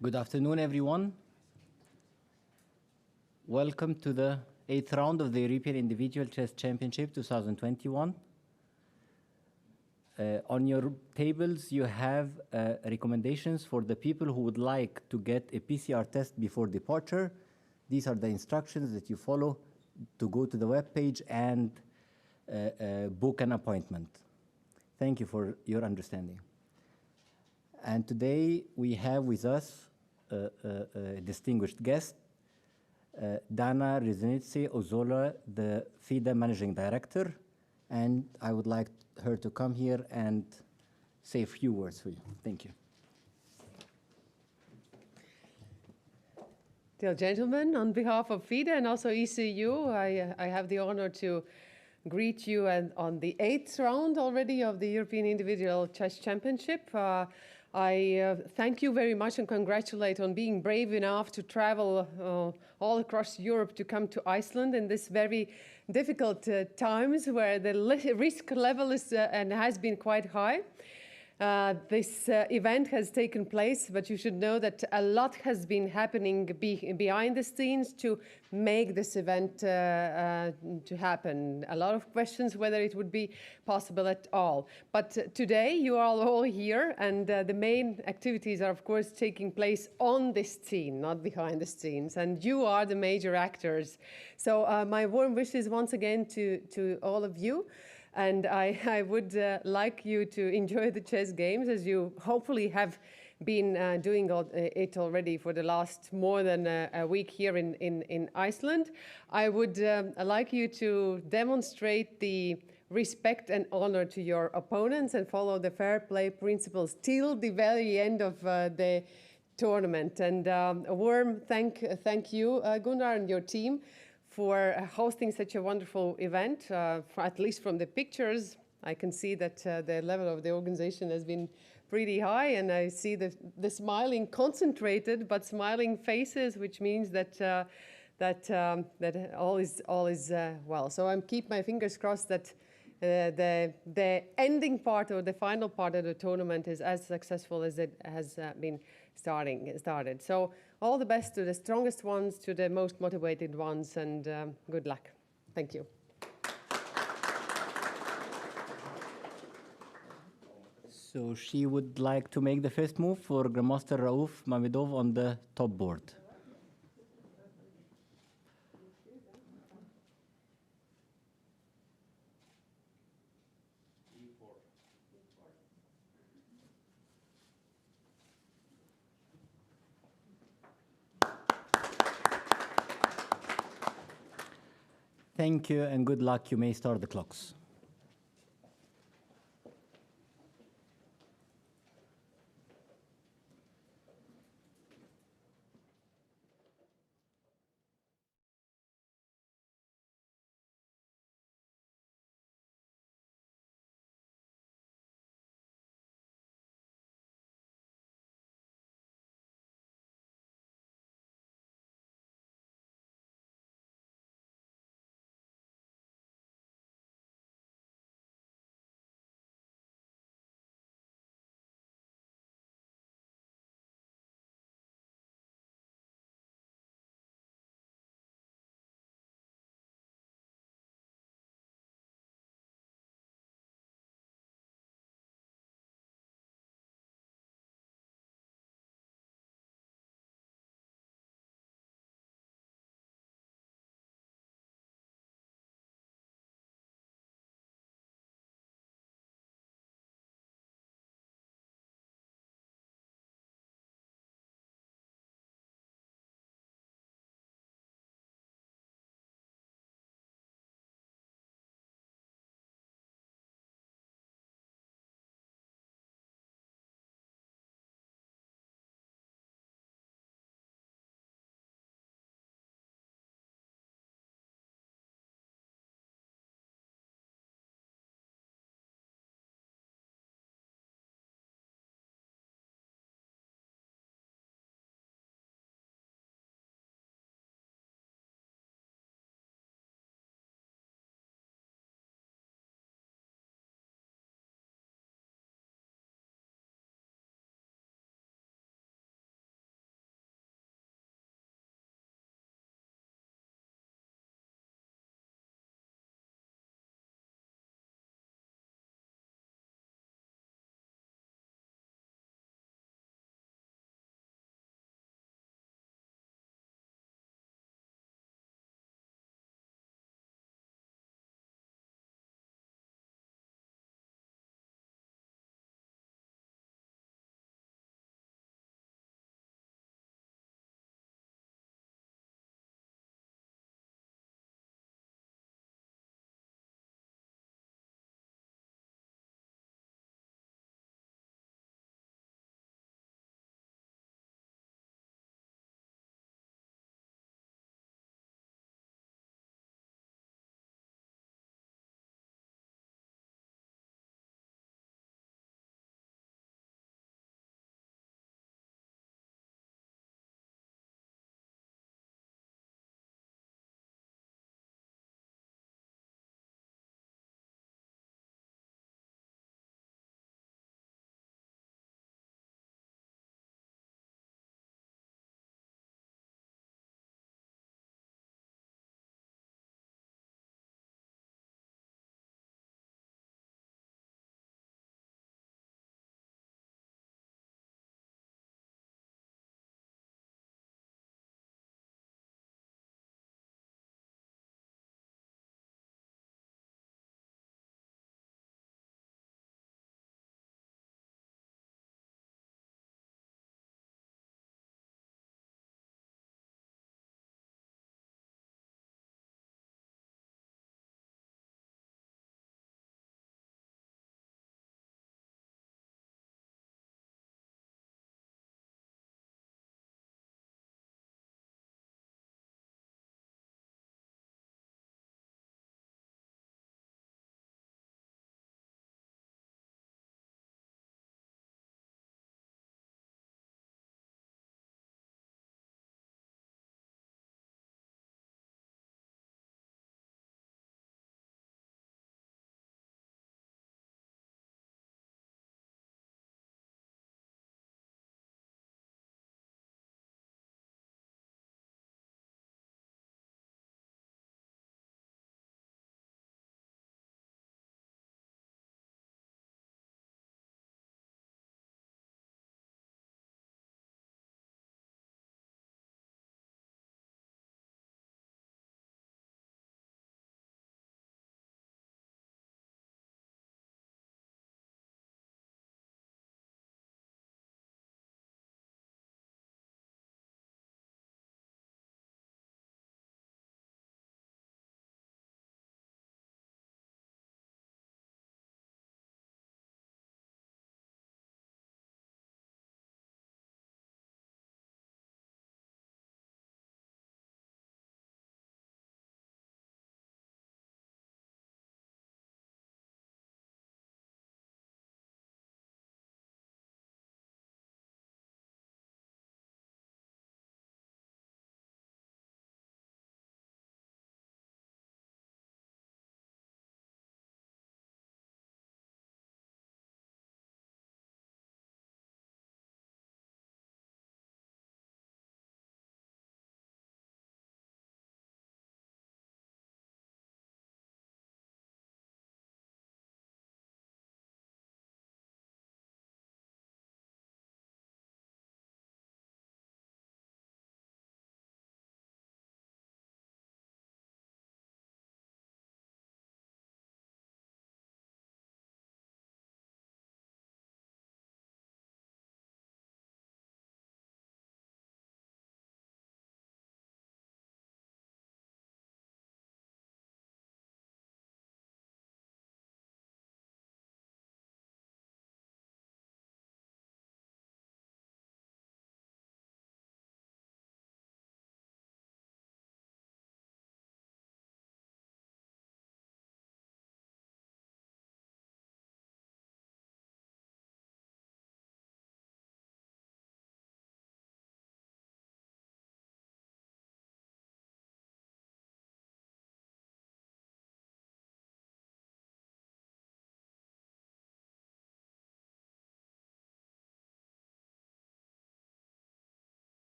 Good afternoon, everyone. Welcome to the 8th round of the European Individual Chess Championship 2021. On your tables, you have recommendations for the people who would like to get a PCR test before departure. These are the instructions that you follow to go to the web page and book an appointment. Thank you for your understanding. And today we have with us a distinguished guest, Dana Riznici Ozola, the FIDE Managing Director, and I would like her to come here and say a few words for you. Thank you. Dear gentlemen, on behalf of FIDE and also ECU, I have the honor to greet you on the 8th round already of the European Individual Chess Championship. I thank you very much and congratulate on being brave enough to travel all across Europe to come to Iceland in this very difficult times where the risk level is and has been quite high. This event has taken place, but you should know that a lot has been happening behind the scenes to make this event to happen. A lot of questions whether it would be possible at all. But today you are all here, and the main activities are, of course, taking place on this scene, not behind the scenes. And you are the major actors. So my warm wishes once again to all of you. And I would like you to enjoy the chess games, as you hopefully have been doing it already for the last more than a week here in Iceland. I would like you to demonstrate the respect and honor to your opponents and follow the fair play principles till the very end of the tournament. And a warm thank you, Gunnar, and your team, for hosting such a wonderful event. At least from the pictures, I can see that the level of the organization has been pretty high, and I see the smiling, concentrated but smiling faces, which means that that all is well. So I keep my fingers crossed that the ending part or the final part of the tournament is as successful as it has been started. So all the best to the strongest ones, to the most motivated ones, and good luck. Thank you. So she would like to make the first move for Grandmaster Rauf Mamedov on the top board. Thank you and good luck. You may start the clocks.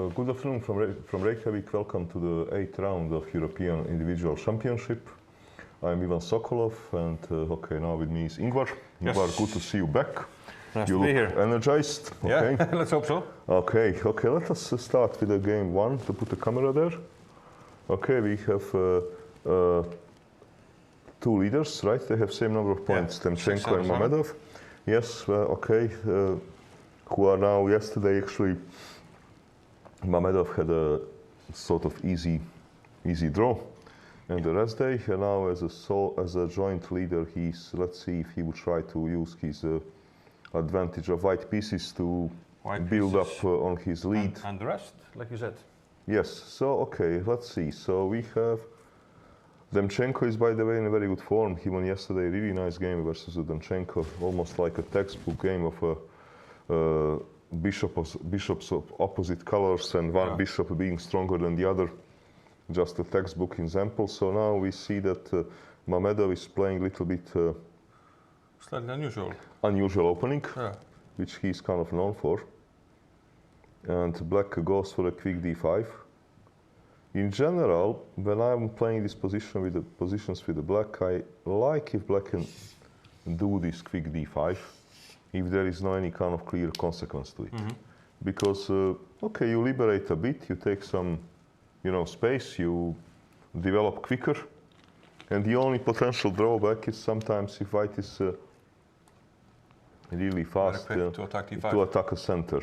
Good afternoon from Reykjavik. Welcome to the 8th round of European Individual Championship. I'm Ivan Sokolov, and okay, now with me is Ingvar. Yes. Ingvar, good to see you back. Nice You to be look here. energized. Okay. Yeah, let's hope so. Okay. Let us start with the game one. To put the camera there. Okay, we have two leaders, right? They have same number of points, Yeah, Temchenko and 6-7. Mamedov. Yes. Okay. Who are now? Yesterday, actually, Mamedov had a sort of easy draw, and the rest day now as a joint leader, let's see if he would try to use his advantage of white pieces to build up on his lead. And the rest, like you said. Yes. So okay, let's see. So we have Demchenko is, by the way, in a very good form. He won yesterday a really nice game versus Demchenko, almost like a textbook game of a bishops of opposite colors, and one bishop being stronger than the other. Just a textbook example. So now we see that Mamedov is playing a little bit Slightly unusual opening, Yeah. which he's kind of known for. And black goes for a quick d5. In general, when I'm playing this position with the positions with the black, I like if black can do this quick d5, if there is no any kind of clear consequence to it. Because, okay, you liberate a bit, you take some, space, you develop quicker, and the only potential drawback is sometimes if white is really fast to attack d5. to attack a center.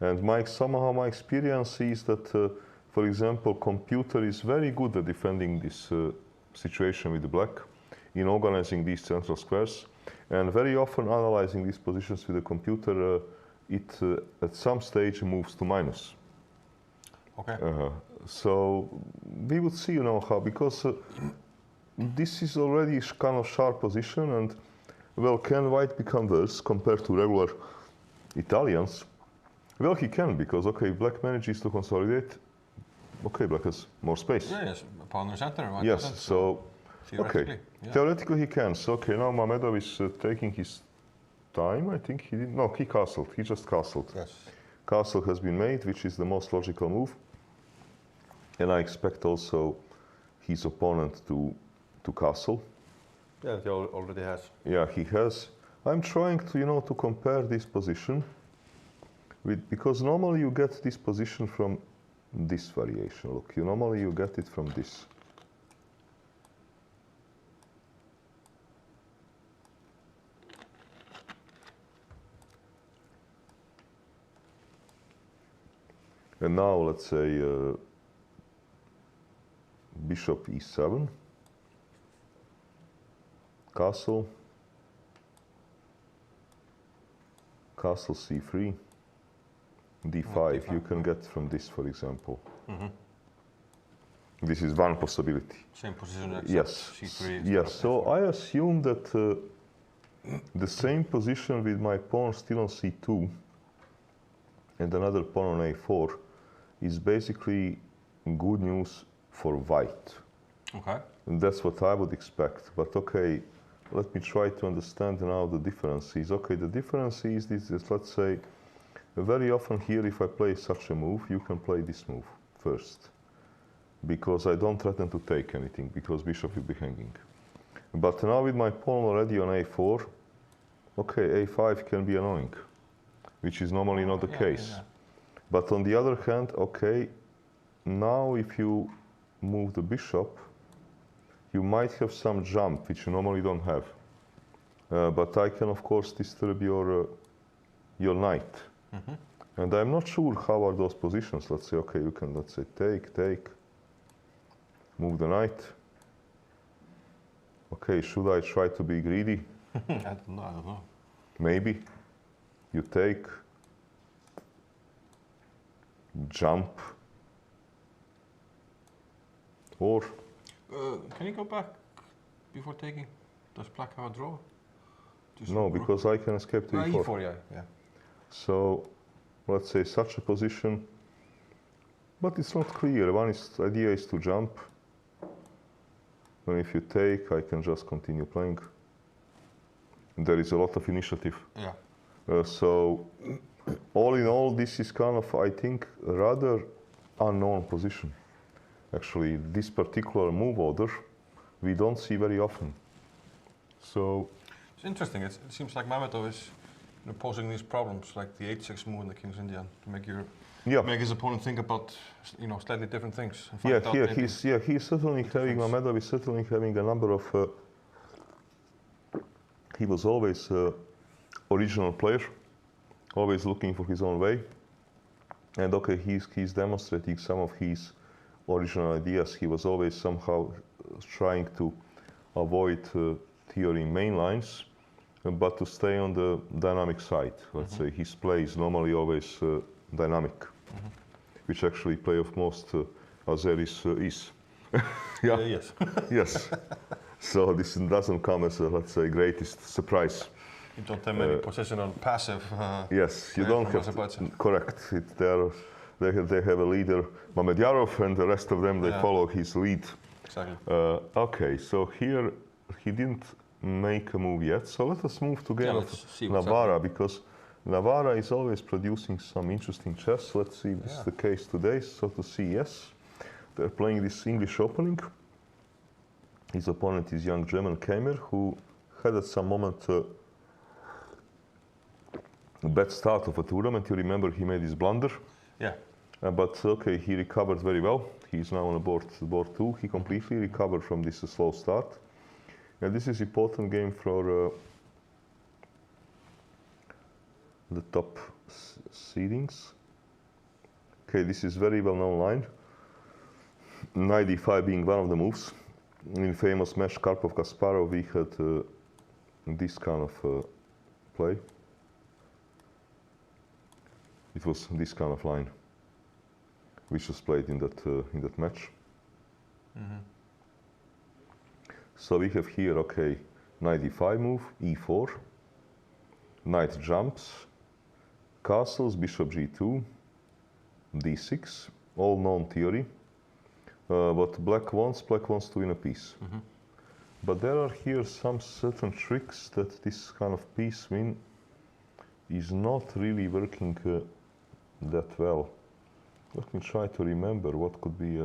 And somehow my experience is that, for example, computer is very good at defending this situation with the black, in organizing these central squares, and very often analyzing these positions with the computer, it at some stage moves to minus. Okay. So we would see, how, because this is already kind of sharp position, and well, can white become worse compared to regular Italians? Well, he can, because okay, black manages to consolidate. Okay, black has more space. Yes, pawn in center. White Yes, doesn't, so theoretically, okay, theoretically he can. So okay, now Mamedov is taking his time. I think he didn't. No, he castled. He just castled. Yes. Castle has been made, which is the most logical move, and I expect also his opponent to castle. Yeah, he already has. Yeah, he has. I'm trying to to compare this position with, because normally you get this position from this variation. Look, normally you get it from this. And now let's say bishop e7, castle, castle c3, d5, you can get from this, for example. This is one possibility. Same position as Yes. c3. Yes, so I assume that the same position with my pawn still on c2 and another pawn on a4 is basically good news for white. Okay. And that's what I would expect. But okay, let me try to understand now the differences. Okay, the difference is this, let's say, very often here if I play such a move, you can play this move first. Because I don't threaten to take anything, because bishop will be hanging. But now with my pawn already on a4, okay, a5 can be annoying, which is normally not the case. Yeah. But on the other hand, okay, now if you move the bishop, you might have some jump, which you normally don't have. But I can, of course, disturb your knight. And I'm not sure how are those positions. Let's say, okay, you can, let's say, take, move the knight. Okay, should I try to be greedy? I don't know. Maybe. You take, jump, or... Can you go back before taking? Does black have a draw? No, because I can escape to e4. e4, yeah. So, let's say such a position, but it's not clear. Idea is to jump. And if you take, I can just continue playing. There is a lot of initiative. Yeah. So, all in all, this is kind of, I think, a rather unknown position. Actually, this particular move order, we don't see very often. So It's interesting. It seems like Mamedov is posing these problems, like the h6 move in the King's Indian, to make his opponent think about slightly different things. And find out he's certainly having, Mamedov is certainly having a number of, he was always original player, always looking for his own way. And okay, he's demonstrating some of his original ideas. He was always somehow trying to avoid theory main lines, but to stay on the dynamic side. Let's say his play is normally always dynamic, which actually play of most Azeris is. Yeah. Yes. Yes. So this doesn't come as a, let's say, greatest surprise. You don't have many positional passive. Yes, you don't have. Correct. They have a leader, Mamedyarov, and the rest of them they follow his lead. Exactly. Okay, so here he didn't make a move yet. So let us move to game of Navara, because Navara is always producing some interesting chess. Let's see if this is the case today. So to see, yes, they're playing this English opening. His opponent is young German Kamer, who had at some moment a bad start of a tournament. You remember he made his blunder. Yeah. But okay, he recovered very well. He's now on board 2. He completely recovered from this slow start. And this is important game for the top seedings. Okay, this is very well-known line. Knight d5 being one of the moves. In famous match Karpov-Kasparov, we had this kind of play. It was this kind of line, which was played in that match. So we have here, okay, knight d5 move, e4, knight jumps, castles, bishop g2, d6, all known theory. What black wants to win a piece. But there are here some certain tricks that this kind of piece win is not really working that well. Let me try to remember what could be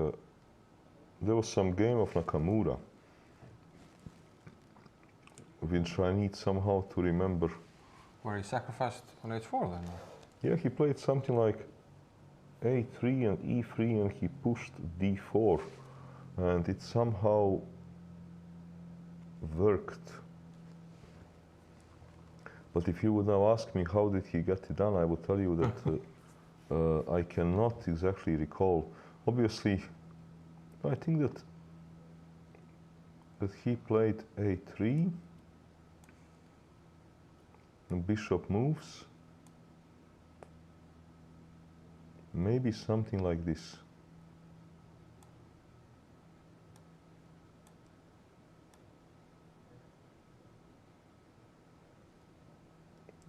there was some game of Nakamura, which I need somehow to remember. Where he sacrificed on h4 then? Yeah, he played something like a3 and e3 and he pushed d4 and it somehow worked. But if you would now ask me how did he get it done, I would tell you that I cannot exactly recall. Obviously, I think that he played a3 and bishop moves. Maybe something like this.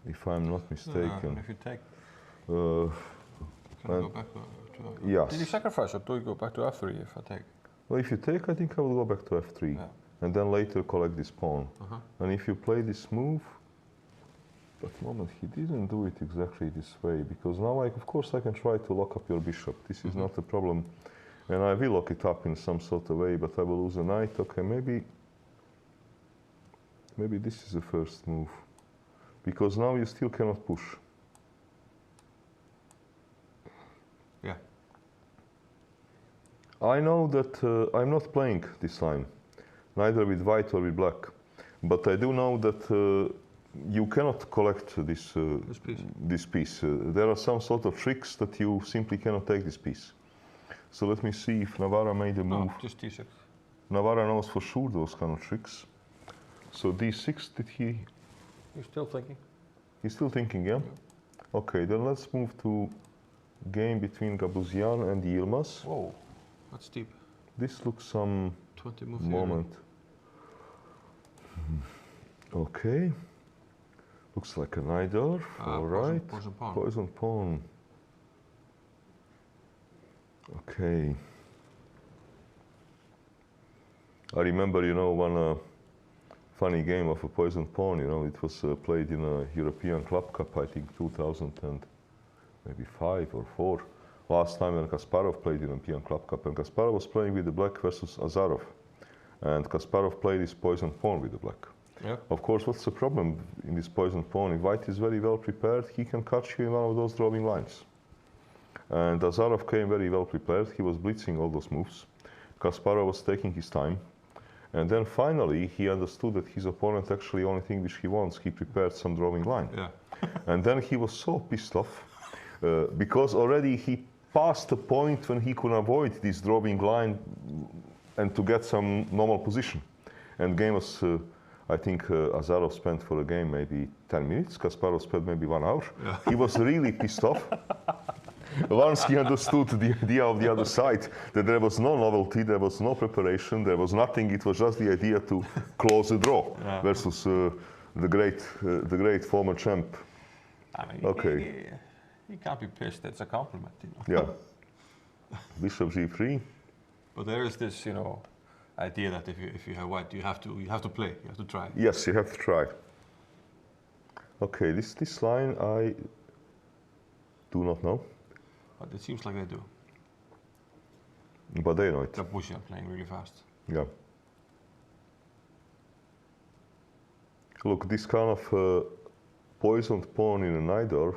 If I'm not mistaken. If you take. Can I go back to yes. Did you sacrifice or do you go back to f3 if I take? Well, if you take, I think I will go back to f3 and then later collect this pawn. And if you play this move, at the moment he didn't do it exactly this way, because now of course I can try to lock up your bishop. This is not a problem, and I will lock it up in some sort of way, but I will lose a knight. Okay, maybe this is the first move, because now you still cannot push. Yeah. I know that I'm not playing this line, neither with white or with black, but I do know that you cannot collect this piece. There are some sort of tricks that you simply cannot take this piece. So let me see if Navara made a move. Just d6. Navara knows for sure those kind of tricks. So d6, did he? He's still thinking. He's still thinking, yeah? Okay, then let's move to game between Gabuzian and Yilmaz. Whoa, that's deep. This looks some 20 move moment. Okay. Looks like an idol. All right. Poison pawn. Poison pawn. Okay. I remember, one funny game of a poison pawn. It was played in a European Club Cup, I think 2000 and maybe 5 or 4. Last time when Kasparov played European Club Cup, and Kasparov was playing with the black versus Azarov. And Kasparov played his poison pawn with the black. Yeah. Of course, what's the problem in this poison pawn? If white is very well prepared, he can catch you in one of those drawing lines. And Azarov came very well prepared. He was blitzing all those moves. Kasparov was taking his time. And then finally, he understood that his opponent actually only thing which he wants, he prepared some drawing line. Yeah. And then he was so pissed off because already he passed the point when he could avoid this drawing line and to get some normal position. And game was, I think Azarov spent for the game maybe 10 minutes, Kasparov spent maybe 1 hour. Yeah. He was really pissed off. Once he understood the idea of the other side, that there was no novelty, there was no preparation, there was nothing, it was just the idea to close the draw versus the great former champ. I mean, Okay. you can't be pissed, it's a compliment, you know. Yeah. Bishop g3. But there is this, you know, idea that if you have white, you have to play, you have to try. Yes, you have to try. Okay, this line I do not know. But it seems like they do. But they know it. They're pushing and playing really fast. Yeah. Look, this kind of poisoned pawn in a Najdorf,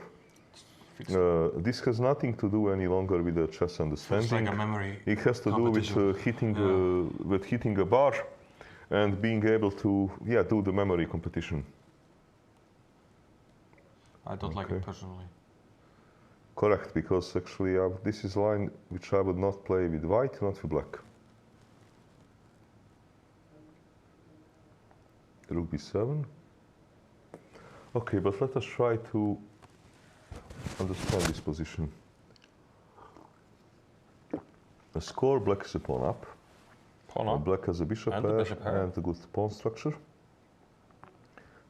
this has nothing to do any longer with the chess understanding. It's like a memory. It has to do with hitting a bar and being able to do the memory competition. I don't like it personally. Correct, because actually this is a line which I would not play with white, not with black. Rook b7. Okay, but let us try to understand this position. The score, black is a pawn up. Pawn up. Black has a bishop And pair the bishop pair. and a good pawn structure.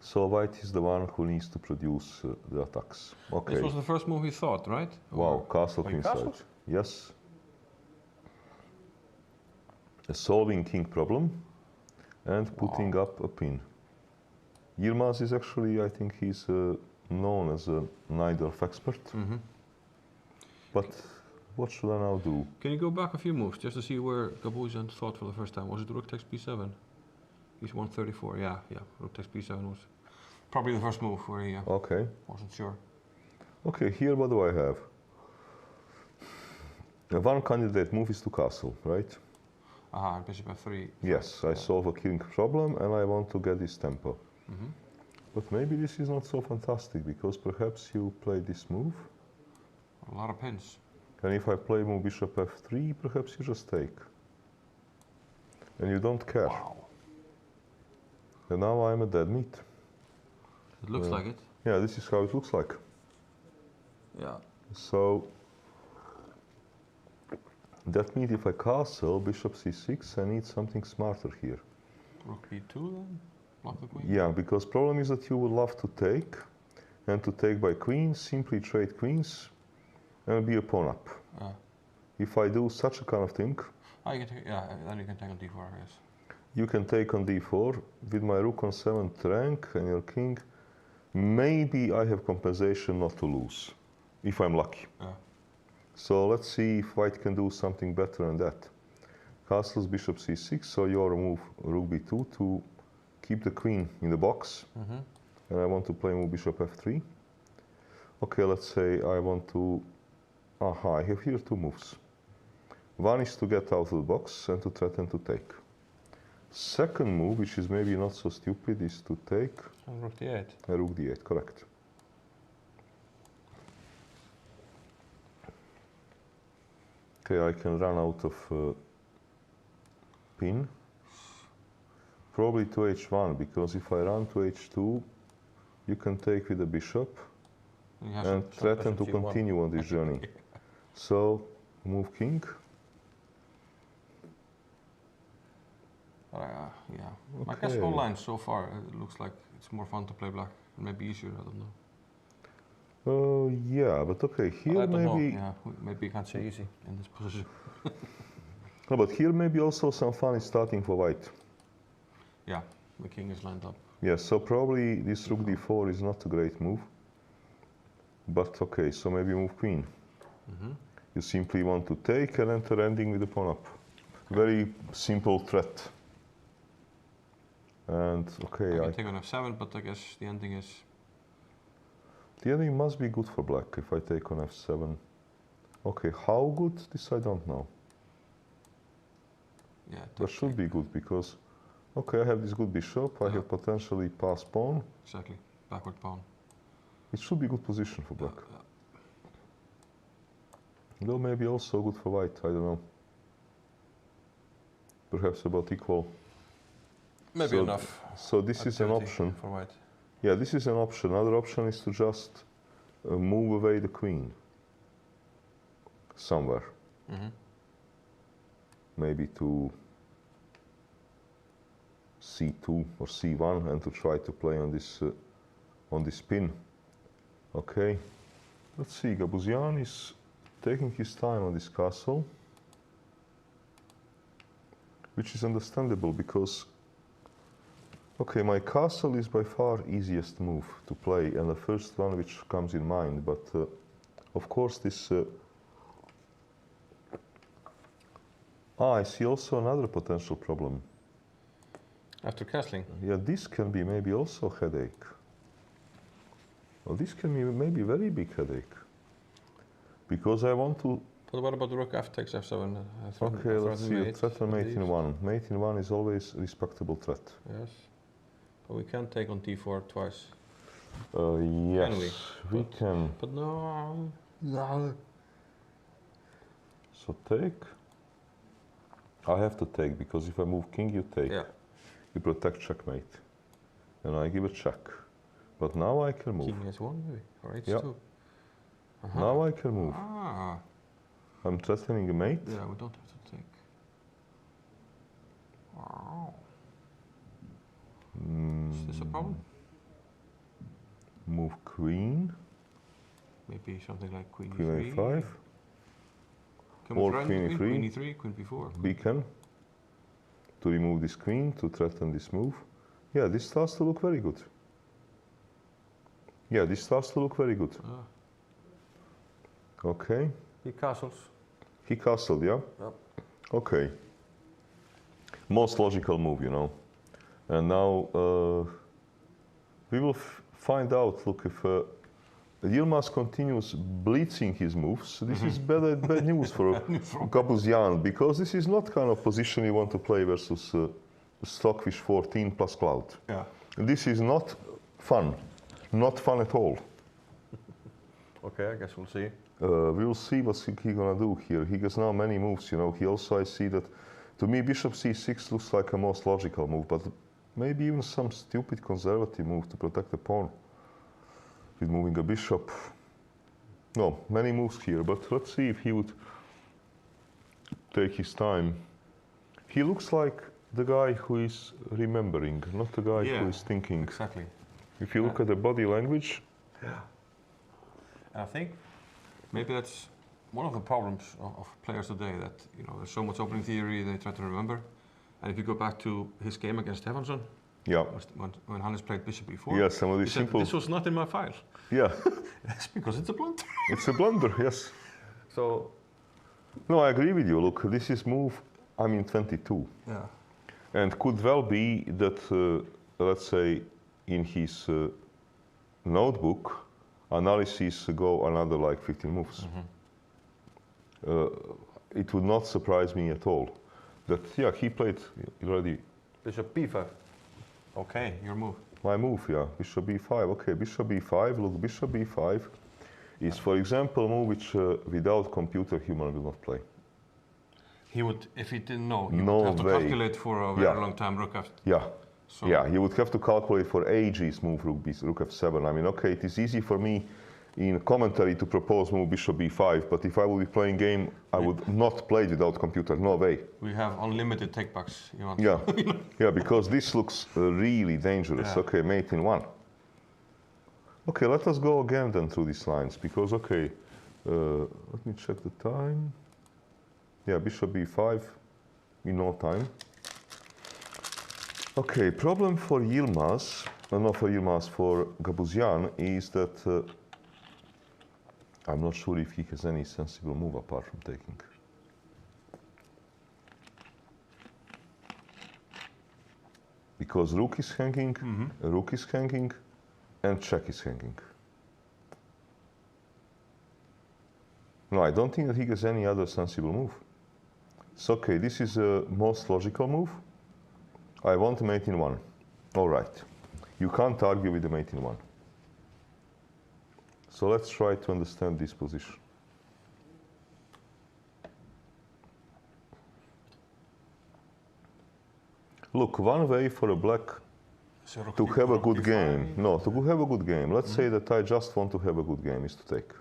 So white is the one who needs to produce the attacks. Okay. This was the first move he thought, right? Wow, castle Wait, queenside. castle? Yes. Solving king problem and putting up a pin. Yilmaz is actually, I think he's known as a Najdorf expert. But what should I now do? Can you go back a few moves just to see where Gabuzyan thought for the first time? Was it rook takes b7? He's 134, yeah, rook takes b7 was probably the first move where he wasn't sure. Okay, here what do I have? One candidate move is to castle, right? Aha, bishop f3. Yes, I solve a king problem and I want to get this tempo. But maybe this is not so fantastic because perhaps you play this move. A lot of pins. And if I play move bishop f3, perhaps you just take. And you don't care. Wow. And now I'm a dead meat. It looks like it. Yeah, this is how it looks like. Yeah. So that means if I castle bishop c6, I need something smarter here. Rook b2 then? Block the queen? Yeah, because problem is that you would love to take, and to take by queens, simply trade queens, and be a pawn up. If I do such a kind of thing, then you can take on d4, yes. you can take on d4 with my rook on 7th rank and your king. Maybe I have compensation not to lose, if I'm lucky. So let's see if white can do something better than that. Castles bishop c6, so your move rook b2 to keep the queen in the box. And I want to play move bishop f3. Okay, let's say I want to... I have here two moves. One is to get out of the box and to threaten to take. Second move, which is maybe not so stupid, is to take... rook d8. Rook d8, correct. Okay, I can run out of pin. Probably to h1, because if I run to h2, you can take with the bishop and threaten to continue on this journey. So, move king. I guess whole line so far, it looks like it's more fun to play black. Maybe easier, I don't know. Yeah, but okay, here I don't maybe... know. Yeah, maybe you can't say easy in this position. No, but here maybe also some fun is starting for white. Yeah, the king is lined up. Yes, so probably this rook d4 is not a great move. But okay, so maybe move queen. You simply want to take and enter ending with the pawn up. Very simple threat. And okay, I can take on f7, but I guess the ending is... The ending must be good for black if I take on f7. Okay, how good? This I don't know. Yeah, That should be good because, okay, I have this good bishop, I have potentially pass pawn. Exactly, backward pawn. It should be good position for black. Though maybe also good for white, I don't know. Perhaps about equal. Maybe enough. So this is an option. For white. Yeah, this is an option. Another option is to just move away the queen. Somewhere. Maybe to c2 or c1 and to try to play on this pin. Okay. Let's see, Gabuzian is taking his time on this castle, which is understandable because, okay, my castle is by far easiest move to play and the first one which comes in mind, but of course this... I see also another potential problem. After castling? Yeah, this can be maybe also headache. Well, this can be maybe very big headache. Because I want to... But what about the rook f takes f7? Okay, let's see, threat on mate in 1. Mate in 1 is always a respectable threat. Yes. But we can't take on d4 twice. Yes, can we can. But no... So take. I have to take, because if I move king, you take. Yeah. You protect checkmate. And I give a check. But now I can move. King s1 maybe, or h2. Yeah. Now I can move. Ah. I'm threatening a mate. Yeah, we don't have to take. Wow. Is this a problem? Move queen. Maybe something like queen Queen e3. a5. Can Or we try queen e3. Queen e3, queen b4. Beacon. To remove this queen, to threaten this move. Yeah, this starts to look very good. Yeah, this starts to look very good. Okay. He castles. He castled, yeah? Yep. Okay. Most logical move, you know. And now we will find out, look, if Yilmaz continues blitzing his moves, this is bad news for Gabuzian, because this is not kind of position you want to play versus Stockfish 14 plus Cloud. Yeah. This is not fun. Not fun at all. Okay, I guess we'll see. We will see what's he gonna do here. He has now many moves, you know. He also, I see that, to me, bishop c6 looks like a most logical move, but maybe even some stupid conservative move to protect the pawn with moving a bishop. No, many moves here, but let's see if he would take his time. He looks like the guy who is remembering, not the guy who is thinking. Exactly. If you look at the body language. Yeah. And I think maybe that's one of the problems of players today, that there's so much opening theory they try to remember. And if you go back to his game against Stefansson, yeah, when Hannes played bishop b4, yes, some of these simple. This was not in my file. Yeah. That's because it's a blunder. It's a blunder, yes. So. No, I agree with you. Look, this is move, 22. Yeah. And could well be that, let's say, in his notebook, analysis go another like 15 moves. It would not surprise me at all that, yeah, he played already. Bishop b5. Okay, your move. My move, yeah, bishop b5. Okay, bishop b5. Look, bishop b5 is, for example, a move which without computer human will not play. He would, if he didn't know, he would have to calculate for a very long time rook f. Yeah. So yeah, he would have to calculate for ages move rook f7. I mean, okay, it is easy for me in commentary to propose move bishop b5, but if I would be playing game, I would not play it without computer, no way. We have unlimited takebacks. Yeah, yeah, because this looks really dangerous. Yeah. Okay, mate in 1. Okay, let us go again then through these lines, because, okay, let me check the time. Yeah, bishop b5 in no time. Okay, problem for Yilmaz, not for Yilmaz, for Gabuzian is that I'm not sure if he has any sensible move apart from taking. Because rook is hanging, rook is hanging, and check is hanging. No, I don't think that he has any other sensible move. So, okay, this is the most logical move. I want mate in one. All right. You can't argue with the mate in one. So let's try to understand this position. Look, one way for a black to have a good game. No, to have a good game. Let's say that I just want to have a good game is to take.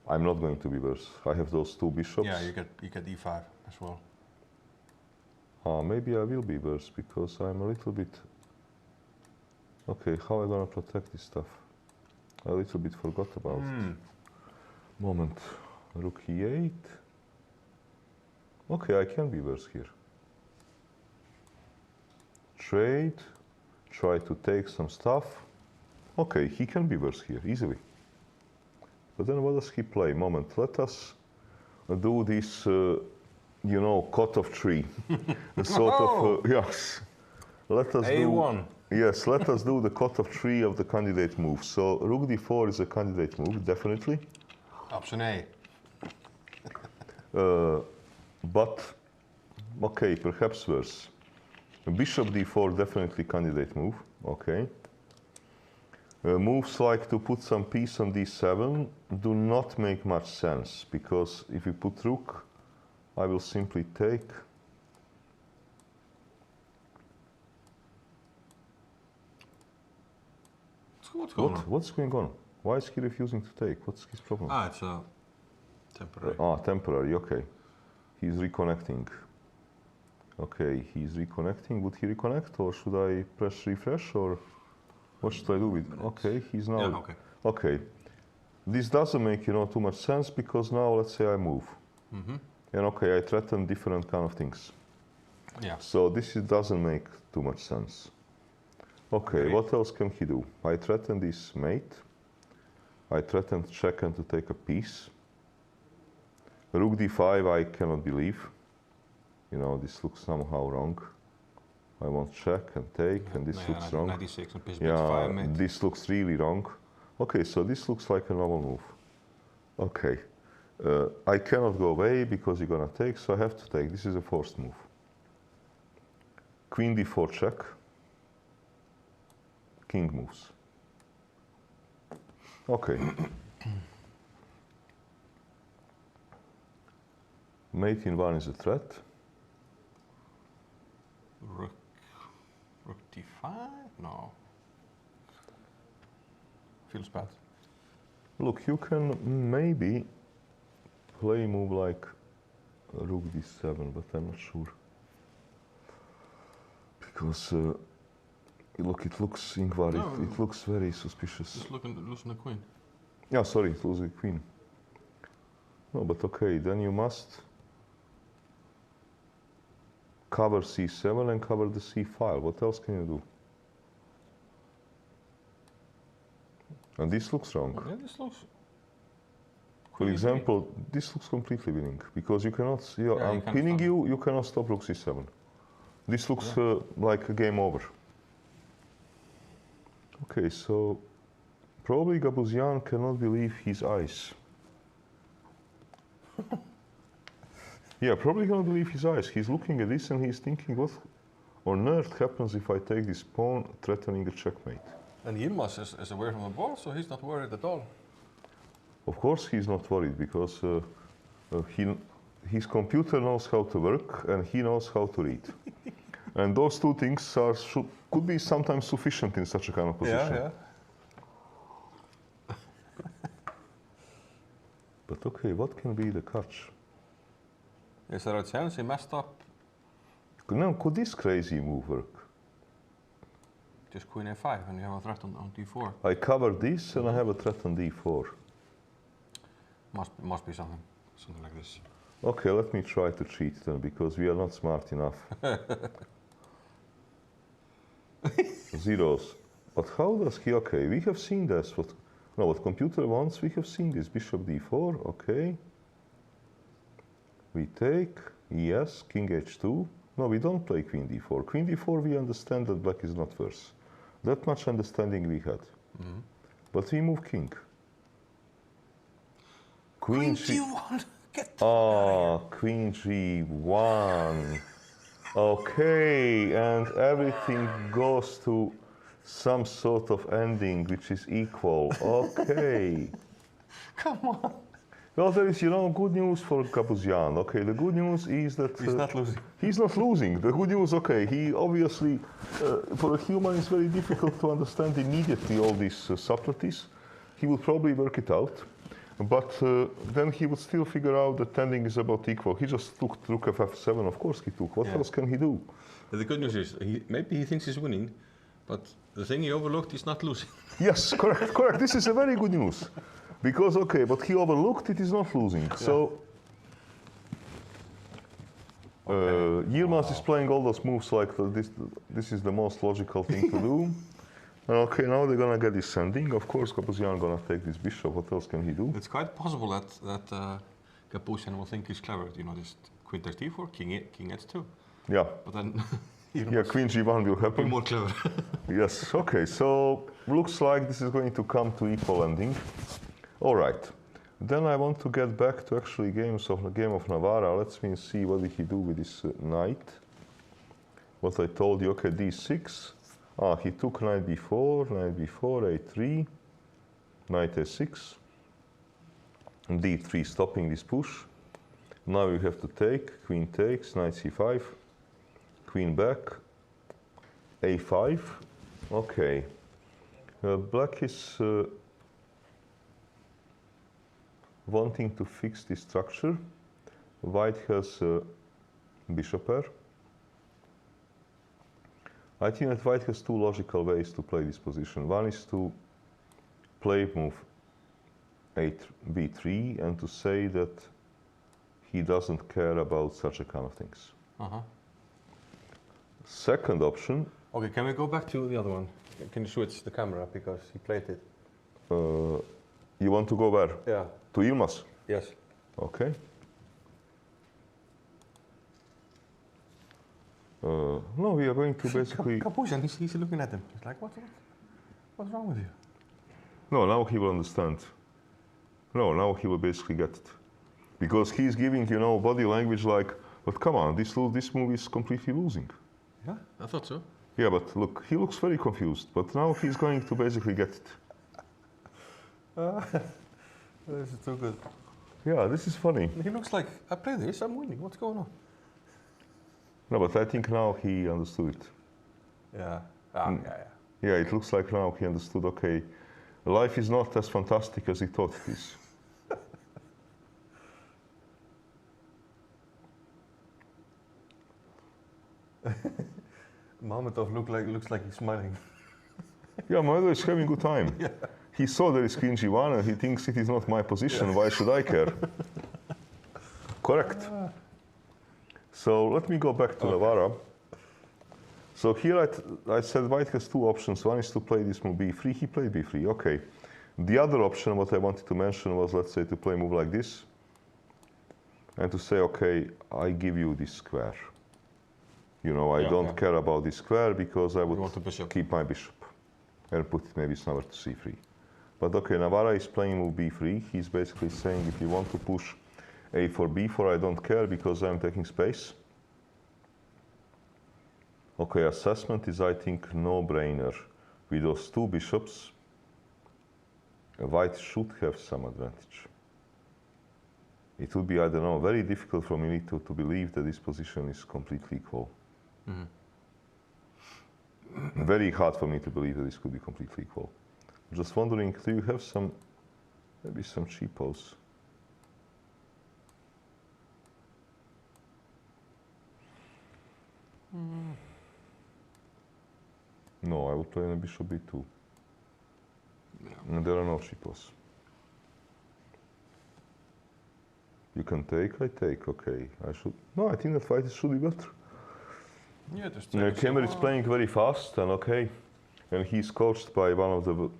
I'm not going to be worse. I have those two bishops. Yeah, you get e5 as well. Maybe I will be worse because I'm a little bit... Okay, how am I going to protect this stuff? I a little bit forgot about it. Moment. Rook e8. Okay, I can be worse here. Trade. Try to take some stuff. Okay, he can be worse here, easily. But then what does he play? Moment, let us do this, you know, cut of tree. A sort of, yes. Let us A1. Yes, let us do the cut of tree of the candidate move. So rook d4 is a candidate move, definitely. Option A. But, okay, perhaps worse. Bishop d4, definitely candidate move, okay. Moves like to put some piece on d7 do not make much sense, because if you put rook, I will simply take. What's going on? What's going on? Why is he refusing to take? What's his problem? It's temporary. Temporary, okay. He's reconnecting. Okay, he's reconnecting. Would he reconnect, or should I press refresh, or what should I do with? Okay, he's now. Yeah, okay. Okay, this doesn't make, you know, too much sense, because now let's say I move, and okay, I threaten different kind of things. Yeah. So this doesn't make too much sense. Okay, what else can he do? I threaten this mate. I threaten check and to take a piece. Rook d5, I cannot believe. You know, this looks somehow wrong. I want check and take, and this looks wrong. 96 and bishop h5, mate. This looks really wrong. Okay, so this looks like a normal move. Okay, I cannot go away because you're gonna take, so I have to take. This is a forced move. Queen d4 check. King moves. Okay. Mate in one is a threat. Rook d5? No. Feels bad. Look, you can maybe play a move like rook d7, but I'm not sure. Because, look, it looks, Ingvar, it looks very suspicious. Just losing the queen. Yeah, sorry, it losing the queen. No, but okay, then you must cover c7 and cover the c file. What else can you do? And this looks wrong. Yeah, this looks... For example, this looks completely winning, because you cannot, I'm pinning you, you cannot stop rook c7. This looks like a game over. Okay, so probably Gabuzian cannot believe his eyes. Yeah, probably cannot believe his eyes. He's looking at this and he's thinking, what on earth happens if I take this pawn, threatening a checkmate? And Yilmaz is away from the board, so he's not worried at all. Of course he's not worried, because his computer knows how to work and he knows how to read. And those two things could be sometimes sufficient in such a kind of position. Yeah. But okay, what can be the catch? Is there a chance he messed up? Now, could this crazy move work? Just queen a5 and you have a threat on d4. I cover this and I have a threat on d4. Must be something like this. Okay, let me try to cheat then, because we are not smart enough. Zeros. But how does he, okay, we have seen this. What computer wants, we have seen this. Bishop d4, okay. We take, yes, king h2. No, we don't play queen d4. Queen d4, we understand that black is not worse. That much understanding we had. But we move king. Queen g1. Get the Queen g1. Okay, and everything goes to some sort of ending which is equal. Okay. Come on. Well, there is, good news for Kapuzyan. Okay, the good news is that He's not losing. He's not losing. The good news, okay, he obviously, for a human, it's very difficult to understand immediately all these subtleties. He would probably work it out, but then he would still figure out that ending is about equal. He just took rook f7. Of course he took. What else can he do? The good news is, maybe he thinks he's winning, but the thing he overlooked, he's not losing. Yes, correct. This is a very good news. Because, okay, but he overlooked, it is not losing. Yeah. So, Yilmaz is playing all those moves like this is the most logical thing to do. Okay, now they're gonna get this ending. Of course, Kapuzyan gonna take this bishop. What else can he do? It's quite possible that Kapuzyan will think he's clever. This queen takes d4, king h2. Yeah. But then, yeah, queen g1 will happen. Be more clever. Yes. Okay. So looks like this is going to come to equal ending. All right. Then I want to get back to actually game of Navarra. Let me see what did he do with this knight. What I told you. Okay, d6. He took knight b4, a3, knight a6, d3 stopping this push. Now we have to take, queen takes, knight c5, queen back, a5. Okay, black is wanting to fix this structure. White has bishop pair. I think that white has two logical ways to play this position. One is to play move b3 and to say that he doesn't care about such a kind of things. Second option. Okay, can we go back to the other one? Can you switch the camera because he played it? You want to go where? Yeah. To Yilmaz? Yes. Okay. No, we are going to basically... Kapuzyan, he's looking at him. He's like, what's wrong with you? No, now he will understand. No, now he will basically get it. Because he's giving, body language like, but come on, this move is completely losing. Yeah, I thought so. Yeah, but look, he looks very confused. But now he's going to basically get it. This is too good. Yeah, this is funny. He looks like, I play this, I'm winning. What's going on? No, but I think now he understood it. Yeah. Yeah, it looks like now he understood, okay, life is not as fantastic as he thought it is. Mametov looks like he's smiling. Yeah, Mametov is having a good time. Yeah. He saw there is queen g1 and he thinks it is not my position, why should I care? Correct. So let me go back to Navarra. So here I said white has two options. One is to play this move b3. He played b3, okay. The other option, what I wanted to mention was, let's say, to play a move like this. And to say, okay, I give you this square. I don't care about this square because I would keep my bishop. And put it maybe somewhere to c3. But okay, Navarra is playing move b3. He's basically saying, if you want to push a4, b4, I don't care because I'm taking space. Okay, assessment is, I think, no-brainer. With those two bishops, white should have some advantage. It would be, I don't know, very difficult for me to believe that this position is completely equal. Very hard for me to believe that this could be completely equal. Just wondering, do you have maybe some cheapos? No, I will play on bishop b2. Yeah. And there are no cheapos. You can take, I take, okay. No, I think that fight should be better. Yeah, just Kemer is playing very fast and okay. and he's coached by one of the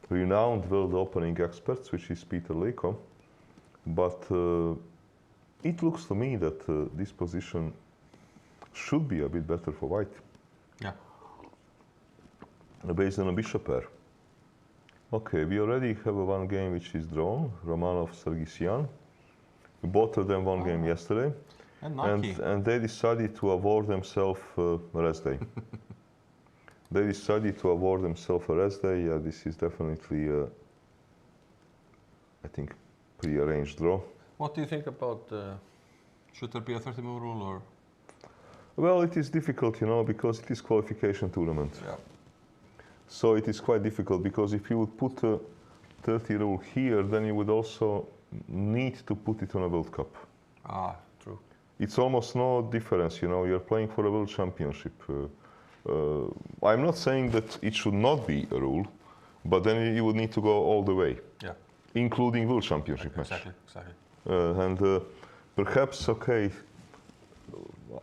renowned world opening experts, which is Peter Leko. But it looks to me that this position should be a bit better for white. Yeah. Based on a bishop pair. Okay, we already have one game which is drawn, Romanov Sargsyan. Both of them won game yesterday. And Nike. And they decided to award themselves a rest day. They decided to award themselves a rest day. Yeah, this is definitely, I think, pre-arranged draw. What do you think about, should there be a 30-move rule or? Well, it is difficult, you know, because it is qualification tournament. Yeah. So it is quite difficult, because if you would put a 30 rule here, then you would also need to put it on a World Cup. Ah, true. It's almost no difference, you know, you're playing for a World Championship. I'm not saying that it should not be a rule, but then you would need to go all the way. Yeah. Including World Championship match. Exactly. And perhaps, okay,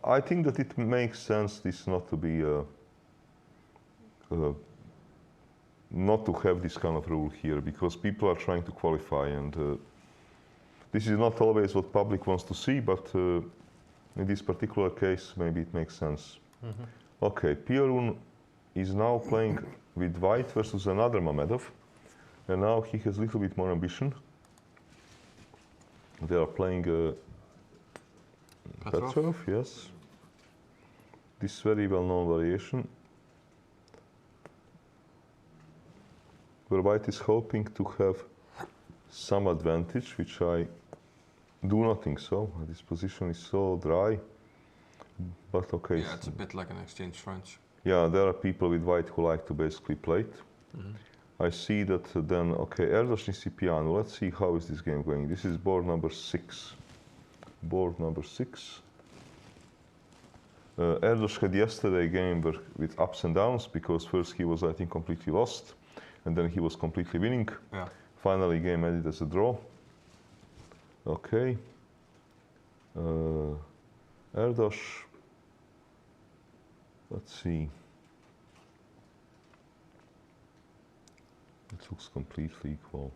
I think that it makes sense this not to be, not to have this kind of rule here, because people are trying to qualify, and this is not always what public wants to see, but in this particular case, maybe it makes sense. Mm-hmm. Okay, Pierun is now playing with white versus another Mamedov, and now he has a little bit more ambition. They are playing Petrov, yes. This very well-known variation, where white is hoping to have some advantage, which I do not think so. This position is so dry, but okay. Yeah, it's a bit like an exchange French. Yeah, there are people with white who like to basically play it. Mm-hmm. I see that then, okay, Erdos Nisipiano. Let's see how is this game going. This is board number 6. Board number 6. Erdos had yesterday a game with ups and downs, because first he was, I think, completely lost, and then he was completely winning. Yeah. Finally, game ended as a draw. Okay. Erdos. Let's see. It looks completely equal.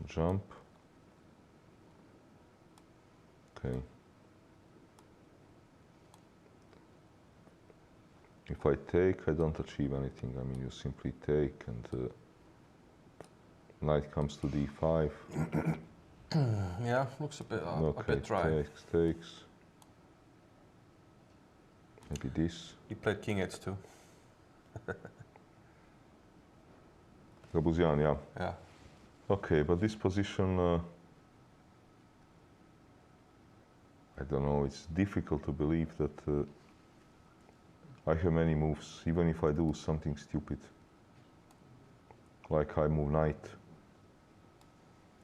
Jump. Okay. If I take, I don't achieve anything. I mean, you simply take, and knight comes to d5. Yeah, looks a bit dry. Takes. Maybe this. He played king h2. Gabuzian, yeah. Yeah. Okay, but this position, I don't know, it's difficult to believe that I have many moves, even if I do something stupid. Like I move knight.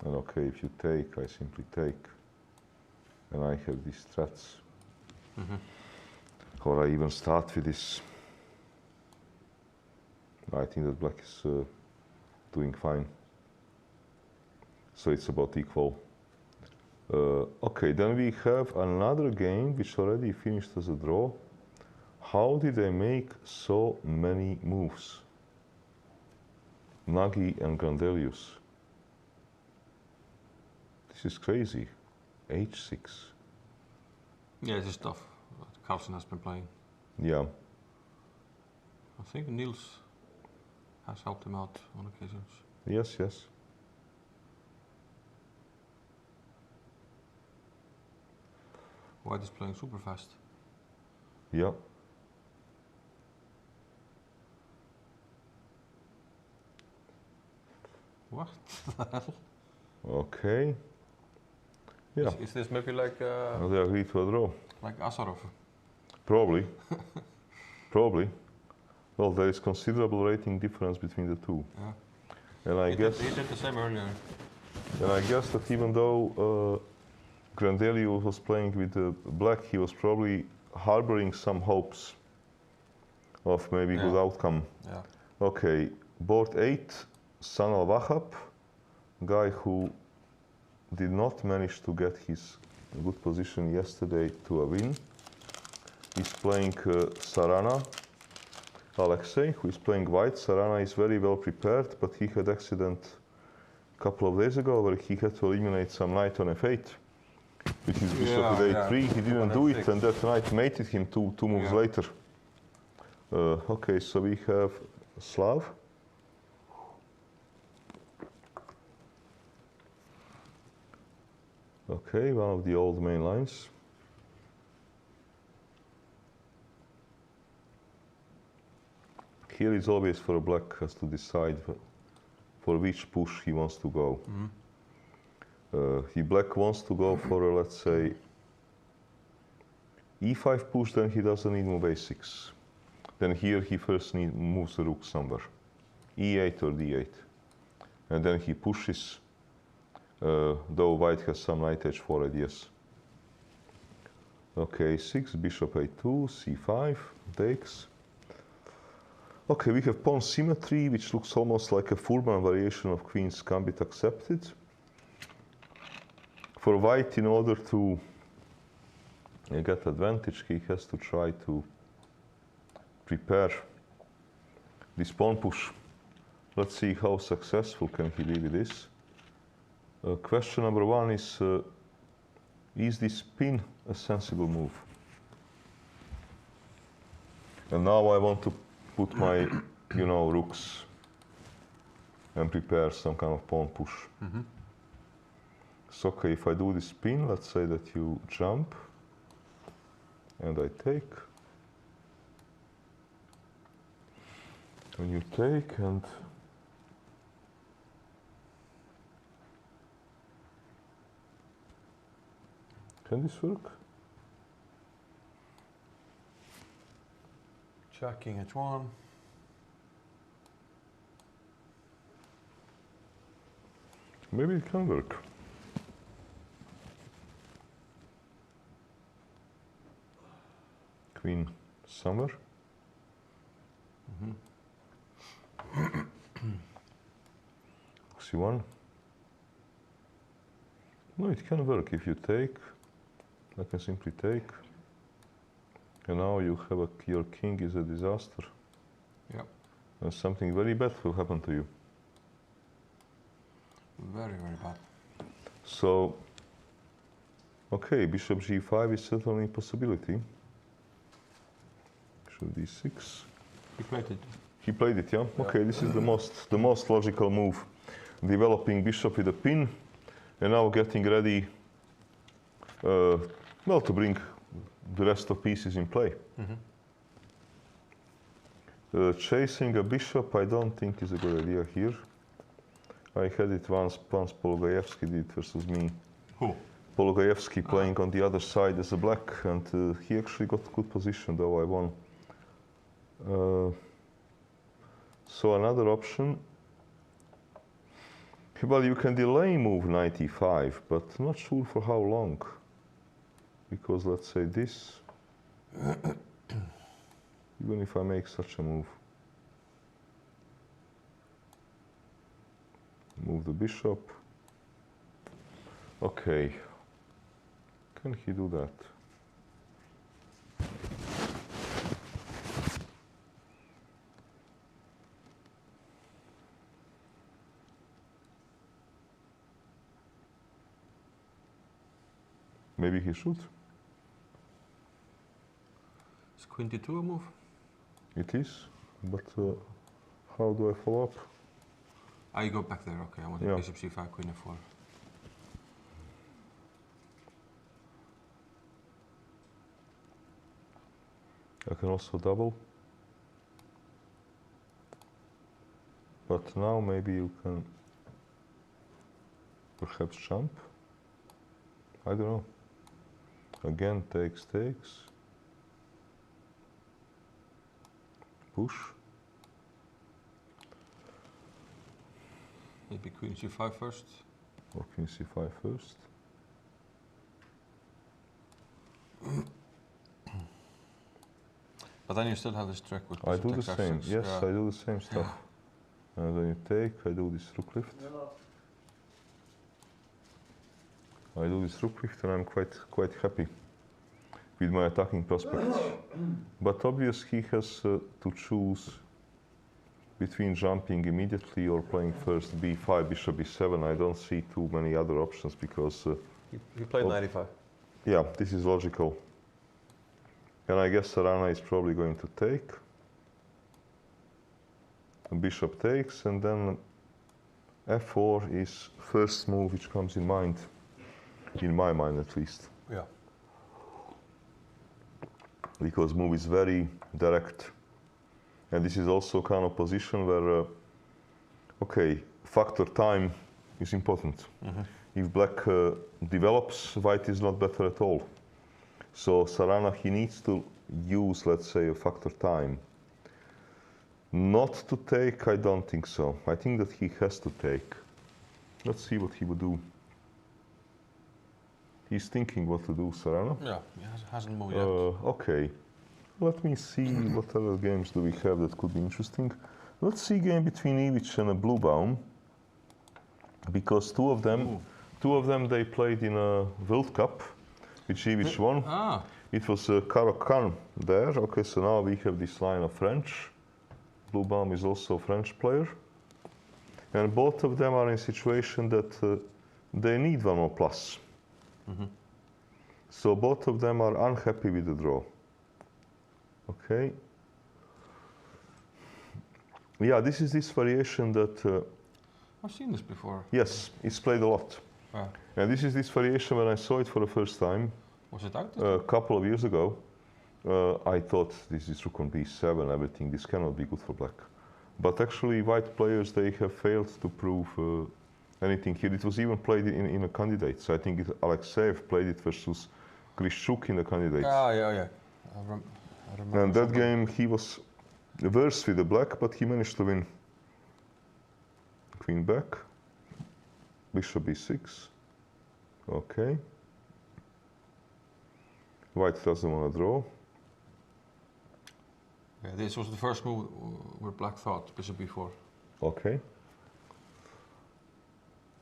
And okay, if you take, I simply take. And I have these threats. Mm-hmm. Or I even start with this. I think that black is doing fine. So it's about equal. Okay, then we have another game which already finished as a draw. How did they make so many moves? Nagy and Grandelius. This is crazy. H6. Yeah, this is tough. Carlsen has been playing. Yeah. I think Niels has helped him out on occasions. Yes, yes. White is playing super fast. Yeah. What? Okay. Yeah. Is this maybe like They agree to a draw. like Asarov? Probably. Probably. Well, there is considerable rating difference between the two. Yeah. And I guess He did the same earlier. and I guess that even though Grandelius was playing with black, he was probably harboring some hopes of maybe good outcome. Yeah. Okay, board 8, Sanal Wahab, guy who did not manage to get his good position yesterday to a win. He's playing Sarana, Alexei, who is playing white. Sarana is very well prepared, but he had accident a couple of days ago where he had to eliminate some knight on f8, which is bishop with a3. He didn't do it, and that knight mated him two moves later. Okay, so we have Slav. Okay, one of the old main lines. Here it's obvious for a black has to decide for which push he wants to go. If black wants to go for, let's say, e5 push, then he doesn't need move a6. Then here he first moves the rook somewhere, e8 or d8. And then he pushes, though white has some knight h4 ideas. Okay, 6, bishop a2, c5, takes. Okay, we have pawn symmetry, which looks almost like a Furman variation of queen's gambit accepted. For white, in order to get advantage, he has to try to prepare this pawn push. Let's see how successful can he be with this. Question number one is this pin a sensible move? And now I want to put my, rooks and prepare some kind of pawn push. So, okay, if I do this pin, let's say that you jump and I take. And you take and can this work? Checking h1. Maybe it can work. Queen somewhere. c1. No, it can work. If you take, I can simply take. And now you have your king is a disaster. Yeah. And something very bad will happen to you. Very, very bad. So, okay, bishop g5 is certainly a possibility. Bishop d6. He played it. He played it, yeah? Okay, this is the most logical move. Developing bishop with a pin, and now getting ready, well, to bring the rest of pieces in play. Chasing a bishop, I don't think is a good idea here. I had it once Polugajevsky did it versus me. Who? Polugajevsky playing on the other side as a black, and he actually got a good position, though I won. So another option, well, you can delay move knight e5, but not sure for how long. Because let's say this, even if I make such a move, move the bishop. Okay, can he do that? Maybe he should. Is queen d2 a move? It is, but how do I follow up? You go back there, okay. I want bishop c5, queen f4. I can also double. But now maybe you can perhaps jump. I don't know. Again, takes. Push. Maybe queen c5 first. Or queen c5 first. But then you still have this trick with I do the takes same. f6. Yes, Yeah. I do the same stuff. And then you take, I do this rook lift. I do this rook lift and I'm quite happy. with my attacking prospects. But obviously he has to choose between jumping immediately or playing first b5, bishop b7. I don't see too many other options because... He played 95. Yeah, this is logical. And I guess Sarana is probably going to take. Bishop takes, and then f4 is first move which comes in mind, in my mind at least. Yeah. Because move is very direct. And this is also kind of position where, okay, factor time is important. If black develops, white is not better at all. So Sarana, he needs to use, let's say, a factor time. Not to take, I don't think so. I think that he has to take. Let's see what he would do. He's thinking what to do, Sarana. Yeah, he hasn't moved yet. Okay. Let me see what other games do we have that could be interesting. Let's see game between Ivic and Bluebaum. Because two of them they played in a World Cup, which Ivic won. Ah. It was Karo Khan there. Okay, so now we have this line of French. Bluebaum is also a French player. And both of them are in a situation that they need one more plus. So both of them are unhappy with the draw. Okay. Yeah, this is this variation that... I've seen this before. yes, it's played a lot. Ah. And this is this variation when I saw it for the first time. Was it out? A couple of years ago. I thought this is rook on b7, everything, this cannot be good for black. But actually white players, they have failed to prove anything here. It was even played in a candidates. I think Alexeyev played it versus Grishuk in the candidates. Ah, yeah. I remember And that something. game he was worse with the black, but he managed to win. Queen back, bishop b6, okay. White doesn't want to draw. Yeah, this was the first move where black thought bishop b4. Okay.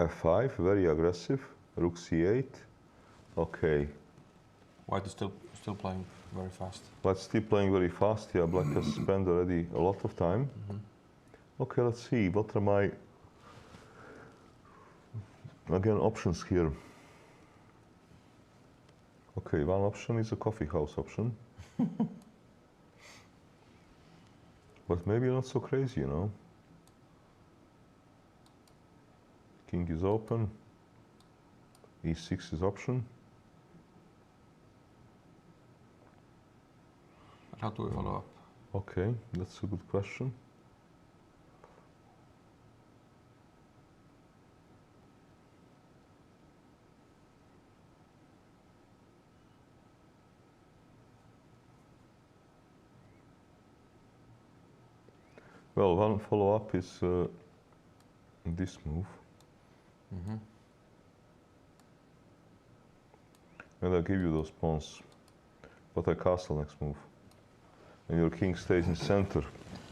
f5, very aggressive. Rook c8. Okay. White is still playing very fast. White's still playing very fast. Yeah, black has spent already a lot of time. Okay, let's see. What are my again options here? Okay, one option is a coffee house option. But maybe not so crazy, you know. King is open. e6 is option. But how do we follow up? Okay, that's a good question. Well, one follow-up is this move. And I'll give you those pawns. But I castle next move. And your king stays in center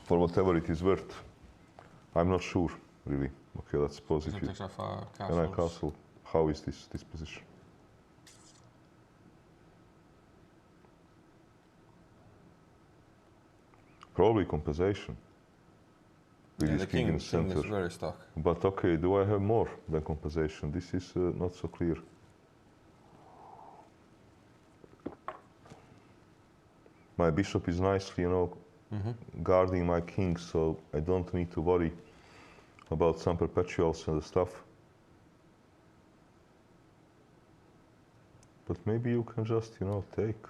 for whatever it is worth. I'm not sure, really. Okay, let's suppose if you... Takes off And I castle. How is this position? Probably compensation. With Yeah, his the king in king center. is very stuck. But okay, do I have more than compensation? This is not so clear. My bishop is nicely, you know, guarding my king, so I don't need to worry about some perpetuals and the stuff. But maybe you can just, you know, take.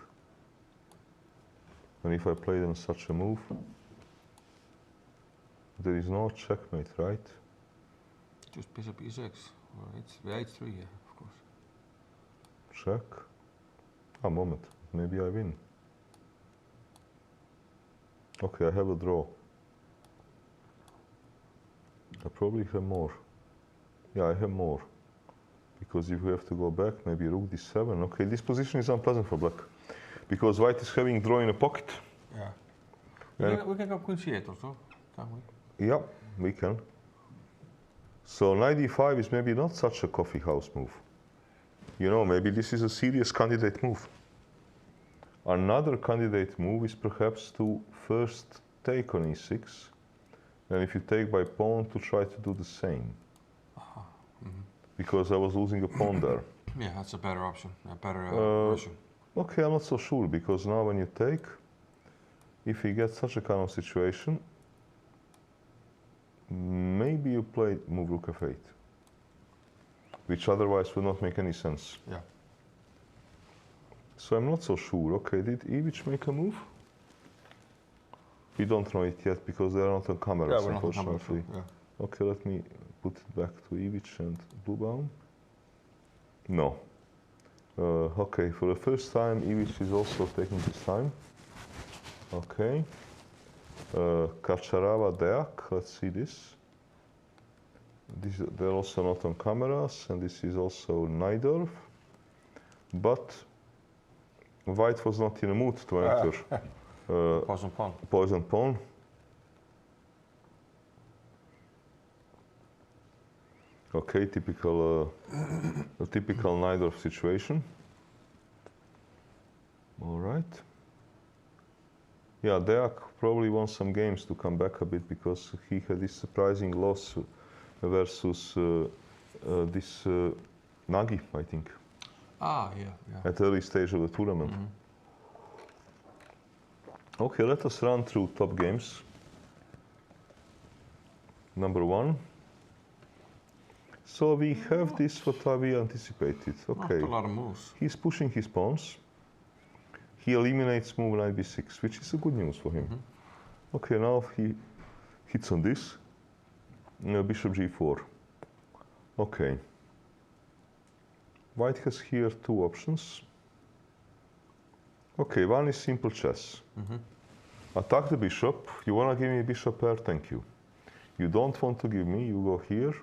And if I play then such a move, there is no checkmate, right? Just bishop e6. Or h3, yeah, of course. Check. A moment, maybe I win. Okay, I have a draw. I probably have more. Yeah, I have more. Because if we have to go back, maybe rook d7. Okay, this position is unpleasant for black. Because white is having draw in a pocket. Yeah. We can go queen c8 also, can't we? Yeah, we can. So knight d5 is maybe not such a coffee house move. You know, maybe this is a serious candidate move. Another candidate move is perhaps to first take on e6, and if you take by pawn, to try to do the same. Because I was losing a pawn there. Yeah, that's a better option, a better version. Okay, I'm not so sure, because now when you take, if you get such a kind of situation, maybe you play move rook f8, which otherwise would not make any sense. Yeah. So I'm not so sure. Okay, did Ivic make a move? We don't know it yet because they are not on cameras, unfortunately. Yeah. Okay, let me put it back to Ivic and Bluebaum. No. Okay, for the first time, Ivic is also taking his time. Okay. Kačarava, Deak, let's see this. They're also not on cameras, and this is also Najdorf. But White was not in a mood to enter Poison pawn. poison pawn. Okay, typical, a typical Najdorf situation. All right. Yeah, Deak probably won some games to come back a bit because he had this surprising loss versus this Nagy, I think, Ah, yeah. at early stage of the tournament. Okay, let us run through top games. Number 1. So we have this what we anticipated. Okay, Not a lot of moves. he's pushing his pawns. He eliminates move knight b6, which is a good news for him. Okay, now he hits on this. Bishop g4. Okay. White has here 2 options. Okay, one is simple chess. Attack the bishop. You want to give me bishop pair? Thank you. You don't want to give me, you go here.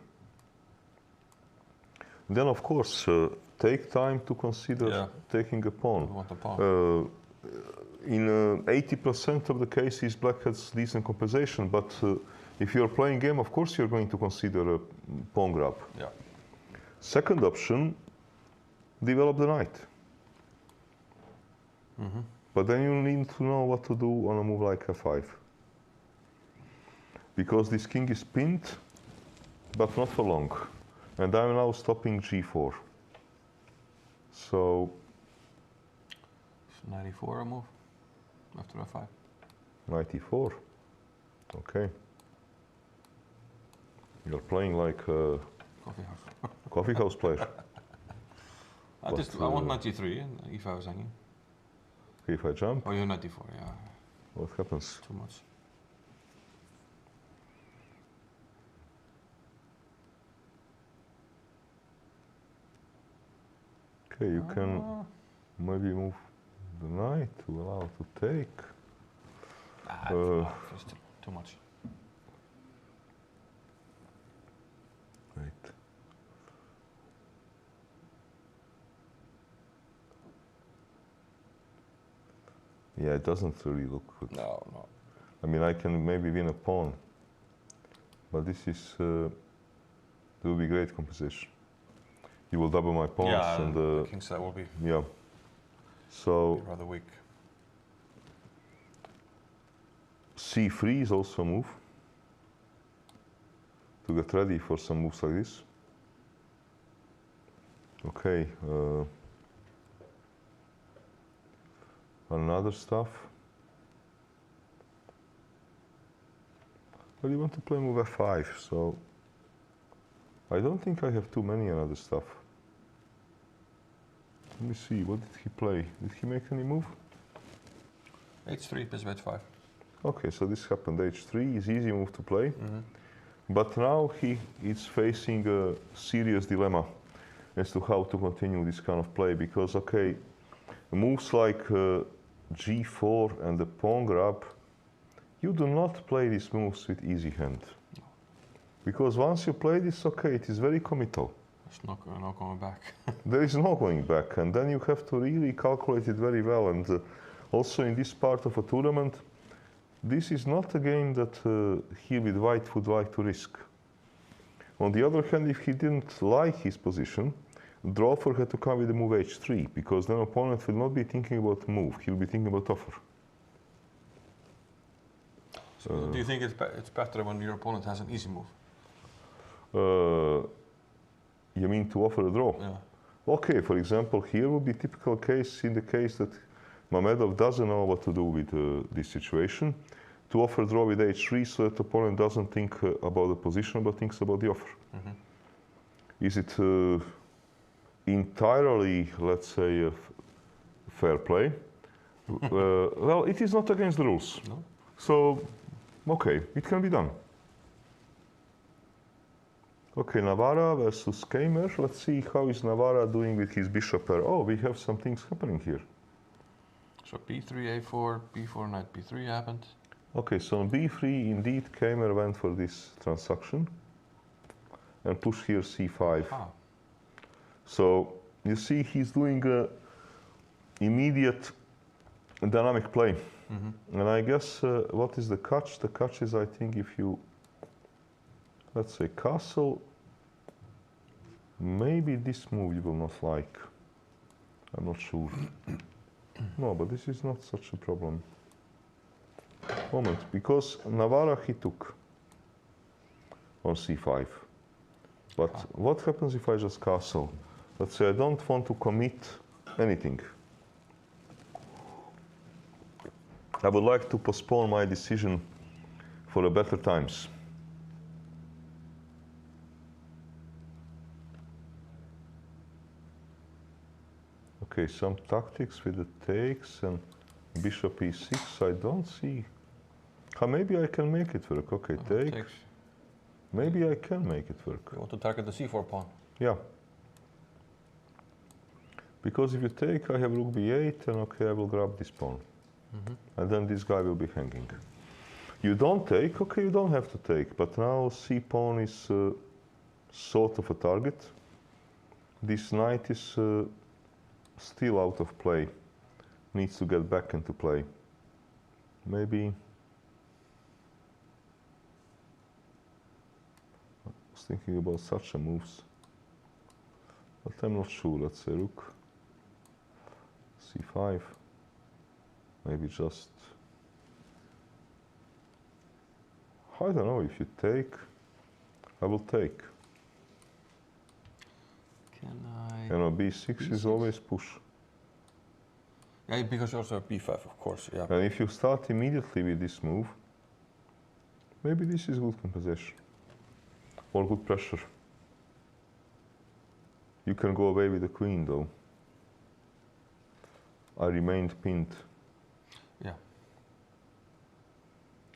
Then, of course, take time to consider taking a pawn. You want the pawn. In 80% of the cases, black has decent compensation, but if you're playing game, of course, you're going to consider a pawn grab. Yeah. Second option, develop the knight. But then you need to know what to do on a move like f5. Because this king is pinned, but not for long. And I'm now stopping g4. So... 94 a move after f5. 94. Okay. You're playing like a Coffee house. coffee house player. I want 93 and if I was hanging. If I jump, Oh, you're 94, yeah. what happens? Too much. Okay, you can maybe move the knight to allow to take. It's too much. Right. Yeah, it doesn't really look good. No. I mean, I can maybe win a pawn, but this is will be great composition. You will double my pawns, Yeah, and the king side will be yeah. So rather weak. c3 is also a move to get ready for some moves like this. Okay. Another stuff. Well, you want to play move f5, so I don't think I have too many other stuff. Let me see, what did he play? Did he make any move? h3, bishop h5. Okay, so this happened. h3 is easy move to play. But now he is facing a serious dilemma as to how to continue this kind of play, because, okay, moves like g4 and the pawn grab, you do not play these moves with easy hand. Because once you play this, okay, it is very committal. There's no going back. There is no going back, and then you have to really calculate it very well. And also in this part of a tournament, this is not a game that he with white would like to risk. On the other hand, if he didn't like his position, the offer had to come with the move h3, because then opponent will not be thinking about move, he'll be thinking about offer. So do you think it's better when your opponent has an easy move? You mean to offer a draw? Yeah. Okay, for example, here would be typical case in the case that Mamedov doesn't know what to do with this situation, to offer draw with h3 so that the opponent doesn't think about the position but thinks about the offer. Mm-hmm. Is it entirely, let's say, fair play? Well, it is not against the rules. No? So, okay, it can be done. Okay, Navarra versus Kamer. Let's see how is Navarra doing with his bishop pair. Oh, we have some things happening here. So b3, a4, b4, knight b3 happened. Okay, so on b3, indeed, Kamer went for this transaction and pushed here c5. Ah. So you see he's doing immediate dynamic play. Mm-hmm. And I guess what is the catch? The catch is, I think, if you, let's say, castle, maybe this move you will not like. I'm not sure. No, but this is not such a problem. Moment, because Navarra he took on c5. But what happens if I just castle? Let's say I don't want to commit anything. I would like to postpone my decision for a better times. Okay, some tactics with the takes and bishop e6. I don't see. Maybe I can make it work. Okay, take. Takes. Maybe I can make it work. You want to target the c4 pawn. Yeah. Because if you take, I have rook b8, and okay, I will grab this pawn. Mm-hmm. And then this guy will be hanging. You don't take, okay, you don't have to take, but now c pawn is sort of a target. This knight is still out of play, needs to get back into play. Maybe, I was thinking about such a moves, but I'm not sure. Let's say rook c5, maybe just, I don't know, if you take, I will take. Can I? You know, b6 is always push. Yeah, because you also have b5, of course. Yeah. And if you start immediately with this move, maybe this is good compensation or good pressure. You can go away with the queen though. I remained pinned. Yeah.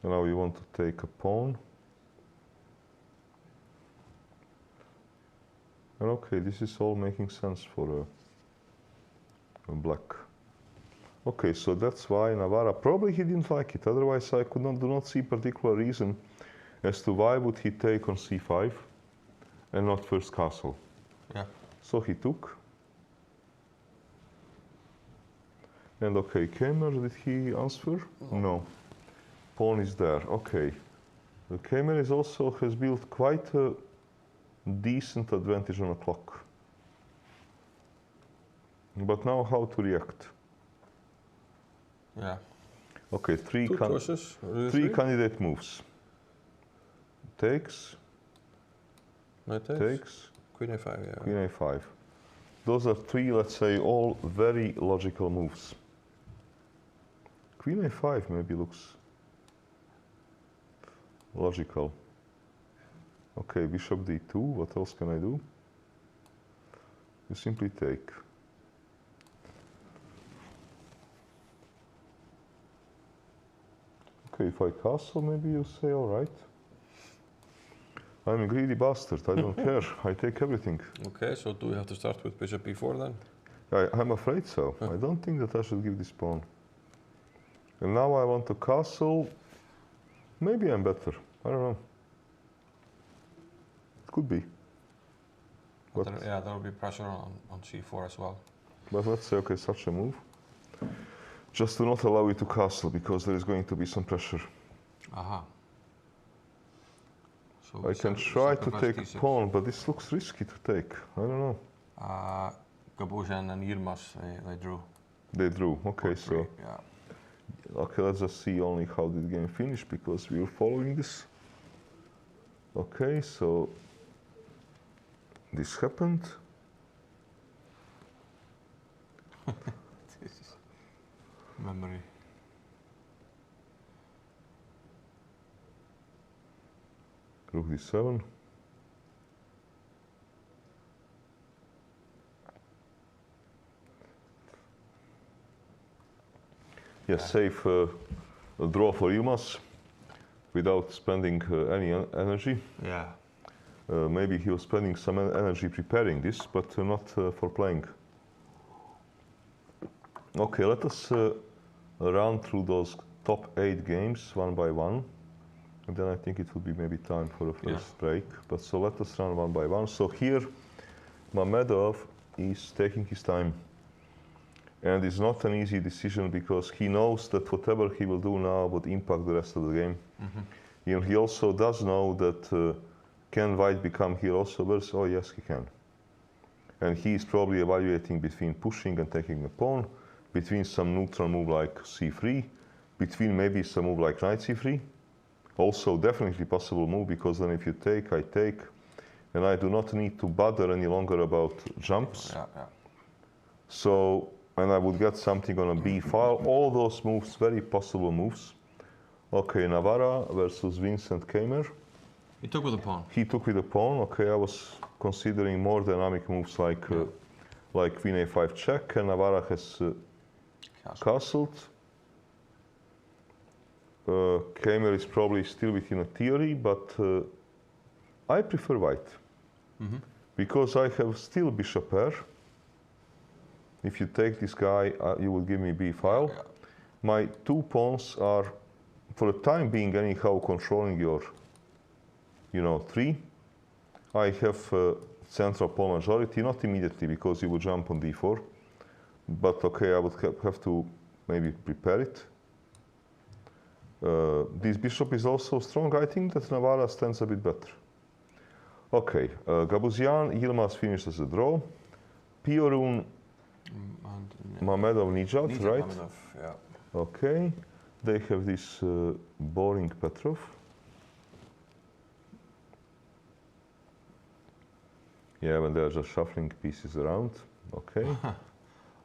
And now you want to take a pawn. And okay, this is all making sense for a black. Okay, so that's why Navarra, probably he didn't like it, otherwise I do not see particular reason as to why would he take on c5 and not first castle. Yeah. So he took. And okay, Kamer, did he answer? No. Pawn is there, okay. The Kamer is also has built quite a decent advantage on a clock. But now how to react? Yeah. Okay, three choices. candidate moves. Takes, Knight takes. takes, Queen a5, yeah. queen a5. Those are three, let's say, all very logical moves. Queen a5 maybe looks logical. Okay, bishop d2, what else can I do? You simply take. Okay, if I castle, maybe you say, all right. I'm a greedy bastard, I don't care, I take everything. Okay, so do we have to start with bishop b4 then? I'm afraid so. I don't think that I should give this pawn. And now I want to castle. Maybe I'm better, I don't know. It could be. But Yeah, there will be pressure on c4 as well. But let's say, okay, such a move. Just to not allow you to castle, because there is going to be some pressure. Aha. So I can try to take a pawn, but this looks risky to take. I don't know. Gabushan and Yilmaz, they drew. They drew. Okay, so Yeah. okay, let's just see only how did the game finish because we were following this. Okay, so this happened. This is memory. Rook d7. Yes, safe draw for Yilmaz without spending any energy. Yeah. Maybe he was spending some energy preparing this, but not for playing. Okay, let us run through those top 8 games one by one. And then I think it would be maybe time for a first break. But so let us run one by one. So here, Mamedov is taking his time. And it's not an easy decision because he knows that whatever he will do now would impact the rest of the game. You know, he also does know that can White become here also worse? Oh yes, he can. And he is probably evaluating between pushing and taking a pawn, between some neutral move like c3, between maybe some move like knight c3. Also definitely possible move because then if you take, I take, and I do not need to bother any longer about jumps. Yeah, yeah. So, and I would get something on a b file. All those moves, very possible moves. Okay, Navarra versus Vincent Keimer. He took with a pawn. He took with a pawn. Okay, I was considering more dynamic moves like queen a5 check, and Navarra has castled. Keimer is probably still within a theory, but I prefer white because I have still bishop pair. If you take this guy, you will give me b file. Yeah. My 2 pawns are, for the time being, anyhow controlling your, 3. I have central pawn majority, not immediately because you will jump on d4, but okay, I would have to maybe prepare it. This bishop is also strong. I think that Navarra stands a bit better. Okay, Gabuzian, Yilmaz finished as a draw. Piorun, Mamedov, Nijat, right? Mamedov, yeah. Okay, they have this boring Petrov. Yeah, when they're just shuffling pieces around. Okay.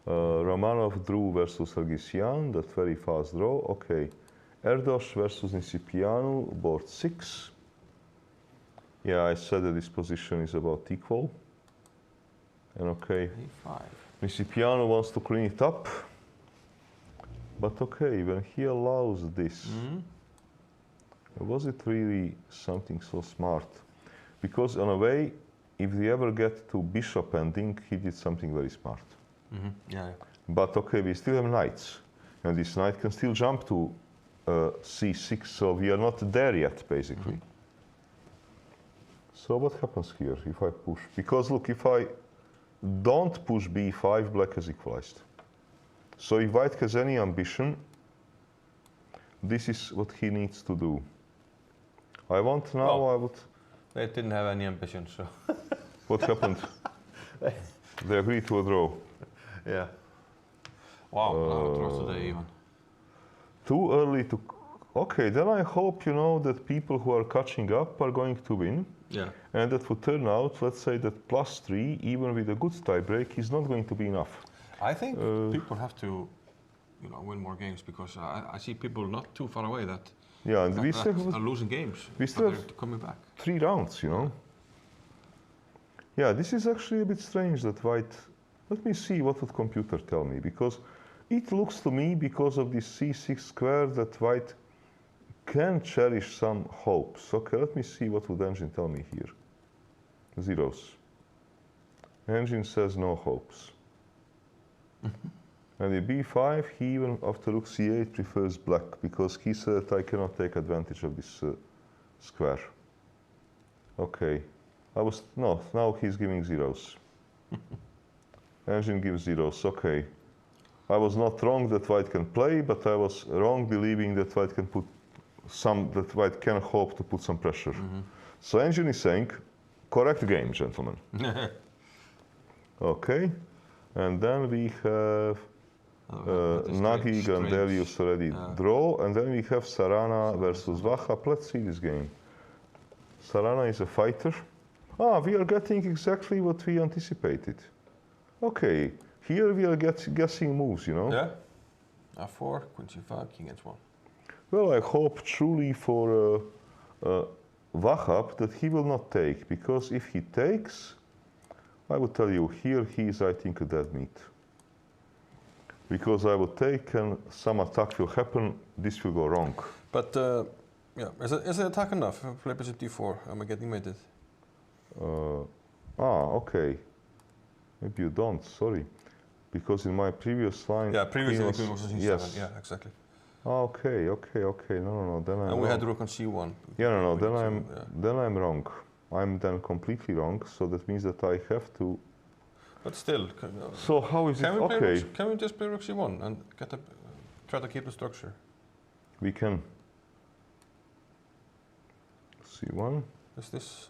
Romanov drew versus Sergisian, that very fast draw. Okay. Erdos versus Nisipianu, board 6. Yeah, I said that this position is about equal. And okay, A5. Nisipianu wants to clean it up. But okay, when he allows this, was it really something so smart? Because in a way, if they ever get to bishop ending, he did something very smart. Yeah. But okay, we still have knights. And this knight can still jump to c6, so we are not there yet, basically. So what happens here if I push? Because look, if I don't push b5, black has equalized. So if white has any ambition, this is what he needs to do. I want now, Well, I would... They didn't have any ambition, so. What happened? They agreed to a draw. Yeah. Wow, now draws today even. Too early to... Okay, then I hope, that people who are catching up are going to win. Yeah. And that would turn out, let's say that +3, even with a good tiebreak, is not going to be enough. I think people have to, win more games because I see people not too far away that, Yeah, and we still are have losing games. we but still they're have- coming back. 3 rounds, Yeah, this is actually a bit strange that white... Let me see what would computer tell me, because it looks to me, because of this c6 square, that white can cherish some hopes. Okay, let me see what would engine tell me here. Zeros. Engine says no hopes. And in b5, he even after rook c8 prefers black, because he said I cannot take advantage of this square. Okay, now he's giving zeros. Engine gives zeros, okay. I was not wrong that white can play, but I was wrong believing that white can that white can hope to put some pressure. So engine is saying, correct game, gentlemen. Okay, and then we have Nagig and Delius already draw, and then we have Sarana versus Vahap. Let's see this game. Sarana is a fighter. Ah, we are getting exactly what we anticipated. Okay, here we are guessing moves, you know. Yeah. A4, Queen C5, King H1. Well, I hope truly for Vahap that he will not take, because if he takes, I will tell you, here he is, I think, a dead meat. Because I will take and some attack will happen, this will go wrong. But yeah, is the attack enough? Play bishop d4, am I getting mated? Okay. Maybe you don't, sorry. Because in my previous line... Yeah, previously the queen was on c7, yes. yeah, exactly. Okay, no, then I'm And we wrong. had rook on c1. Yeah, no, then I'm wrong. I'm then completely wrong, so that means that I have to... But still, So how is it? Okay. Can we just play rook c1 and try to keep the structure? We can. C1. Is this?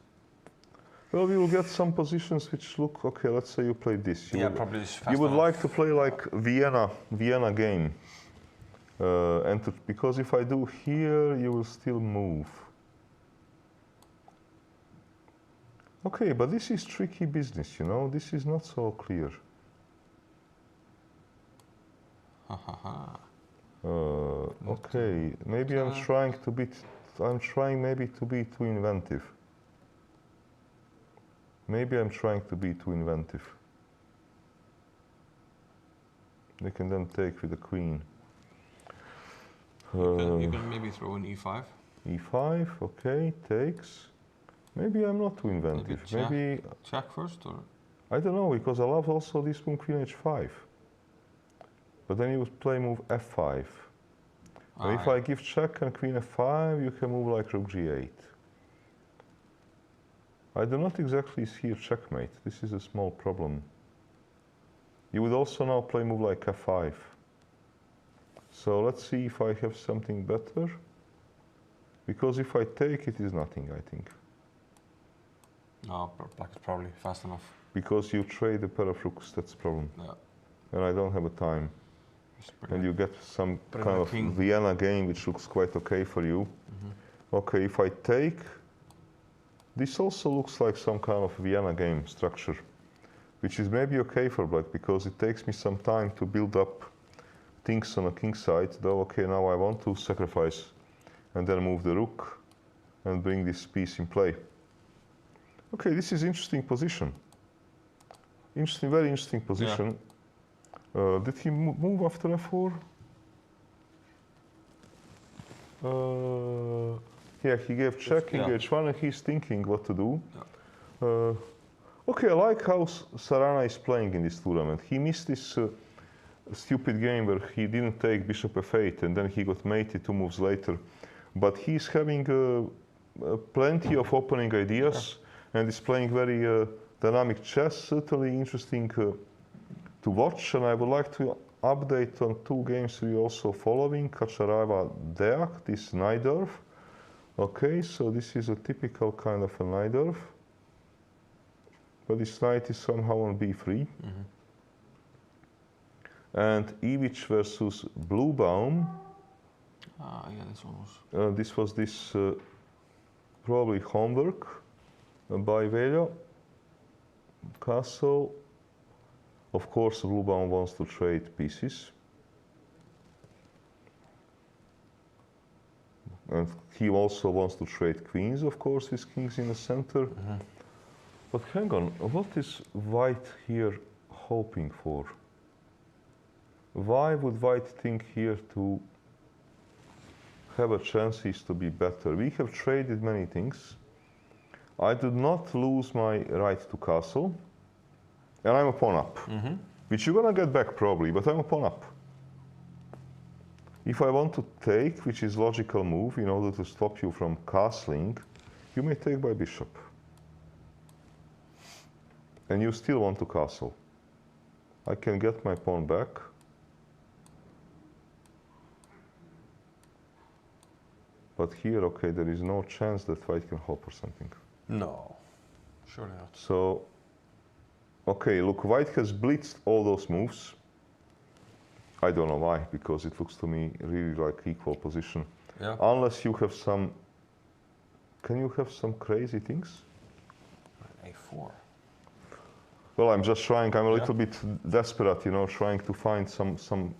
Well, we will get some positions which look okay. Let's say you play this. Probably this fast You would enough. like to play like Vienna game, because if I do here, you will still move. Okay, but this is tricky business, you know. This is not so clear. Okay, maybe I'm trying to be. I'm trying maybe to be too inventive. Maybe I'm trying to be too inventive. They can then take with the queen. You can maybe throw in e5. E5, okay, takes. Maybe I'm not too inventive. Maybe check first, or I don't know, because I love also this move queen h5. But then you would play move f5. And if I give check and queen f5, you can move like rook g8. I do not exactly see a checkmate. This is a small problem. You would also now play move like f5. So let's see if I have something better. Because if I take, it is nothing, I think. No, black is probably fast enough. Because you trade a pair of rooks, that's the problem. Yeah. And I don't have a time. And you get some kind of Vienna game which looks quite okay for you. Okay, if I take, this also looks like some kind of Vienna game structure, which is maybe okay for black because it takes me some time to build up things on the king side, though okay, now I want to sacrifice and then move the rook and bring this piece in play. Okay, this is interesting position. Interesting, very interesting position. Did he move after f4? Yeah, he gave check, king h1, and he's thinking what to do. Yeah. Okay, I like how Sarana is playing in this tournament. He missed this stupid game where he didn't take bishop f8, and then he got mated 2 moves later. But he's having plenty of opening ideas, and is playing very dynamic chess, certainly interesting to watch, and I would like to update on 2 games we're also following. Kačarava Deak, this Najdorf. Okay, so this is a typical kind of a Najdorf. But this knight is somehow on b3. And Ivic versus Bluebaum. Yeah, this one was. This was this probably homework by Veljo. Castle. Of course, Bluebaum wants to trade pieces. And he also wants to trade queens, of course, with kings in the center. But hang on, what is white here hoping for? Why would white think here to have a chances to be better? We have traded many things. I did not lose my right to castle. And I'm a pawn up, which you're gonna get back probably, but I'm a pawn up. If I want to take, which is logical move in order to stop you from castling, you may take by bishop. And you still want to castle. I can get my pawn back. But here, okay, there is no chance that white can hop or something. No, surely not. So Okay, look, white has blitzed all those moves. I don't know why, because it looks to me really like equal position. Yeah. Unless you have some... Can you have some crazy things? A4. Well, I'm just trying, I'm a Yeah. little bit desperate, you know, trying to find some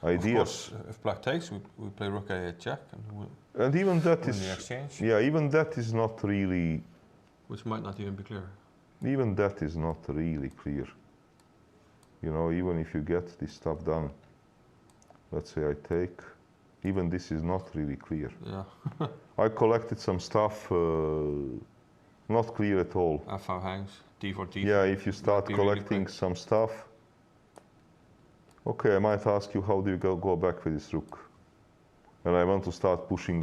ideas. Of course, if black takes, we play rook a8 check, and And even that win is... the exchange, Yeah, even that is not really... which might not even be clear. Even that is not really clear. You know, even if you get this stuff done, let's say I take, even this is not really clear. Yeah. I collected some stuff, not clear at all. F5 hangs, D4, D4. Yeah, if you start Might be really collecting quick. some stuff. Okay, I might ask you, how do you go back with this rook? And I want to start pushing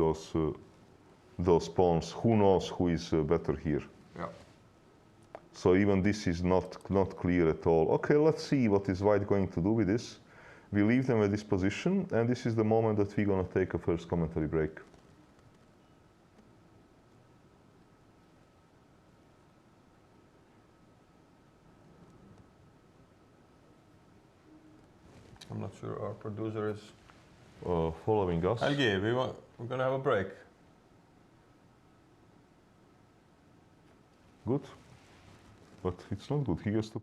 those pawns. Who knows who is better here? Yeah. So even this is not clear at all. Okay, let's see what is white going to do with this. We leave them at this position, and this is the moment that we're going to take a first commentary break. I'm not sure our producer is... Following us. Helgi, we're gonna have a break. Good. But it's not good. He has to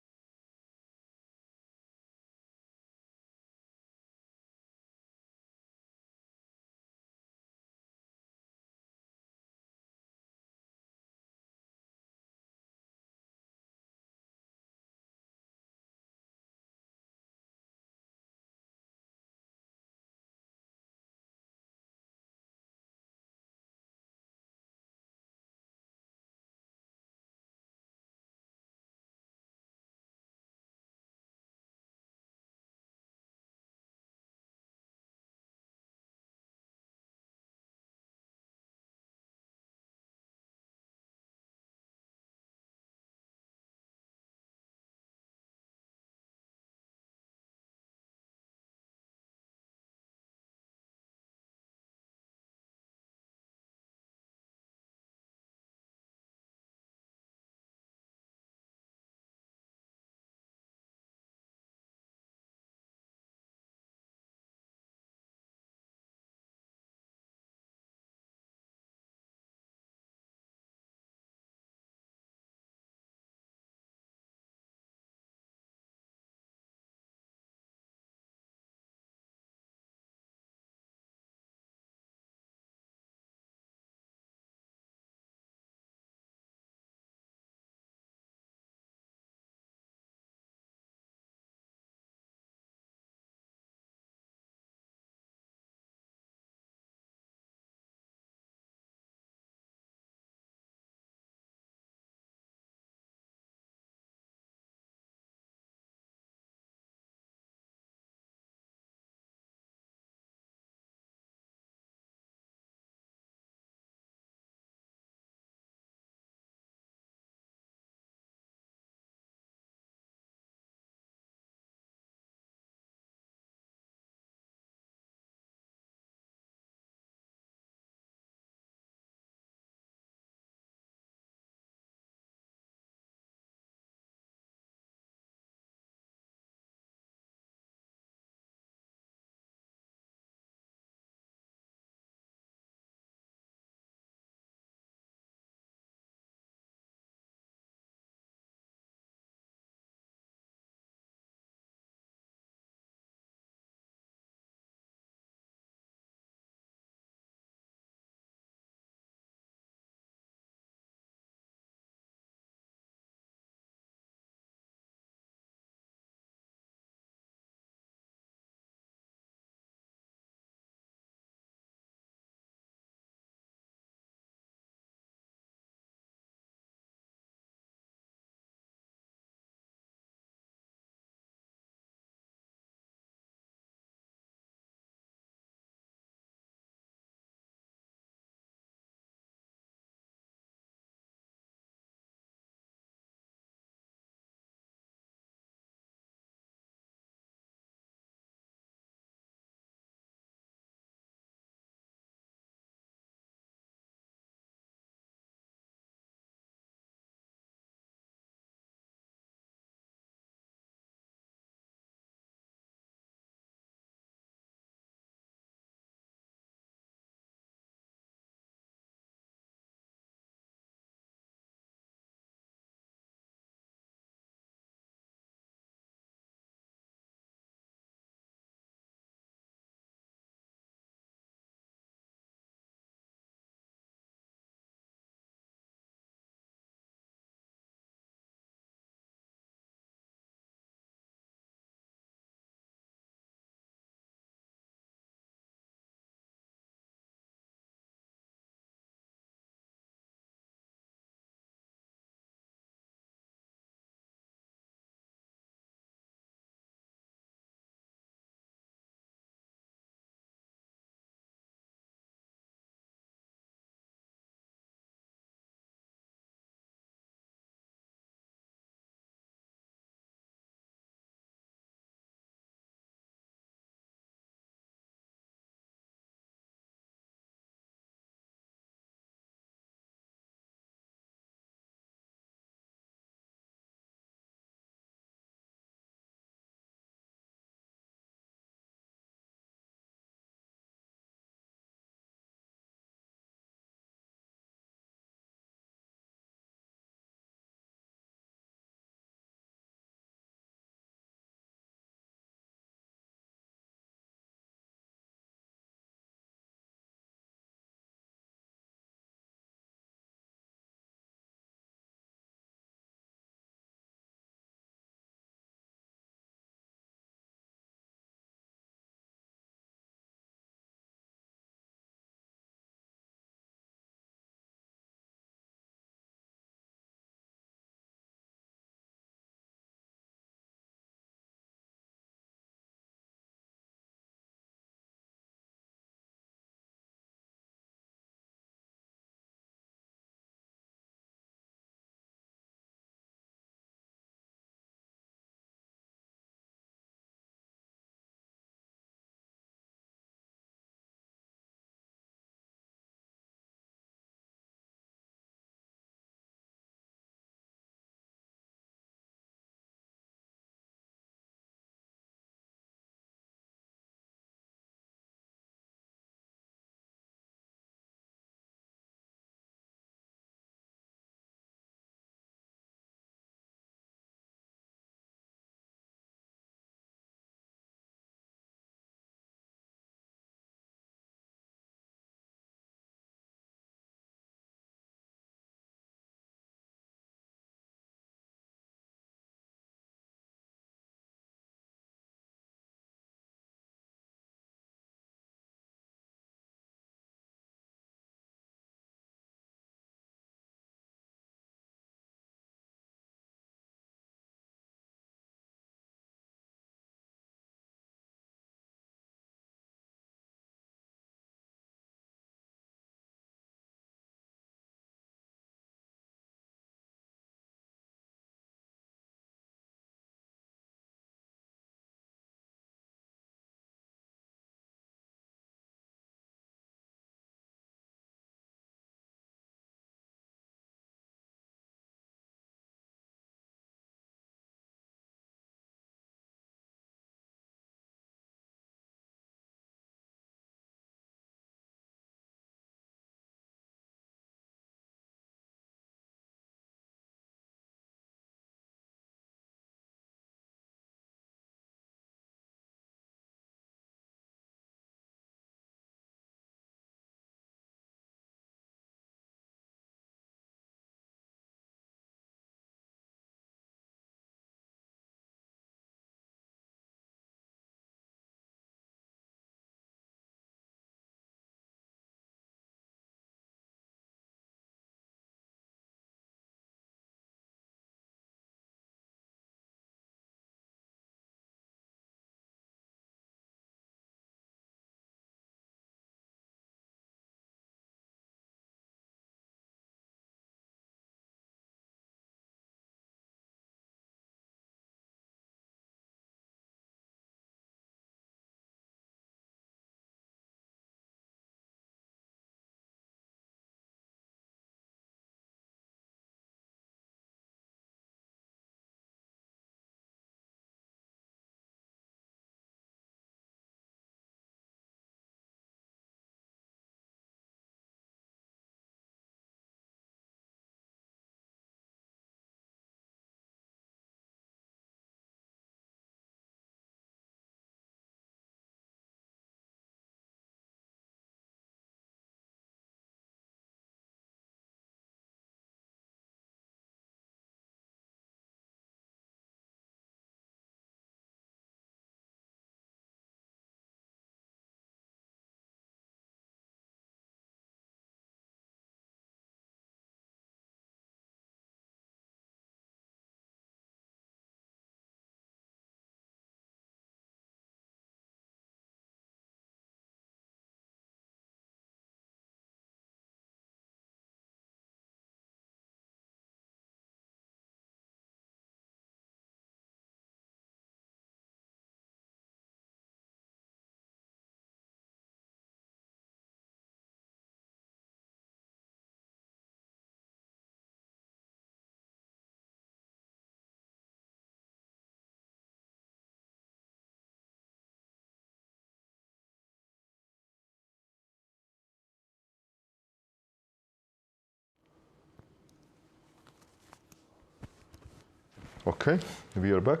Okay, we are back.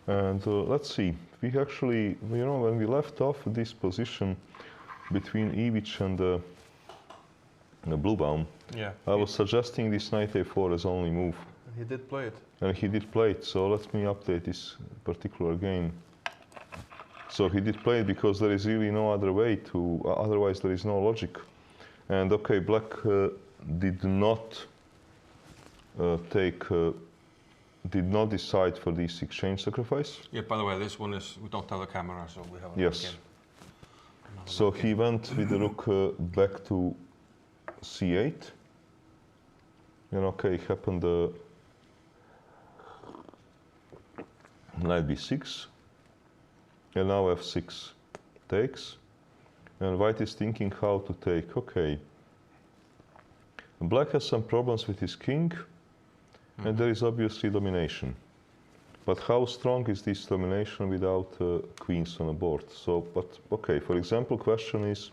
And let's see, we actually, you know, when we left off this position between Ivic and the Bluebaum, Yeah. I was suggesting this knight a4 as only move. He did play it. And he did play it, so let me update this particular game. So he did play it because there is really no other way to, otherwise there is no logic. And okay, black did not did not decide for this exchange sacrifice. Yeah, by the way, this one is, we don't have a camera, so we have a Yes. So he went with the rook back to c8. And okay, happened knight b6. And now f6 takes. And white is thinking how to take. Okay. Black has some problems with his king. And there is obviously domination. But how strong is this domination without queens on the board? So, but okay, for example, question is,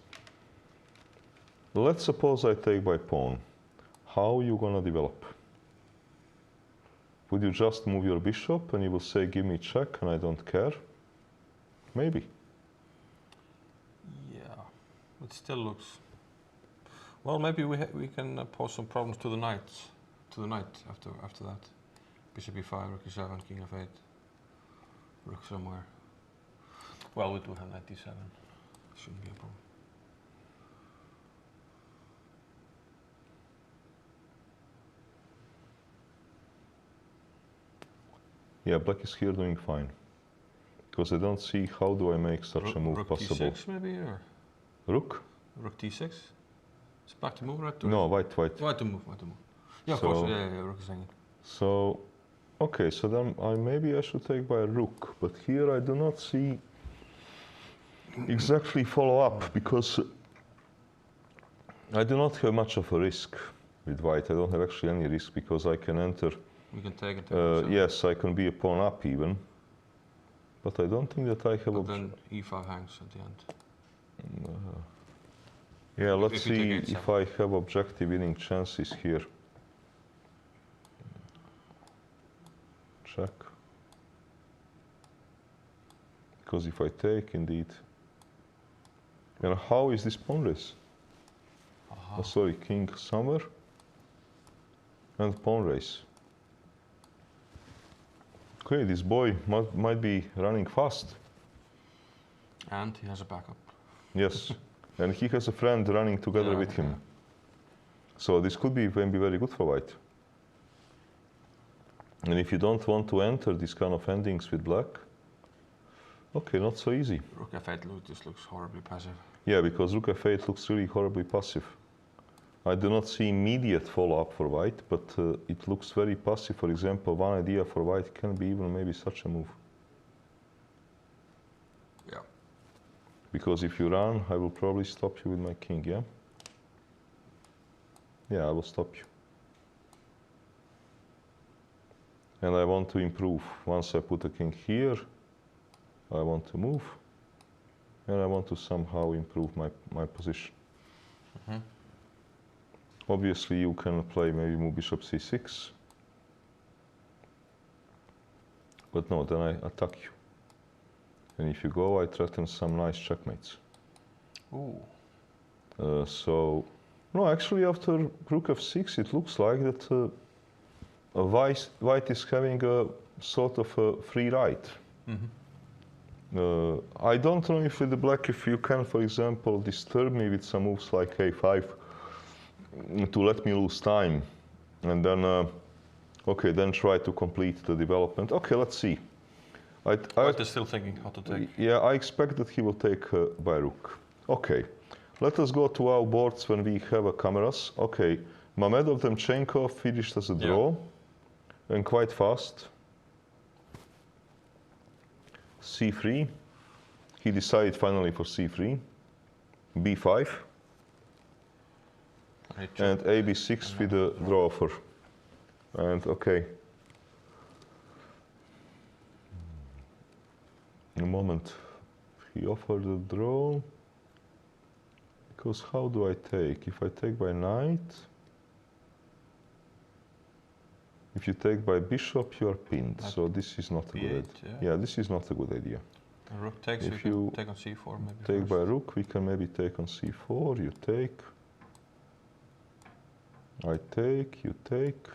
let's suppose I take by pawn. How are you gonna develop? Would you just move your bishop and you will say, give me check and I don't care? Maybe. Yeah, it still looks... Well, maybe we can pose some problems to the knight. After that. Bishop e5, rook e7, king f8. Rook somewhere. Well, we do have knight d7. Shouldn't be a problem. Yeah, black is here doing fine. Because I don't see how do I make such a move rook possible. d6 maybe, or? Rook? Rook d6? It's back to move, right? No, white. White to move. Yeah, of course, yeah, rook is hanging. So, okay, so then maybe I should take by a rook, but here I do not see exactly follow up because I do not have much of a risk with white. I don't have actually any risk because I can enter. We can take it. Yes, I can be a pawn up even, but I don't think that I have. But then e5 hangs at the end. Yeah, let's if see if I have objective winning chances here. Check. Because if I take, indeed. And how is this pawn race? Oh, sorry, king somewhere. And pawn race. Okay, this boy might be running fast. And he has a backup. Yes, and he has a friend running together with him. So this could be maybe very good for white. And if you don't want to enter these kind of endings with black, okay, not so easy. Rook f8 just looks horribly passive. Yeah, because rook f8 looks really horribly passive. I do not see immediate follow-up for white, but it looks very passive. For example, one idea for white can be even maybe such a move. Yeah. Because if you run, I will probably stop you with my king, yeah? Yeah, I will stop you. And I want to improve. Once I put a king here, I want to move. And I want to somehow improve my position. Obviously, you can play maybe move bishop c6. But no, then I attack you. And if you go, I threaten some nice checkmates. Ooh. So, no, actually after rook f6, it looks like that white is having a sort of a free ride. I don't know if with the black, if you can, for example, disturb me with some moves like a5 to let me lose time. And then, okay, then try to complete the development. Okay, let's see. White is still thinking how to take. Yeah, I expect that he will take by rook. Okay, let us go to our boards when we have cameras. Okay, Mamedov Demchenko finished as a draw, and quite fast. c3. He decided finally for c3. b5. And ab6 with a draw offer. And okay. In a moment, he offered a draw. Because how do I take? If I take by knight, If you take by bishop, you are pinned. Like So this is not a good B8, idea. yeah. Yeah, this is not a good idea. And rook takes, If you you can take on c4 maybe Take first. by rook, we can maybe take on c4. You take. I take, you take.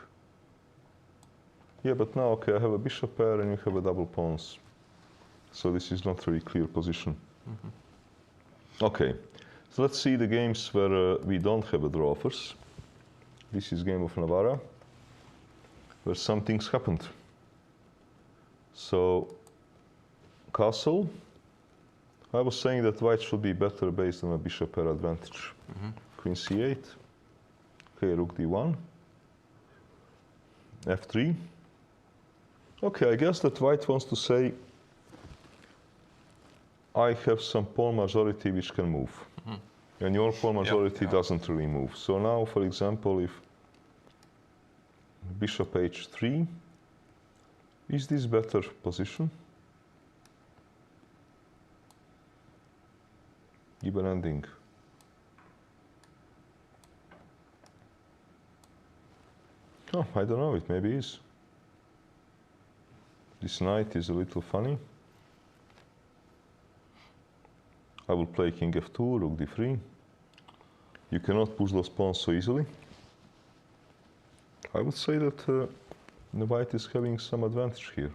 Yeah, but now, okay, I have a bishop pair and you have a double pawns. So this is not really clear position. Okay, so let's see the games where we don't have a draw offers. This is game of Navarra, where some things happened. So, castle. I was saying that white should be better based on a bishop pair advantage. Queen c8. Okay, rook d1. f3. Okay, I guess that white wants to say I have some pawn majority which can move. And your pawn majority doesn't really move. So now, for example, if bishop h3, is this better position? Even ending. Oh, I don't know, it maybe is. This knight is a little funny. I will play king f2, rook d3. You cannot push those pawns so easily. I would say that the white is having some advantage here.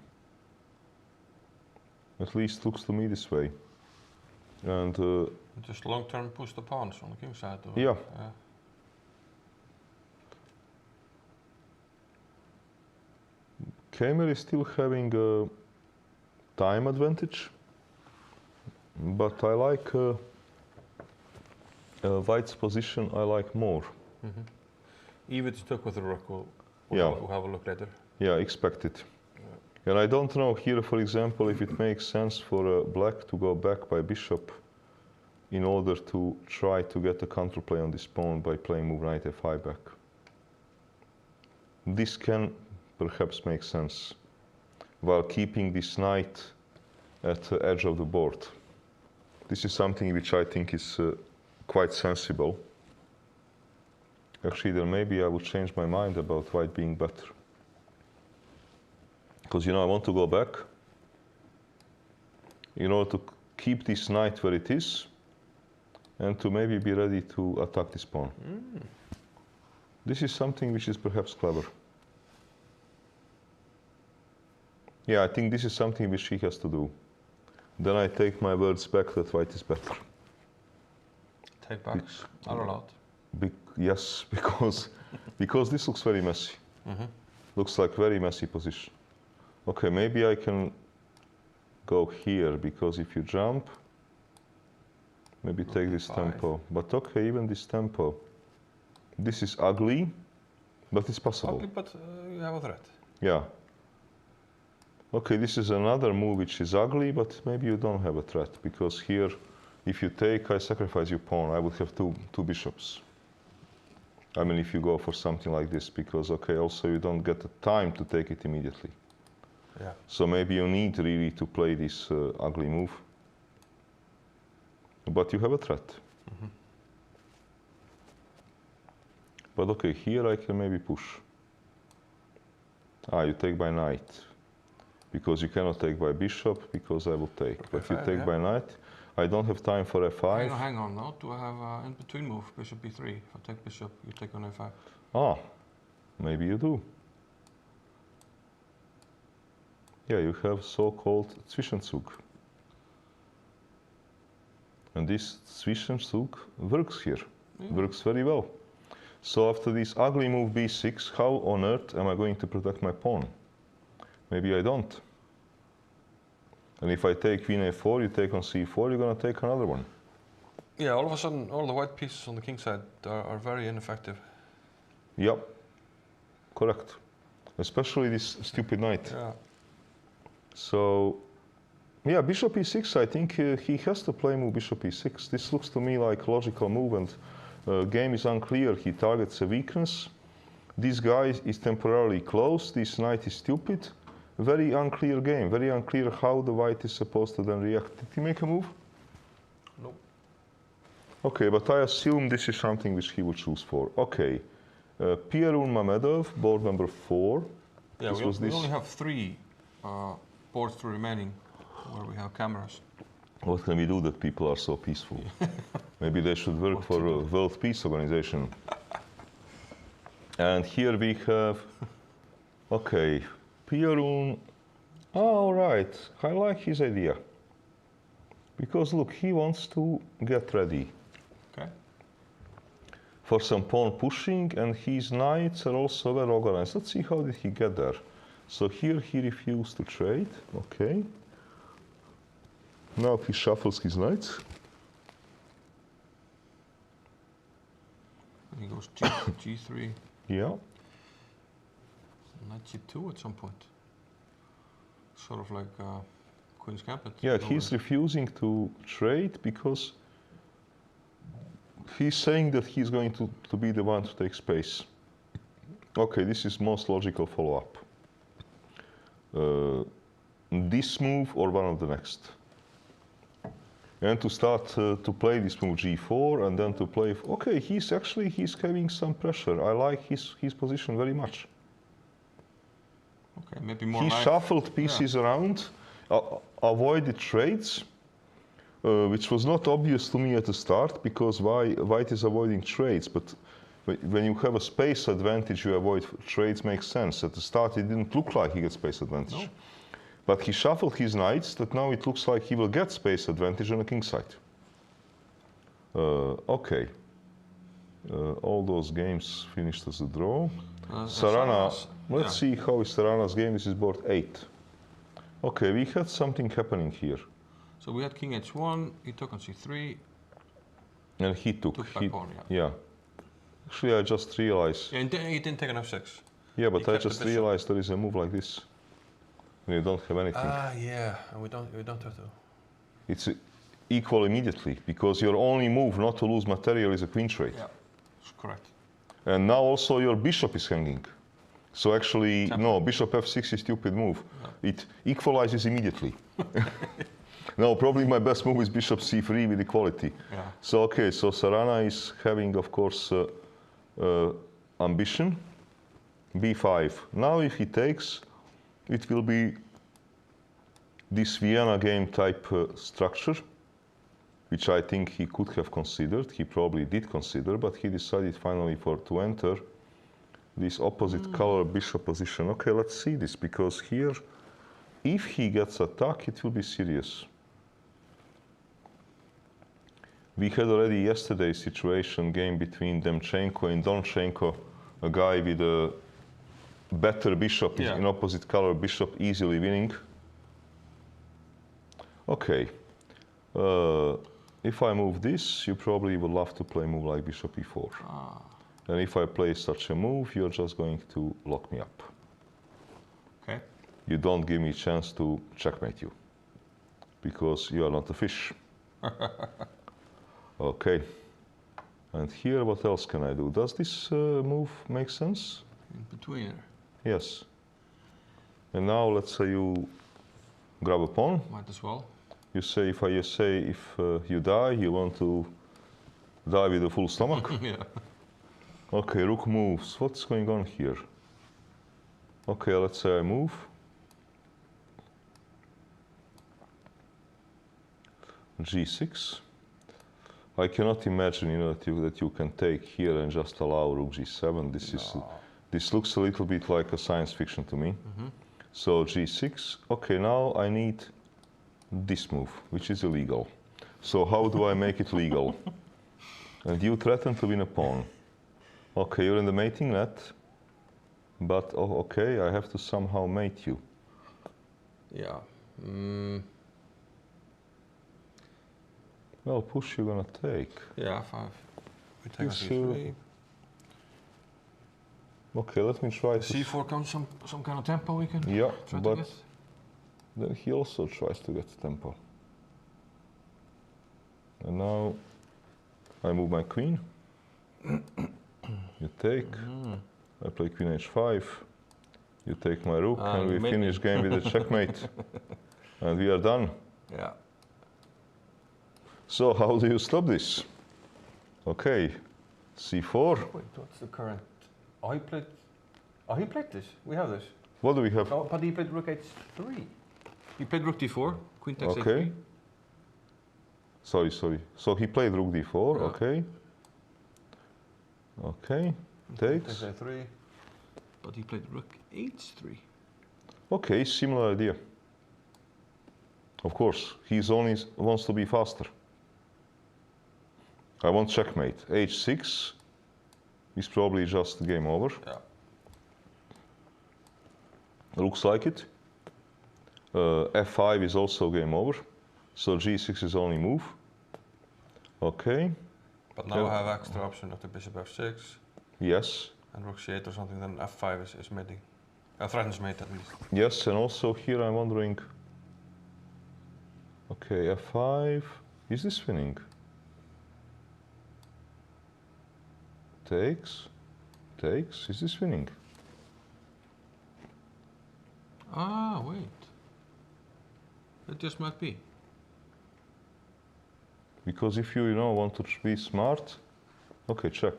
At least looks to me this way. And just long-term push the pawns on the king side. Or, yeah. Kamer is still having a time advantage, but I like white's position. I like more. Even stuck with the rook. We'll have a look later. Yeah, expect it. And I don't know here, for example, if it makes sense for black to go back by bishop in order to try to get a counterplay on this pawn by playing move knight f5 back. This can perhaps make sense while keeping this knight at the edge of the board. This is something which I think is quite sensible. Actually, then maybe I would change my mind about white being better. Because, you know, I want to go back in order to keep this knight where it is and to maybe be ready to attack this pawn. This is something which is perhaps clever. Yeah, I think this is something which he has to do. Then I take my words back that white is better. Take backs are allowed. Yes, because this looks very messy. Looks like very messy position. Okay, maybe I can go here, because if you jump, maybe take this tempo. But okay, even this tempo. This is ugly, but it's possible. Ugly, but you have a threat. Yeah. Okay, this is another move which is ugly, but maybe you don't have a threat, because here, if you take, I sacrifice your pawn. I would have two bishops. I mean, if you go for something like this, because, okay, also you don't get the time to take it immediately. Yeah. So maybe you need really to play this ugly move. But you have a threat. But okay, here I can maybe push. You take by knight. Because you cannot take by bishop, because I will take. Okay, but you fair, take by knight. I don't have time for f5. Hang on now. Do I have in between move, bishop b3? If I take bishop, you take on f5. Maybe you do. Yeah, you have so-called Zwischenzug. And this Zwischenzug works here. Works very well. So after this ugly move b6, how on earth am I going to protect my pawn? Maybe I don't. And if I take queen a4, you take on c4, you're going to take another one. Yeah, all of a sudden, all the white pieces on the king side are very ineffective. Yep, correct. Especially this stupid knight. Yeah. So, yeah, bishop e6, I think he has to play move bishop e6. This looks to me like a logical move, and game is unclear. He targets a weakness. This guy is temporarily close. This knight is stupid. Very unclear game. Very unclear how the white is supposed to then react. Did he make a move? No. Okay, but I assume this is something which he would choose for. Okay, Pierun Mamedov, board number 4. Yeah, This was we this. only have 3 boards remaining where we have cameras. What can we do that people are so peaceful? Maybe they should work What for to a do? World Peace Organization. And here we have, okay, Pierun. All right, I like his idea. Because look, he wants to get ready Okay. for some pawn pushing, and his knights are also well organized. Let's see how did he get there. So here he refused to trade. Okay. Now he shuffles his knights. And he goes G3, Yeah. knight G2 at some point. Sort of like Queen's Gambit. Yeah, Over. he's refusing to trade because he's saying that he's going to be the one to take space. Okay, this is most logical follow-up. This move or one of the next. And to start to play this move G4 and then to play... Okay, he's having some pressure. I like his position very much. Okay, maybe more He life. shuffled pieces around, avoided trades, which was not obvious to me at the start because white is avoiding trades. But when you have a space advantage, you avoid trades makes sense. At the start, it didn't look like he got space advantage. No. But he shuffled his knights that now it looks like he will get space advantage on the king side. Okay. All those games finished as a draw. Sarana, let's see how is Sarana's game. This is board 8. Okay, we had something happening here. So we had King H1, he took on C3. And he took. Back pawn, yeah. Actually, I just realized. Yeah, and he didn't take an F6. Yeah, but I kept the just bishop. realized there is a move like this. And you don't have anything. Yeah, and we don't have to. It's equal immediately because your only move not to lose material is a queen trade. Yeah, that's correct. And now also your bishop is hanging. So actually, Temple. no, bishop f6 is a stupid move. It equalizes immediately. No, probably my best move is bishop c3 with equality. Yeah. So, okay, so Sarana is having, of course, ambition. b5. Now if he takes, it will be this Vienna game type structure, which I think he could have considered. He probably did consider, but he decided finally to enter this opposite color bishop position. Okay, let's see this, because here, if he gets attacked, it will be serious. We had already yesterday situation game between Demchenko and Donchenko, a guy with a better bishop in opposite color bishop, easily winning. Okay. If I move this, you probably would love to play a move like bishop e4. And if I play such a move, you're just going to lock me up. Okay. You don't give me a chance to checkmate you, because you are not a fish. Okay. And here, what else can I do? Does this move make sense? In between. Yes. And now let's say you grab a pawn. Might as well. You say, if you die, you want to die with a full stomach. Yeah. Okay, rook moves. What's going on here? Okay, let's say I move. G6. I cannot imagine, that you can take here and just allow rook G7. This looks a little bit like a science fiction to me. So G6. Okay, now I need this move, which is illegal. So how do I make it legal? And you threaten to win a pawn. Okay, you're in the mating net, but okay, I have to somehow mate you. Yeah. Well, push you're gonna take. Yeah, 5. We take Yes, C3. Okay, let me try to... C4 comes some kind of tempo we can Yeah, try to but get. then he also tries to get tempo. And now I move my queen. You take. I play queen h5. You take my rook, and we finish game with a checkmate. And we are done. Yeah. So how do you stop this? Okay, c4. Wait, what's the current? Oh, he played this. We have this. What do we have? Oh, but he played rook h3. He played rook d4, queen takes Okay. a3. Sorry. So he played rook d4, Yeah. okay. Okay, takes. Takes a3. But he played rook h3. Okay, similar idea. Of course, he only wants to be faster. I want checkmate. h6 is probably just game over. Yeah. Looks like it. f5 is also game over. So g6 is only move. Okay. But now I have extra option of the bishop f6 Yes. and rook c8 or something, then f5 is mating. Threatens mate at least. Yes, and also here I'm wondering. Okay, f5. Is this winning? Takes. Takes. Is this winning? Ah, wait. It just might be. Because if you want to be smart, okay, check,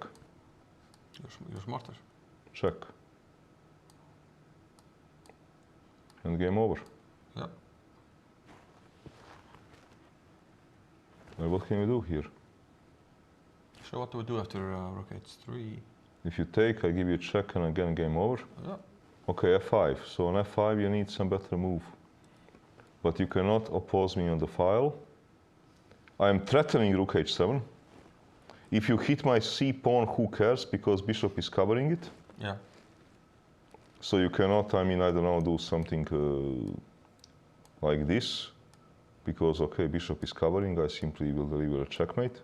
You're smarter. check. And game over. Yeah. Well, what can you do here? So what do we do after rook h3? If you take, I give you a check and again game over. Yeah. Okay, f5. So on f5 you need some better move. But you cannot oppose me on the file. I am threatening rook h7. If you hit my c pawn, who cares? Because bishop is covering it. Yeah. So you cannot, I don't know, do something like this. Because, okay, bishop is covering, I simply will deliver a checkmate.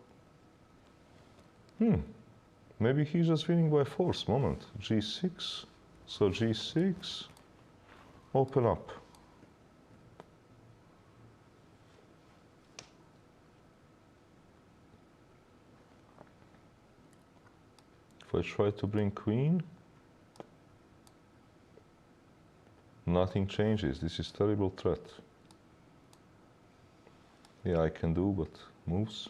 Maybe he's just winning by force. Moment. g6. So g6. Open up. If I try to bring queen, nothing changes. This is terrible threat. Yeah, I can do, but moves.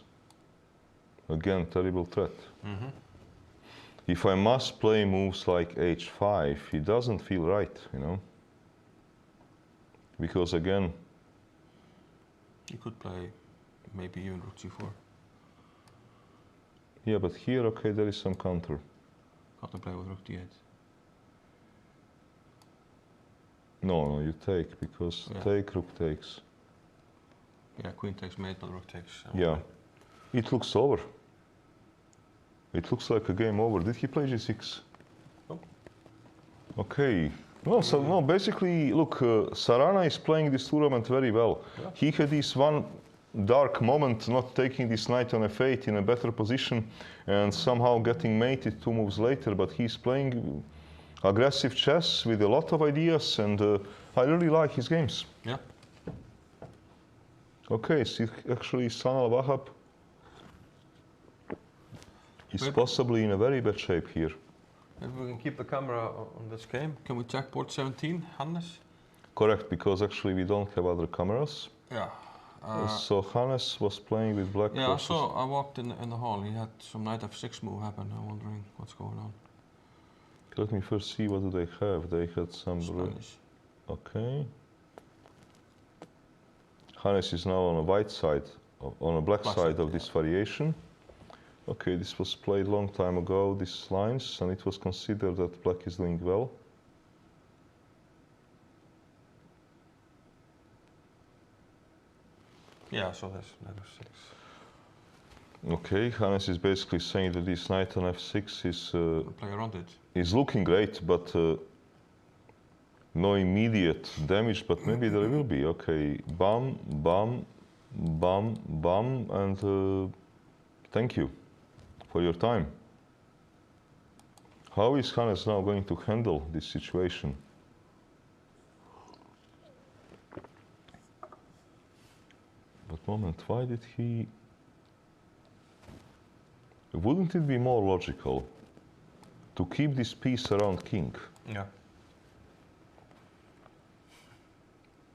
Again, terrible threat. If I must play moves like h5, it doesn't feel right, Because again, You could play maybe even rook g4. yeah, but here, okay, there is some counter. Got to play with rook d8. No, you take, because Yeah. take, rook takes. Yeah, queen takes mate, but rook takes. Yeah. It looks over. It looks like a game over. Did he play g6? No. Okay. No, so no, basically, look, Sarana is playing this tournament very well. Yeah. He had this one dark moment not taking this knight on f8 in a better position and somehow getting mated 2 moves later, but he's playing aggressive chess with a lot of ideas, and I really like his games. Yeah. Okay, so actually Sanal Wahab is possibly in a very bad shape here. Maybe we can keep the camera on this game. Can we check board 17, Hannes? Correct, because actually we don't have other cameras. Yeah. So Hannes was playing with black Yeah, versus... so I walked in the hall. He had some knight f6 move happen. I'm wondering what's going on. Let me first see what do they have. They had some... Spanish. Okay. Hannes is now on a white side, on a black side of this variation. Okay, this was played long time ago, these lines, and it was considered that black is doing well. Yeah, so there's knight f6. Okay, Hannes is basically saying that this knight on f6 is Play around it. is looking great, but no immediate damage, but maybe there will be. Okay, bam, bam, bam, bam, and thank you for your time. How is Hannes now going to handle this situation? But moment, why did he... Wouldn't it be more logical to keep this piece around king? Yeah.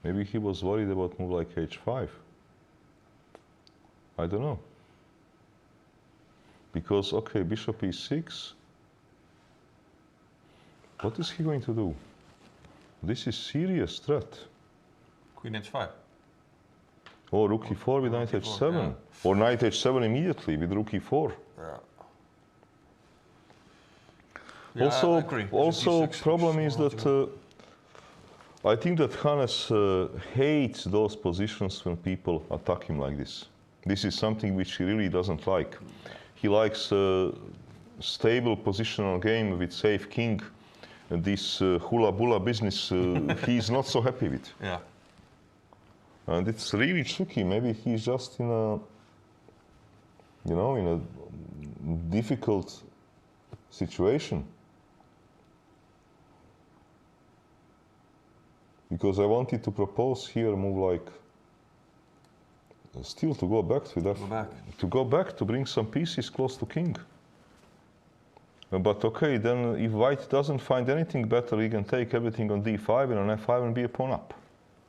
Maybe he was worried about move like h5. I don't know. Because, okay, bishop e6. What is he going to do? This is serious threat. Queen h5. Or rook e4 with knight rook e4, h7. yeah. Or knight h7 immediately with rook e4. Yeah. Yeah, Also, I agree. also D6 problem looks is more that optimal. I think that Hannes hates those positions when people attack him like this. This is something which he really doesn't like. He likes a stable positional game with safe king. And this hula bula business, he's not so happy with. Yeah. And it's really tricky. Maybe he's just in a, you know, in a difficult situation. Because I wanted to propose here a move like, still to go back to that. Go back. To go back, to bring some pieces close to king. But okay, then if white doesn't find anything better, he can take everything on d5 and on f5 and be a pawn up.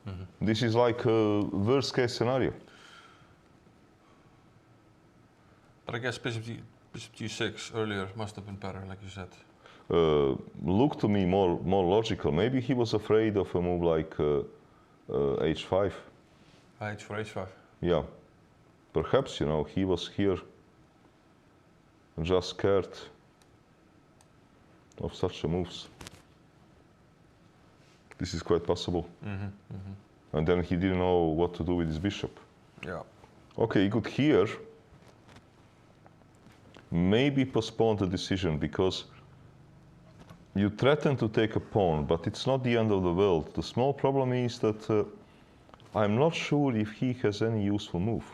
Mm-hmm. This is like a worst case scenario. But I guess bishop g6 earlier must have been better, like you said. Looked to me more logical. Maybe he was afraid of a move like h5. H for h5. Yeah. Perhaps, you know, he was here just scared of such a moves. This is quite possible. Mm-hmm, mm-hmm. And then he didn't know what to do with his bishop. Yeah. Okay, he could here maybe postpone the decision because you threaten to take a pawn, but it's not the end of the world. The small problem is that I'm not sure if he has any useful move.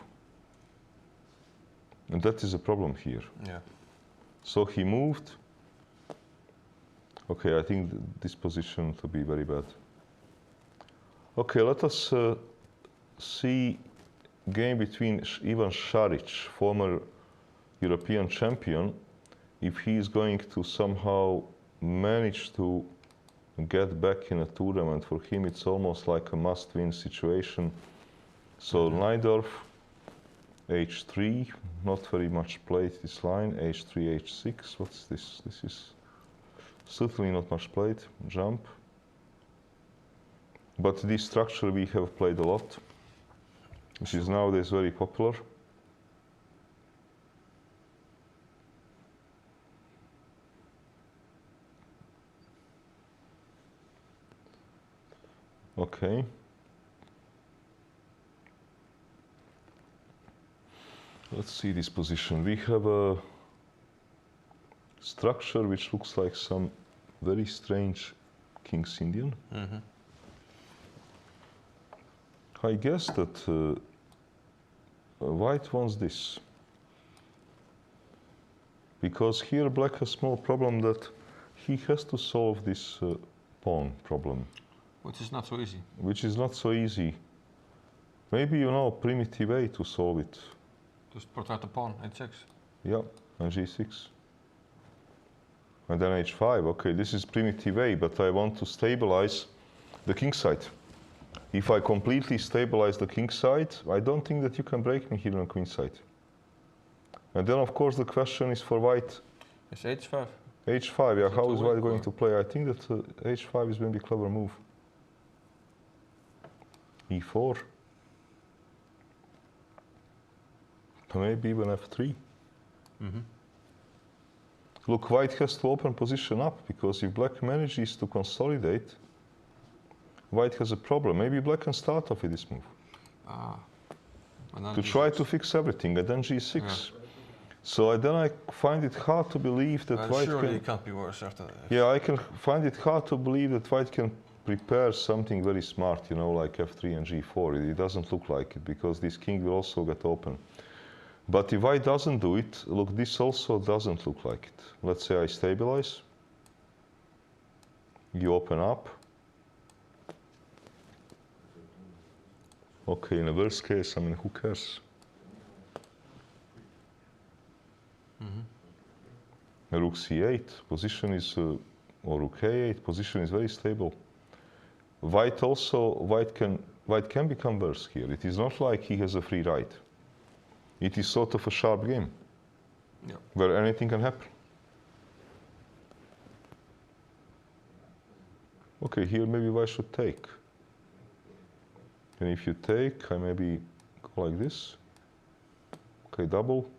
And that is a problem here. Yeah. So he moved. Okay, I think this position to be very bad. Okay, let us see game between Ivan Šarić, former European champion, if he is going to somehow manage to get back in a tournament. For him, it's almost like a must-win situation. So Najdorf, h3, not very much played this line, h3, h6. What's this? This is certainly not much played. Jump. But this structure we have played a lot, which is nowadays very popular. Okay. Let's see this position. We have a structure which looks like some very strange King's Indian. Mm-hmm. I guess that white wants this. Because here black has a small problem that he has to solve this pawn problem. Which is not so easy. Which is not so easy. Maybe you know a primitive way to solve it. Just protect the pawn, h6. Yeah, and g6. And then h5. Okay, this is primitive way, but I want to stabilize the king side. If I completely stabilize the king side, I don't think that you can break me here on queen side. And then, of course, the question is for white. It's h5. h5, yeah. How is white going or? to play? I think that h5 is going to be a clever move. e4. Maybe even f3. Mm-hmm. Look, white has to open position up, because if black manages to consolidate, white has a problem. Maybe black can start off with this move. To try to fix everything, and then g6. Yeah. So then I find it hard to believe that white surely it can't be worse after that. Yeah, I can find it hard to believe that white can prepare something very smart, you know, like f3 and g4. It doesn't look like it, because this king will also get open. But if white doesn't do it, look, this also doesn't look like it. Let's say I stabilize. You open up. Okay, in the worst case, I mean, who cares? Mm-hmm. Rook c8, position is, or rook a8, position is very stable. White can become worse here. It is not like he has a free ride. It is sort of a sharp game, yeah, where anything can happen. Okay, here maybe white should take. And if you take, I maybe go like this. Okay, double.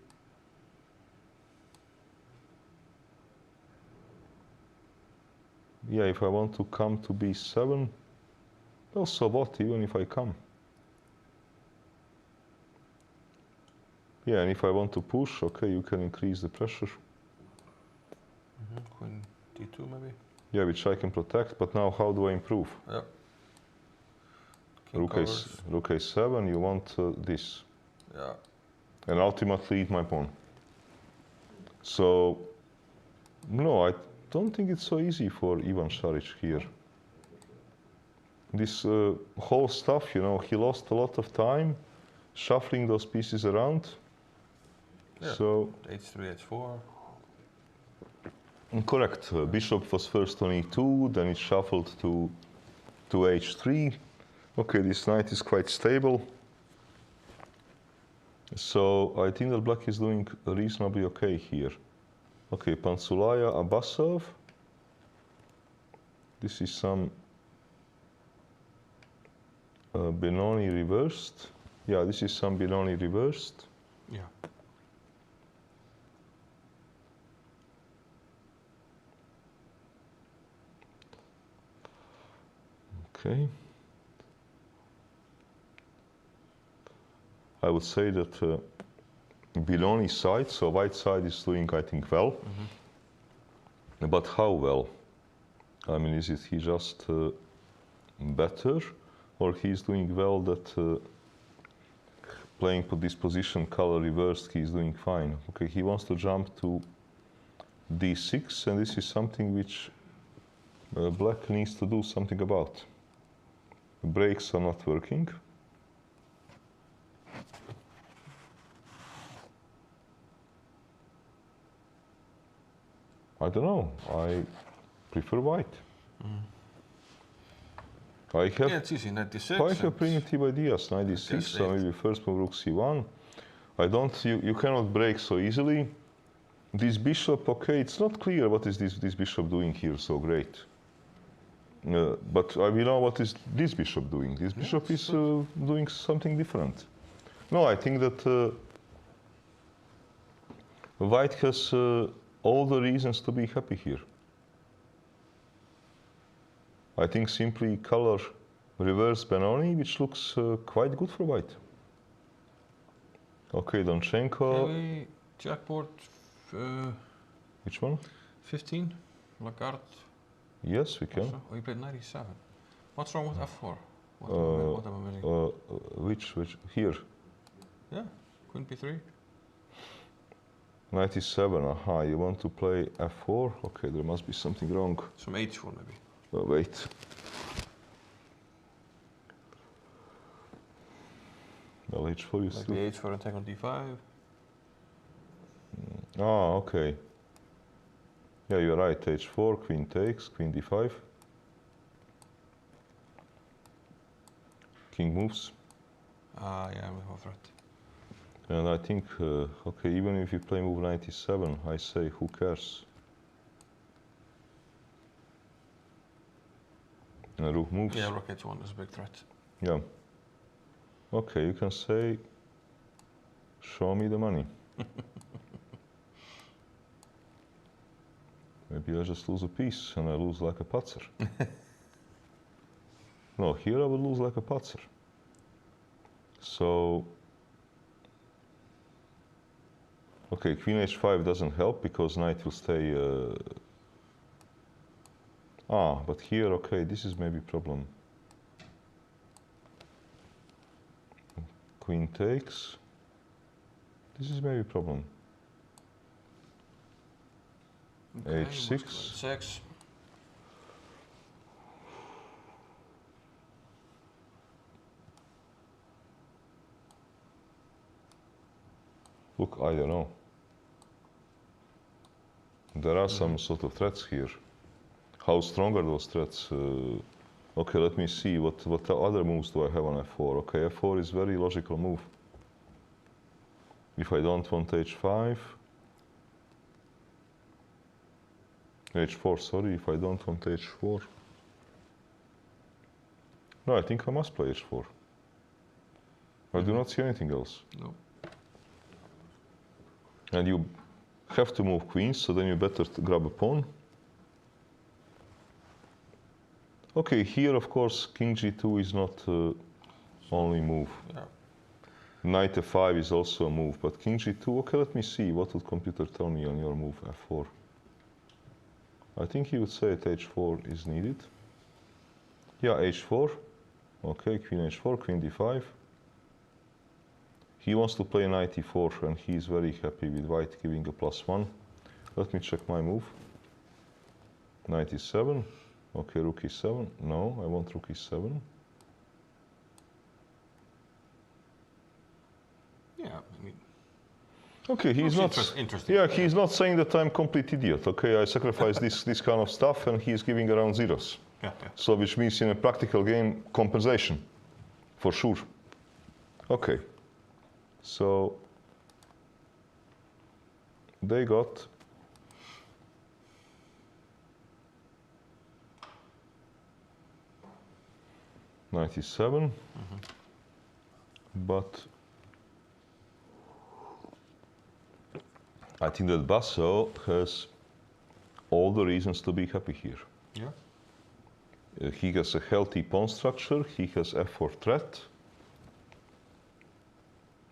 Yeah, if I want to come to b7, well, so what, even if I come? Yeah, and if I want to push, okay, you can increase the pressure. Queen d2 maybe? Yeah, which I can protect, but now how do I improve? Yeah. Rook a7, you want this. Yeah. And ultimately eat my pawn. So, no, I don't think it's so easy for Ivan Šarić here. This whole stuff, you know, he lost a lot of time shuffling those pieces around. Yeah. So, h3, h4. correct. Bishop was first on e2, then it shuffled to h3. Okay, this knight is quite stable. So I think that black is doing reasonably okay here. Okay, Pansulaya, Abbasov. This is some Benoni reversed. Yeah, this is some Benoni reversed. Yeah. Okay. I would say that Benoni side, so white side is doing, I think, well. But how well? I mean, is it he just better, or he's doing well that playing this position, color reversed, he's doing fine. Okay, he wants to jump to d6, and this is something which black needs to do something about. The breaks are not working. I don't know. I prefer white. I have Yeah, it's easy, 96. quite a primitive ideas, 96, so maybe first move rook c1. I don't, you cannot break so easily. This bishop, okay, it's not clear what is this bishop doing here so great. But we know what is this bishop doing. This bishop is doing something different. No, I think that white has all the reasons to be happy here. I think simply color reverse Benoni, which looks quite good for white. Okay, Donchenko. Can we jackboard Which one? 15? Lagarde? Yes, we can. Also? Oh, you played 97. What's wrong with f4? What am I missing? Which? Here. Yeah, queen b3. 97, aha, you want to play f4? Okay, there must be something wrong. Some h4 maybe. Wait. Well, h4 is Maybe h4 and take on d5. Ah, okay. Yeah, you're right. h4, queen takes, queen d5. King moves. Ah, yeah, we have threat. And I think, okay, even if you play move 97, I say, who cares? And rook moves. Yeah, rook h1 is a big threat. Yeah. Okay, you can say, show me the money. Maybe I just lose a piece and I lose like a patzer. No, here I would lose like a patzer. So, okay, queen h5 doesn't help because knight will stay. But here, okay, this is maybe problem. Queen takes. This is maybe problem. Okay, h6. 6. Look, I don't know. There are some sort of threats here. How strong are those threats? Okay, let me see. What other moves do I have on f4? Okay, f4 is very logical move. If I don't want h5, h4, sorry, if I don't want h4, No, I think I must play h4. I do not see anything else. No. And you have to move queens, so then you better grab a pawn. Okay, here of course king g2 is not only move. Yeah. Knight f5 is also a move, but king g2, okay, let me see, what would computer tell me on your move f4? I think he would say that h4 is needed. Yeah, h4, okay, queen h4, queen d5. He wants to play knight e4 and he is very happy with white giving a +1. Let me check my move. Knight e7, okay, rook e7, no, I want rook e7. Yeah, I mean, Okay, he's not. Interesting. Yeah, he's not saying that I'm complete idiot. Okay, I sacrifice this kind of stuff, and he's giving around zeros. Yeah, yeah. So, which means in a practical game, compensation, for sure. Okay. So they got '97, but I think that Basso has all the reasons to be happy here. Yeah. He has a healthy pawn structure, he has f4 threat.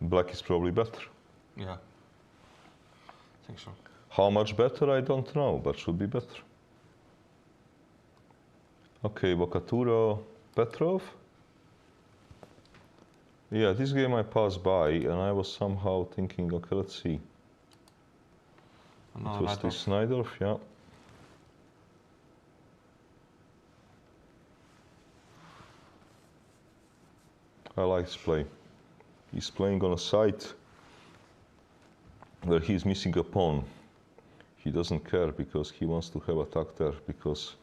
Black is probably better. Yeah. I think so. How much better, I don't know, but should be better. Okay, Bocaturo, Petrov. Yeah, this game I passed by and I was somehow thinking, okay, let's see. It was this Najdorf, yeah. I like this play. He's playing on a side where he's missing a pawn. He doesn't care because he wants to have attack there because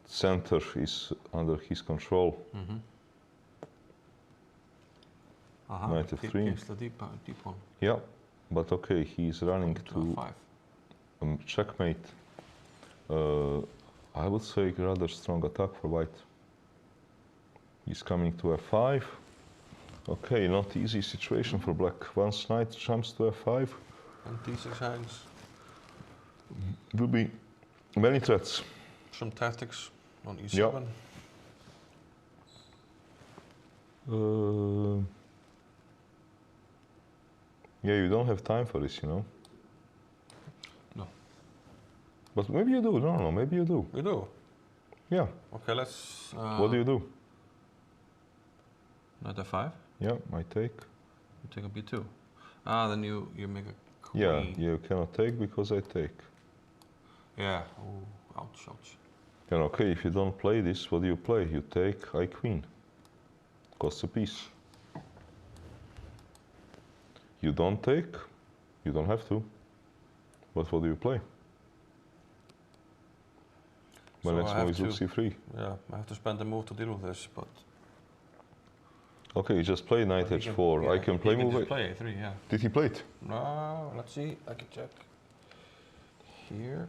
center is under his control. Knight f3. Gives the deep pawn. Yeah, but okay, he's running to F5. checkmate. I would say rather strong attack for white. He's coming to f5. Okay, not easy situation for black. Once knight jumps to f5, And d6 hangs. will be many threats. Some tactics on e7. Yeah. Yeah, you don't have time for this, you know. No. But maybe you do. No, maybe you do. You do? Yeah. Okay, let's... What do you do? Knight f5. Yeah, I take. You take a b2. Ah, then you make a queen. Yeah, you cannot take because I take. Yeah. Oh, ouch, ouch. And okay, if you don't play this, what do you play? You take I queen. Costs a piece. You don't take, you don't have to. But what do you play? My So next I move is have rook c3. Yeah, I have to spend a move to deal with this, but... Okay, you just play knight but he h4. yeah, I can play he move. just play a3, yeah. Did he play it? No, let's see. I can check. Here.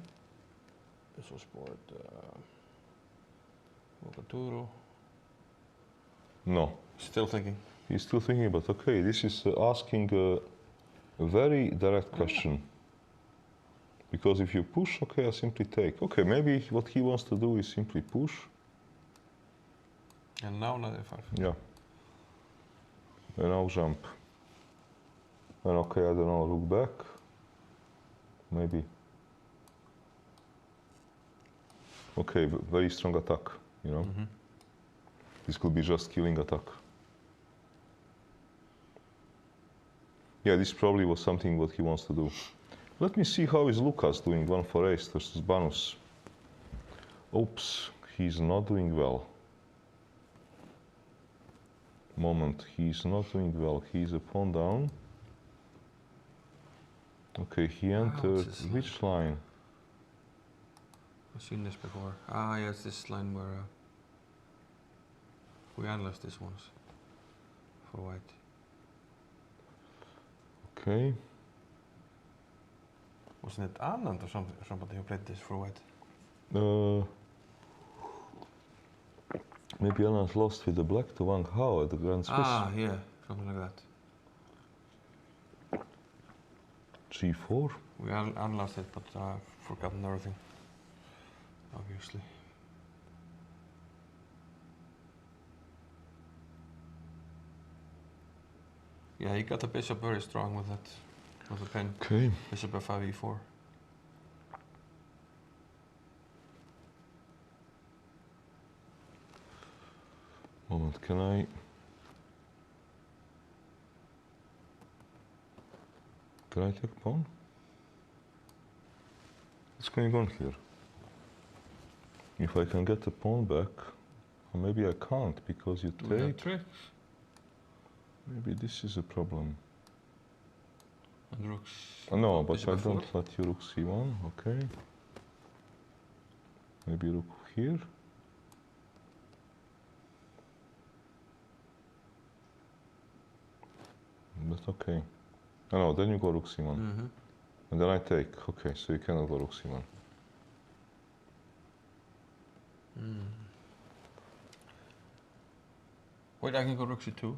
This was sport. Bocaturo. No. Still thinking. He's still thinking, but okay, this is asking a very direct question. Because if you push, okay, I simply take. Okay, maybe what he wants to do is simply push. And now knight f5. Yeah. And now jump. And okay, I don't know, look back. Maybe. Okay, very strong attack, you know. This could be just killing attack. Yeah, this probably was something what he wants to do. Let me see how is Lucas doing, 1 for ace versus Banus. Oops, he's not doing well. Moment, he's not doing well. He's a pawn down. Okay, he entered which line? I've seen this before. Ah, yes, this line where we analyzed this once for white. Okay. Wasn't it Anand or somebody who played this for white? Maybe Alan's lost with the black to Wang Hao at the Grand Swiss. Ah, yeah, something like that. G4. We analyzed it, but I've forgotten everything, obviously. Yeah, he got the bishop very strong with that, with the pin. Okay. Bishop f5, e4. Moment, can I? Can I take pawn? What's going on here? If I can get the pawn back, or maybe I can't because you Do we have take. tricks? Maybe this is a problem. And rooks. No, but bishop I f4. don't let you rook c1. Okay. Maybe rook here. But okay. Oh, no, then you go rook c1. Mm-hmm. And then I take. Okay, so you cannot go rook c1. Wait, I can go rook c2.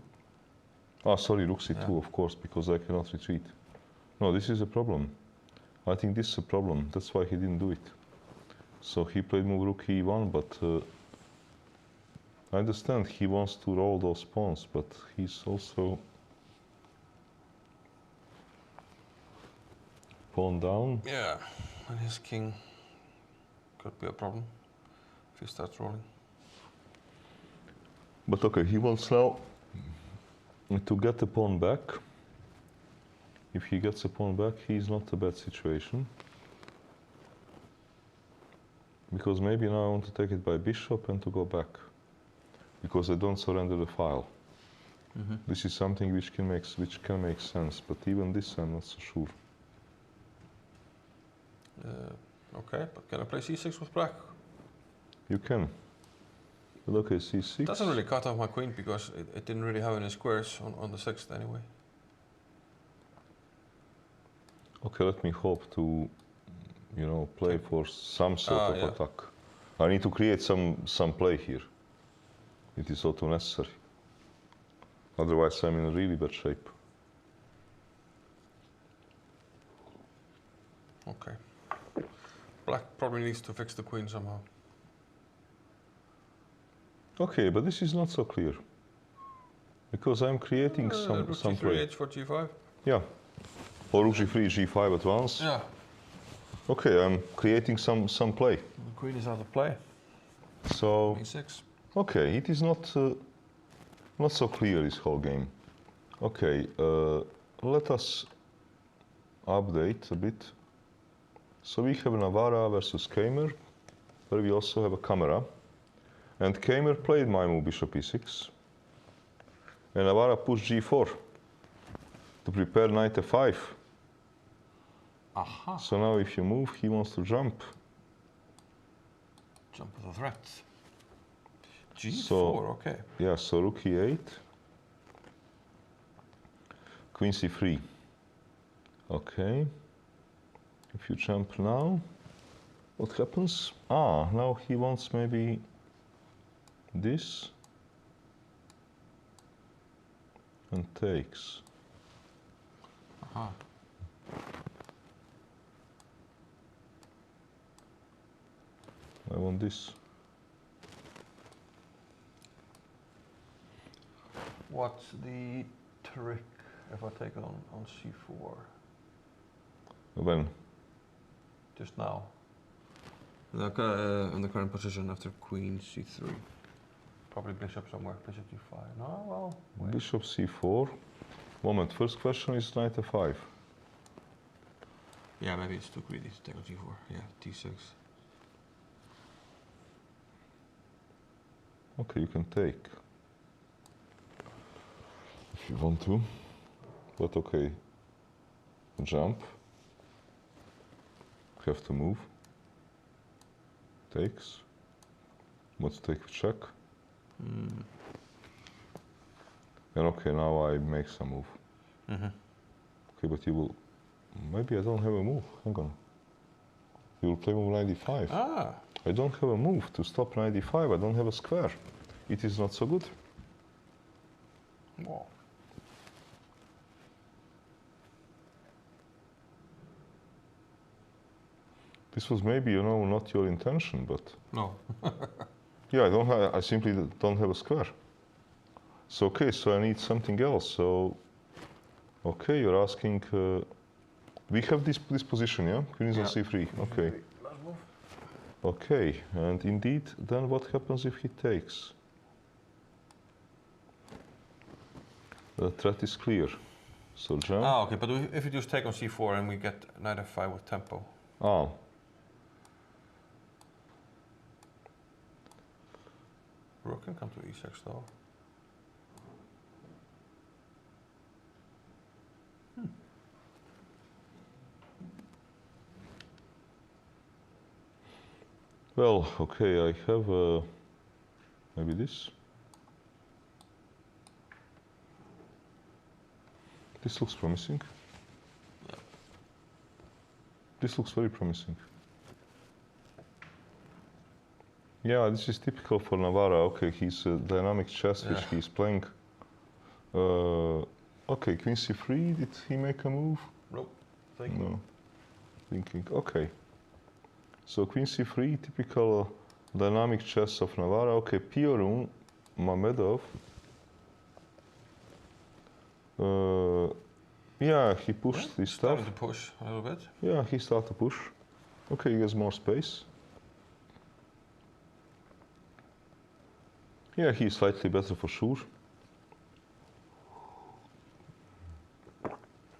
Ah, sorry, rook c2, Yeah. of course, because I cannot retreat. No, this is a problem. I think this is a problem. That's why he didn't do it. So he played move rook e1, but I understand he wants to roll those pawns, but he's also pawn down. Yeah, and his king could be a problem if he starts rolling. But okay, he wants now to get the pawn back. If he gets the pawn back, he's not a bad situation. Because maybe now I want to take it by bishop and to go back. Because I don't surrender the file. Mm-hmm. This is something which can make sense, but even this I'm not so sure. Okay, but can I play c6 with black? You can. But okay, c6. Doesn't really cut off my queen because it didn't really have any squares on the 6th anyway. Okay, let me hope to, you know, play Okay. for some sort of Yeah. attack. I need to create some play here. It is also necessary. Otherwise, I'm in really bad shape. Okay. Black probably needs to fix the queen somehow. Okay, but this is not so clear. Because I'm creating Rook some g3, play. h4, g5. Yeah. Or rook g3, g5 at once. Yeah. Okay, I'm creating some play. The queen is out of play. So, e6. okay, it is not so clear, this whole game. Okay, let us update a bit. So we have Navarra versus Kamer, where we also have a camera. And Kamer played my move bishop e6. And Navarra pushed g4 to prepare knight f5. Aha. So now if you move, he wants to jump. Jump with a threat. g4, So- okay. Yeah, so rook e8. Queen c3. Okay. If you jump now, what happens? Ah, now he wants maybe this. And takes. Aha. I want this. What's the trick if I take on c4? When? Just now. In the current position after queen c3. Probably bishop somewhere, bishop g5. No, well, wait. Bishop c4. Moment, first question is knight f5. Yeah, maybe it's too greedy to take on g4. Yeah, d6. Okay, you can take. If you want to. But okay. Jump. Have to move. Takes. Let's take check. Mm. And okay, now I make some move. Mm-hmm. Okay, but you will... Maybe I don't have a move. Hang on. You will play move knight d5. Ah, I don't have a move to stop knight d5. I don't have a square. it is not so good. Wow. This was maybe, you know, not your intention, but No. yeah, I simply don't have a square. So okay, so I need something else. So okay, you're asking. We have this position, yeah? Queen is on c3. Okay. Last move. Okay, and indeed, then what happens if he takes? The threat is clear. So jump. Ah, okay, but if you just take on c4 and we get knight f5 with tempo. Ah. Rook can come to e6 though. Well, okay, I have maybe this. This looks promising. Yeah. This looks very promising. Yeah, this is typical for Navarra. Okay, he's a dynamic chess which he's playing. Okay, Queen c3. Did he make a move? Nope. Thinking. No. Thinking. Okay. So Queen c3, typical dynamic chess of Navarra. Okay, Piorun, Mamedov. Yeah, he pushed this stuff. Starting to push a little bit. Yeah, he started to push. Okay, he has more space. Yeah, he's slightly better for sure.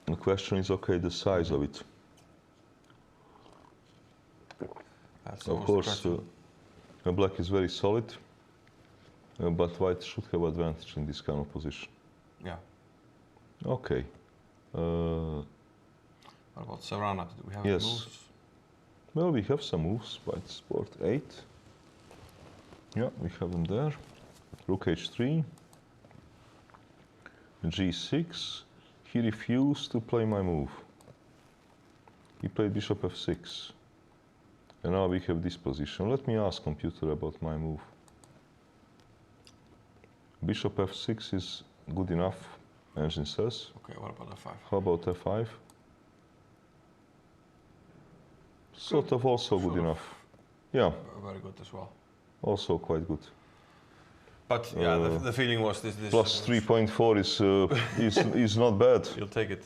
The question is, okay, the size of it. That's Of always course, the question. black is very solid, but white should have advantage in this kind of position. Yeah. Okay. What about Serrana? Do we have any Yes. moves? Well, we have some moves. White sport 8. Yeah, we have them there. Rook h3. g6. He refused to play my move. He played bishop f6. And now we have this position. Let me ask computer about my move. Bishop f6 is good enough, engine says. Okay, what about f5? How about f5? Sort of also good enough. Yeah, Very good as well. also quite good. But yeah, the feeling was this. Plus 3.4 is not bad. You'll take it.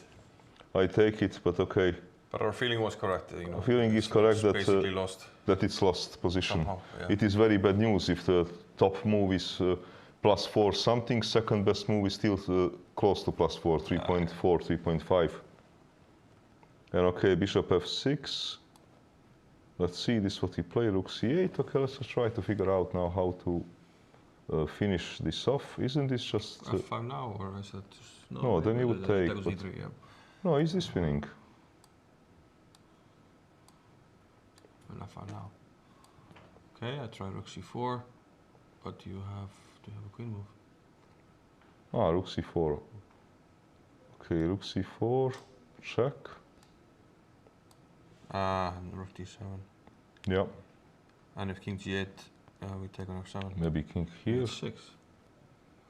I take it, but okay. But our feeling was correct. You know, The feeling is it's correct that basically lost it's lost position. somehow. Yeah. It is very bad news if the top move is plus 4 something, second best move is still close to plus 4, 3.4, 3.5. And okay, bishop f6. Let's see, this is what he played, rook c8. Okay, let's just try to figure out now how to finish this off. Isn't this just... f5 now, or is it just... No, then you would take, That was but- e3, yeah. No, is this winning? And f5 now. Okay, I try rook c4, but do you have a queen move? Ah, rook c4. Okay, rook c4, check. And rook d7. Yeah, And if king g8, we take on f7. maybe king here. H6.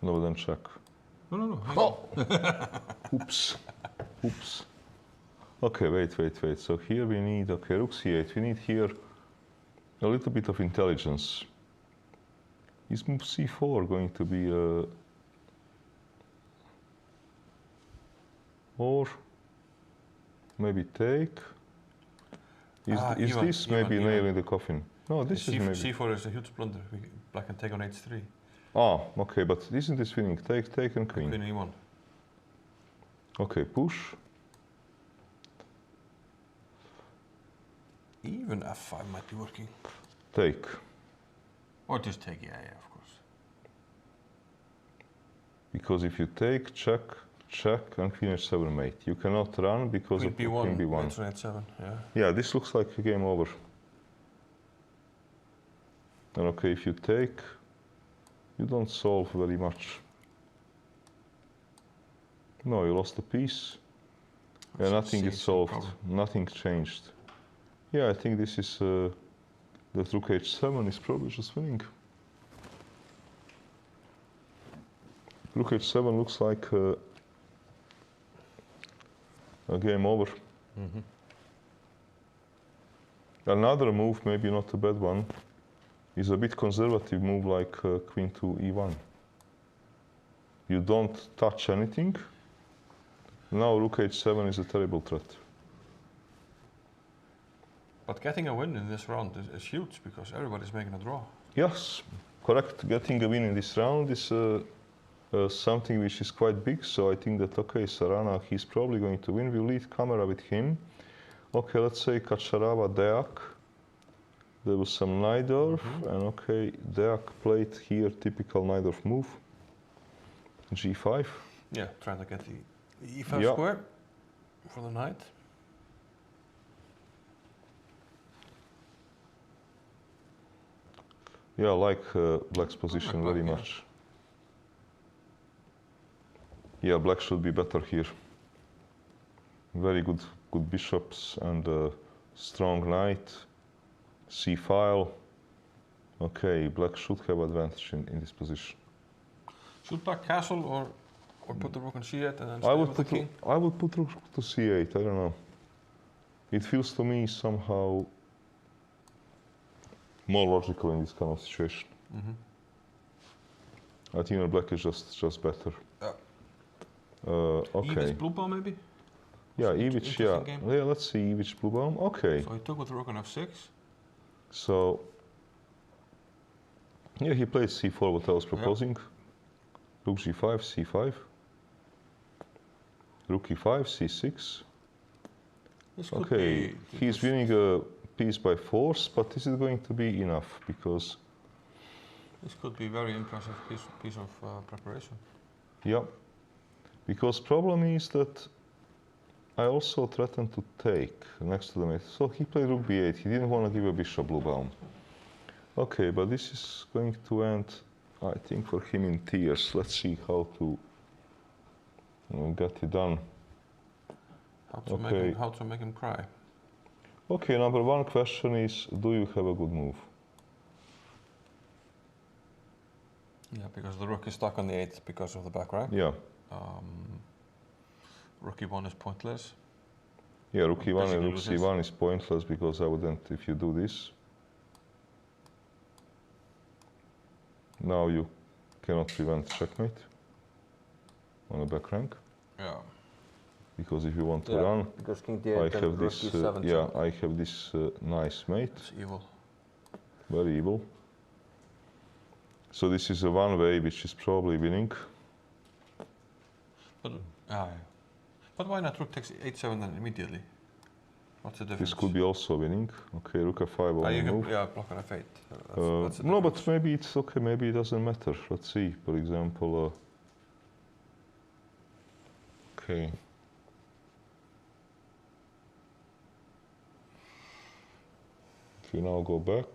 No, then check. No, hang on. Oops. Oops. Okay, wait. So here we need, okay, rook c8. We need here a little bit of intelligence. Is move c4 going to be or maybe take? Is Ivan, this Ivan, maybe Ivan. nail in the coffin? No, this is maybe. c4 is a huge blunder. Black can take on h3. Ah, okay, but isn't this winning? Take and queen. Queen e1. Okay, push. Even f5 might be working. Take. Or just take, yeah, of course. Because if you take, check, and queen h7 mate. You cannot run because Queen of b1, queen b1. mates on h7, yeah. Yeah, this looks like a game over. And okay, if you take, you don't solve very much. No, you lost a piece. Yeah, nothing is solved. Nothing changed. Yeah, I think this is that rook h7 is probably just winning. Rook h7 looks like a game over. Another move, maybe not a bad one, is a bit conservative move like queen to e1. You don't touch anything. Now rook h7 is a terrible threat. But getting a win in this round is huge because everybody's making a draw. Yes, correct. Getting a win in this round is something which is quite big. So I think that, okay, Sarana, he's probably going to win. We'll leave camera with him. Okay, let's say Kačarava, Deák. There was some Najdorf, and okay, Deák played here typical Najdorf move. G5. Yeah, trying to get the e5 square for the knight. Yeah, I like Black's position very much. Yeah, Black should be better here. Very good bishops and strong knight. C-file. Okay, Black should have advantage in this position. Should Black castle or put the rook on c8 and then stay I with the king? I would put rook to c8, I don't know. It feels to me somehow more logical in this kind of situation. I think that Black is just better. Okay. Ivic blue ball maybe? Yeah, Ivic, yeah. Yeah, let's see, Ivic blue ball. Okay. So he took with rook on f6. So, yeah, he played c4, what I was proposing. Rook g5, c5. Rook e5, c6. This could Okay, be he's winning a piece by force, but is it going to be enough? Because this could be very impressive piece of preparation. yeah, because problem is that I also threatened to take next to the mate. So he played rook b8. He didn't want to give a bishop blue bound. Okay, but this is going to end, I think, for him in tears. Let's see how to get it done. How to make him cry. Okay, number one question is, do you have a good move? Yeah, because the rook is stuck on the 8th because of the back rank. Yeah. Rook e1 is pointless. Yeah, rook e1 and rook c1 is pointless because I wouldn't, if you do this. Now you cannot prevent checkmate on the back rank. Yeah. Because if you want to run, because king I have this. I have this nice mate. It's evil. Very evil. So this is a one way which is probably winning. But why not rook takes h7 then immediately? What's the difference? This could be also winning. Okay, rook f5 only move. Yeah, block on f8. That's no, but maybe it's okay. Maybe it doesn't matter. Let's see. For example. Okay. If you now go back.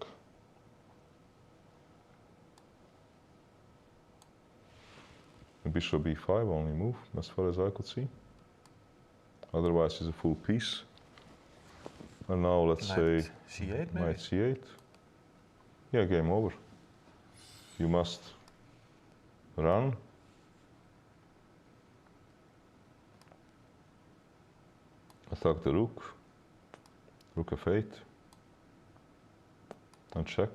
Bishop b5 only move, as far as I could see. Otherwise, it's a full piece. And now let's say c8 maybe? knight c8. Yeah, game over. You must run. Attack the rook. Rook f8. And check.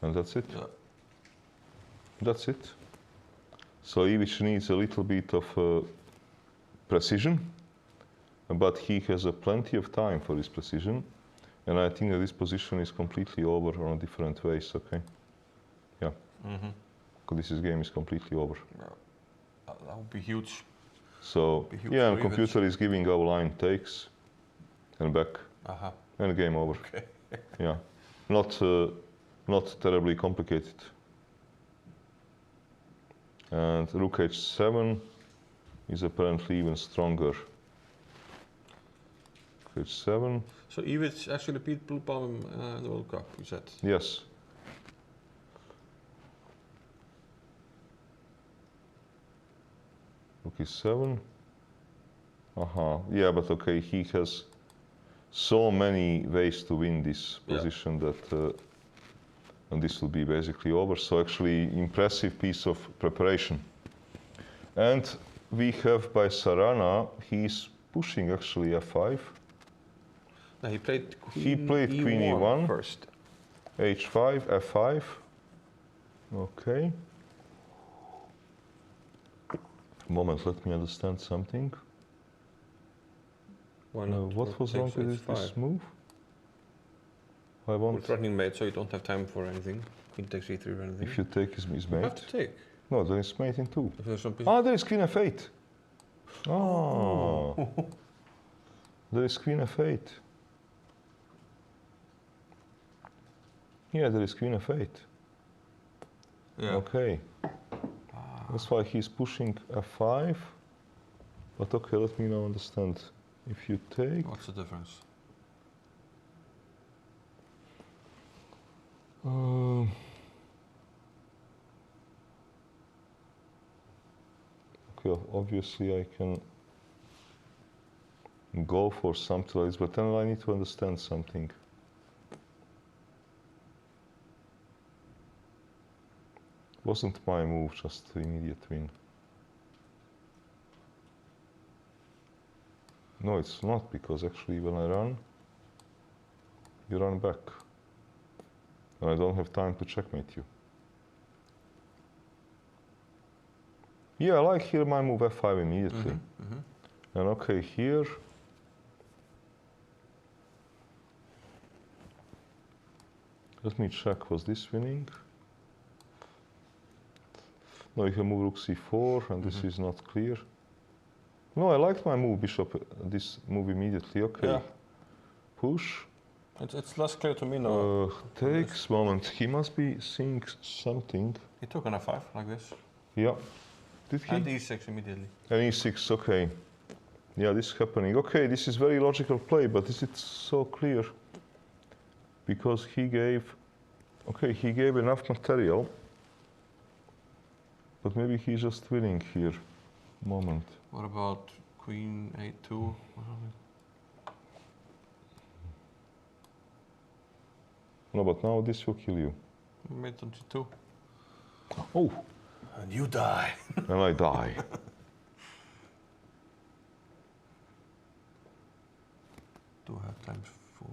And that's it. Yeah. That's it. So Ivic needs a little bit of precision, but he has plenty of time for this precision, and I think that this position is completely over on different ways. Okay, yeah. This game is completely over. Yeah. That would be huge. So yeah, and computer is giving our line takes, and back, and game over. Okay. Yeah, not terribly complicated. And rook h7 is apparently even stronger. H7. So Ivic actually beat Blue Palm in the World Cup, you said? Yes. Rook e7. Yeah, but okay, he has so many ways to win this position that and this will be basically over. So actually, impressive piece of preparation. And we have by Sarana, he's pushing actually f5. No, he played He queen played queen e1 first. h5, f5. Okay. Moment, let me understand something. Why not? What was wrong with this move? I We're want. threatening mate, so you don't have time for anything. Queen takes e3 or anything. If you take his You have mate. to take. No, there is mate in 2. If there's some piece. Ah, there is queen f8. Oh. There is queen f8. Yeah, there is queen f8. Yeah. Okay. That's why he's pushing f5. But okay, let me now understand. If you take... What's the difference? Okay, obviously I can go for something like this, but then I need to understand something. Wasn't my move just immediate win? No, it's not, because actually when I run, you run back. And I don't have time to checkmate you. Yeah, I like here my move f5 immediately. And okay, here, let me check, was this winning? No, you can move rook c4, and this is not clear. No, I liked my move, bishop, this move immediately, okay. Yeah. Push. It's less clear to me now. Takes, moment, he must be seeing something. He took an f5 like this. Yeah. Did he? And e6 immediately. And e6, okay. Yeah, this is happening. Okay, this is very logical play, but is it so clear? Because he gave, okay, he gave enough material, but maybe he's just winning here. Moment. What about queen a2 or something? No, but now this will kill you. Mate on g2. Oh! And you die. And I die. Do have times for...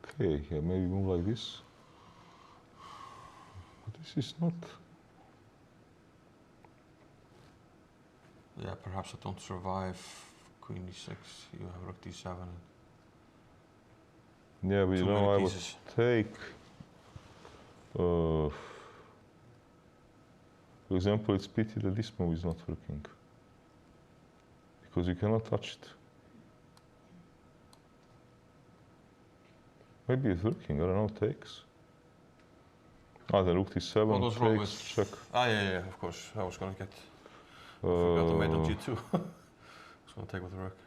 Okay, yeah, maybe move like this. But this is not... Yeah, perhaps I don't survive queen e6. You have rook d7. Yeah, but you Too know, many I would pieces. take... for example, it's pity that this move is not working. Because you cannot touch it. Maybe it's working, I don't know, takes. Ah, the rook d7 What was wrong takes, with... check. Ah, yeah, of course. I was going to get... I forgot the mate on g2. I was going to take with the rook.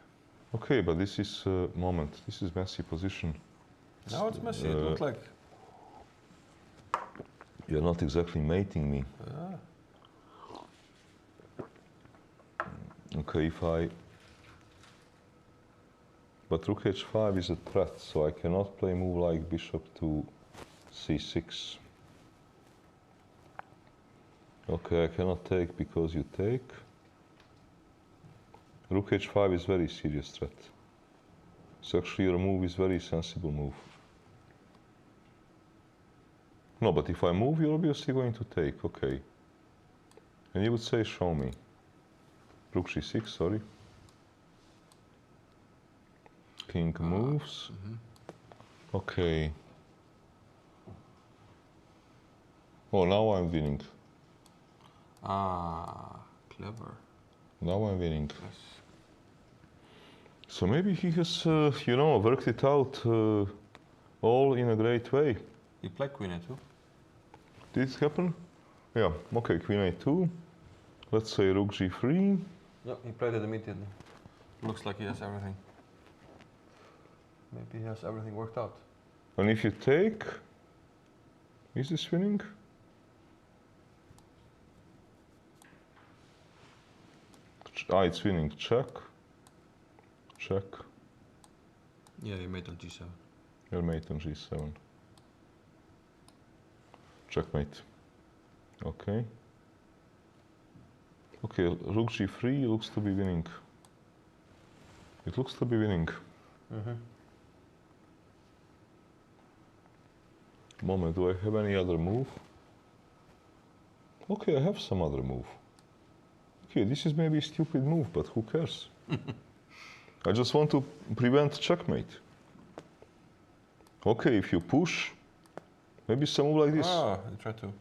Okay, but this is moment. This is messy position. Now it's messy. It looked like... You're not exactly mating me. Yeah. Okay, if I... But rook h5 is a threat, so I cannot play a move like bishop to c6. Okay, I cannot take because you take. Rook h5 is very serious threat. So actually your move is very sensible move. No, but if I move, you're obviously going to take, okay. And you would say, show me. Rook g6, sorry. King moves. Okay. Oh, now I'm winning. Ah, clever. Now I'm winning. Yes. So maybe he has, you know, worked it out all in a great way. He played queen a2. Did it happen? Yeah, okay, queen a2. Let's say rook g3. Yeah, he played it immediately. Looks like he has everything. Maybe he has everything worked out. And if you take, is this winning? Ah, it's winning. Check. Check. Yeah, he made on g7. Your mate on g7. Checkmate. Okay. Okay, rook g3 looks to be winning. It looks to be winning. Moment, do I have any other move? Okay, I have some other move. Okay, this is maybe a stupid move, but who cares? I just want to prevent checkmate. Okay, if you push, maybe some move like this. Ah, you try to.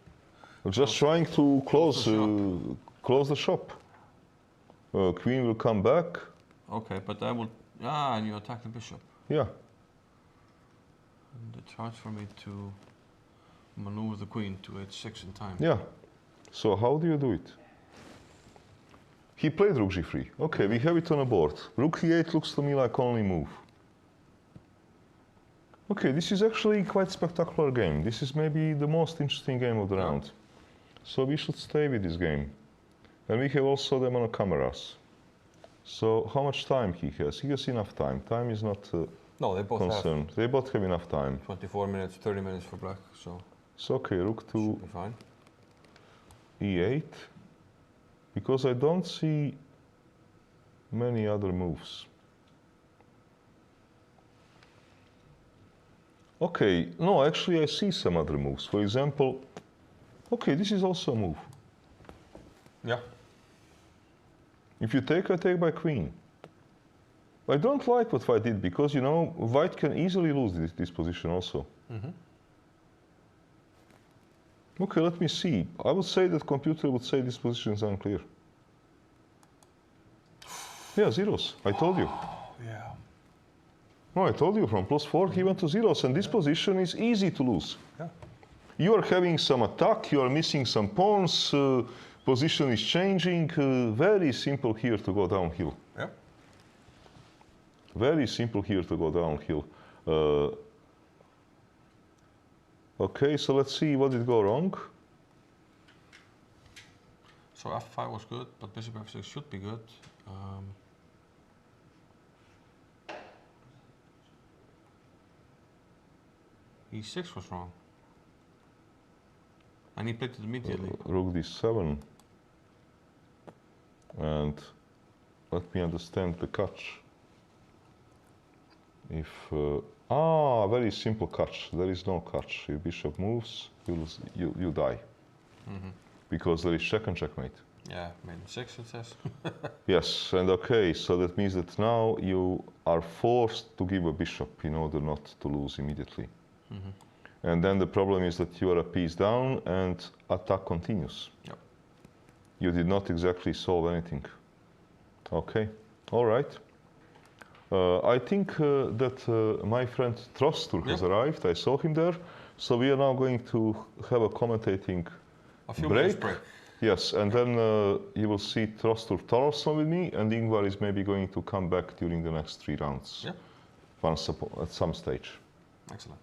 Just trying to close close the shop. Queen will come back. Okay, but I will. Ah, and you attack the bishop. Yeah. And it's hard for me to maneuver the queen to h6 in time. Yeah. So how do you do it? He played rook g3. Okay, we have it on a board. Rook e8 looks to me like only move. Okay, this is actually quite spectacular game. This is maybe the most interesting game of the round. So we should stay with this game. And we have also them on the cameras. So how much time he has? He has enough time. Time is not No, they both concerned. They both have enough time. have 24 minutes, 30 minutes for black, so So okay, rook to should be fine. e8. Because I don't see many other moves. Okay, no, actually I see some other moves. For example, okay, this is also a move. Yeah. If you take, I take by queen. I don't like what white did because, you know, white can easily lose this position also. Okay, let me see. I would say that computer would say this position is unclear. Yeah, zeros. I told you. Yeah. No, I told you from +4 he went to zeros, and this position is easy to lose. Yeah. You are having some attack, you are missing some pawns, position is changing. Very simple here to go downhill. Yeah. Very simple here to go downhill. Okay, so let's see what did go wrong. So f5 was good, but bishop f6 should be good. E6 was wrong. And he played it immediately. Rook d7. And let me understand the catch. If very simple catch. There is no catch. If bishop moves, you die. Because there is check and checkmate. Yeah, made 6 it says. Yes, and okay, so that means that now you are forced to give a bishop in order not to lose immediately. And then the problem is that you are a piece down and attack continues. Yep. You did not exactly solve anything. Okay, all right. I think that my friend Trostur has arrived. I saw him there. So we are now going to have a commentating A few minutes break. break. Yes, and then you will see Trostur Torolson with me, and Ingvar is maybe going to come back during the next 3 rounds. Yeah. At some stage. Excellent.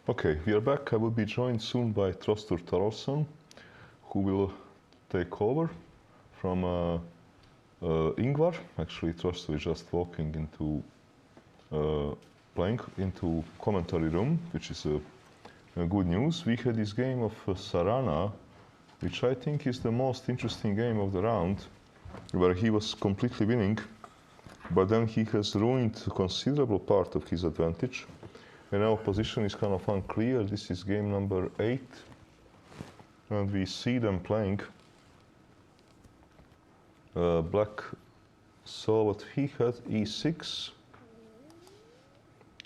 Okay, we are back. I will be joined soon by Trostur Tarolson, who will take over from Ingvar. Actually, Trostur is just walking into playing into commentary room, which is good news. We had this game of Sarana, which I think is the most interesting game of the round, where he was completely winning, but then he has ruined a considerable part of his advantage. And our position is kind of unclear. This is game number 8. And we see them playing. Black saw what he had, e6.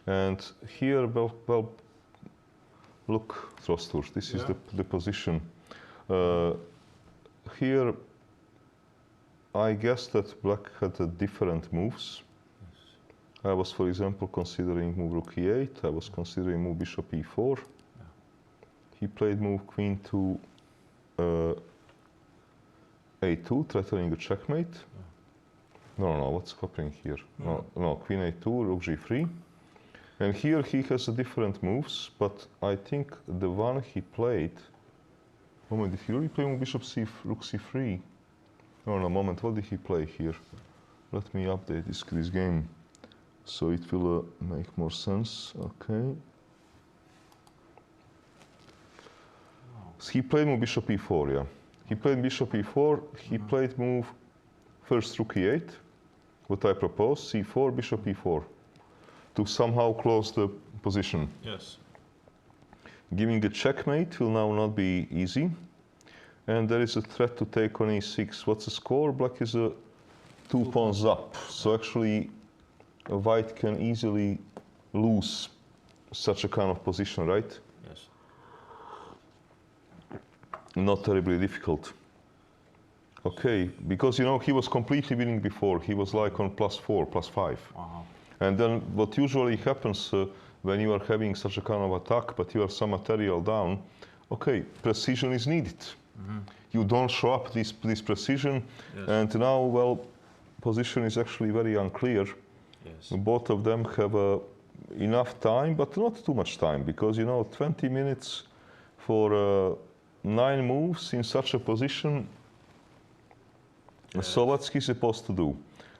And here, well look, Trostur, this is the position. Here, I guess that black had different moves. I was, for example, considering move rook e8. I was considering move bishop e4. He played move queen to a2, threatening a checkmate. No, what's happening here? No, queen a2, rook g3. And here he has different moves, but I think the one he played... Moment, did he really play move bishop rook c3? No, moment, what did he play here? Let me update this game, so it will make more sense. Okay. So he played move bishop e4, yeah. He played bishop e4, he played move first rook e8, what I proposed, c4, bishop e4, to somehow close the position. Yes. Giving a checkmate will now not be easy. And there is a threat to take on e6. What's the score? Black is 2 pawns up. So actually, white can easily lose such a kind of position, right? Yes. Not terribly difficult. Okay, because you know he was completely winning before. He was like on +4, +5. And then what usually happens when you are having such a kind of attack, but you have some material down, okay, precision is needed. You don't show up this precision, and now, well, position is actually very unclear. Yes. Both of them have enough time, but not too much time, because you know 20 minutes for 9 moves in such a position. So what's he supposed to do?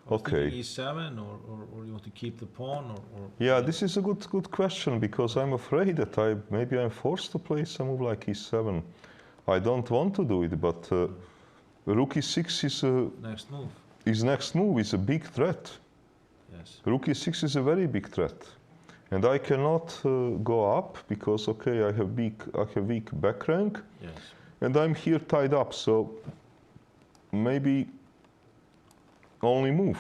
Okay. E7, or you want to keep the pawn, or Yeah, this is a good question, because I'm afraid that maybe I'm forced to play some move like e7. I don't want to do it, but rook e6 is next move. next move is a big threat. Yes. Rook e6 is a very big threat, and I cannot go up because okay, I have weak back rank, Yes. and I'm here tied up. So maybe only move.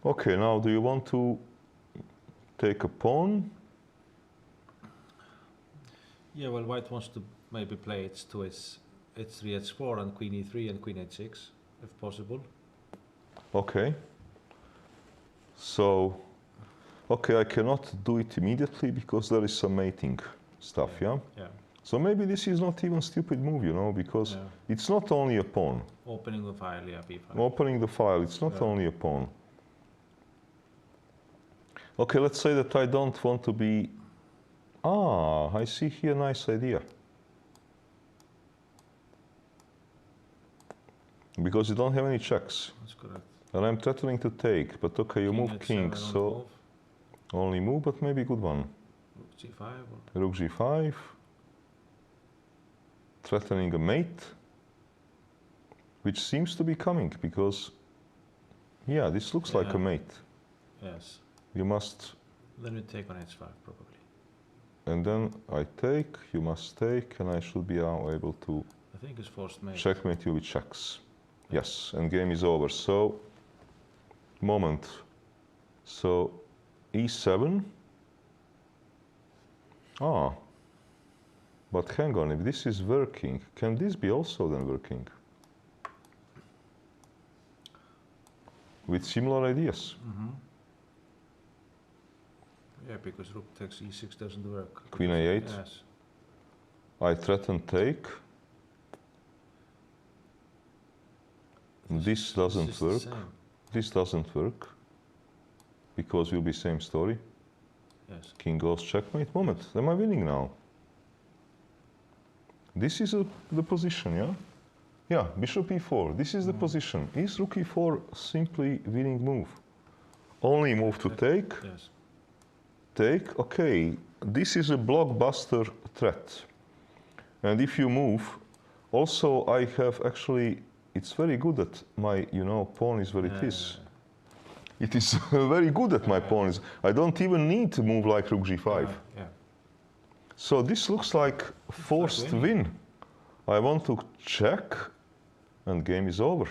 Okay, now do you want to take a pawn? Yeah, well, white wants to maybe play it to its h3, h4, and queen e3 and queen h6, if possible. Okay. So, okay, I cannot do it immediately because there is some mating stuff, yeah? Yeah. So maybe this is not even stupid move, you know, because it's not only a pawn. Opening the file, yeah, b5. Opening the file, it's not only a pawn. Okay, let's say that I don't want to be... I see here a nice idea. Because you don't have any checks. That's correct. And I'm threatening to take, but okay, you move king, so... Only move, but maybe good one. Rook g5. Or... Rook g5. Threatening a mate. Which seems to be coming, because... Yeah, this looks like a mate. Yes. You must... Then we take on h5, probably. And then I take, you must take, and I should be now able to... I think it's forced mate. Checkmate you with checks. Yes, and game is over. So, moment. So, e7. But hang on, if this is working, can this be also then working? With similar ideas. Yeah, because rook takes e6 doesn't work. Queen a8. Yes. I threaten take. This doesn't work. This doesn't work. Because will be same story. Yes. King goes checkmate. Moment, am I winning now? This is the position, yeah? Yeah, bishop e4. This is the position. Is rook e4 simply winning move? Only move to take. Yes. Take, okay. This is a blockbuster threat. And if you move, also I have actually, it's very good that my, pawn is where it is. It is very good that my pawn is. I don't even need to move like rook g5. Yeah. So this looks like forced win. I want to check, and game is over.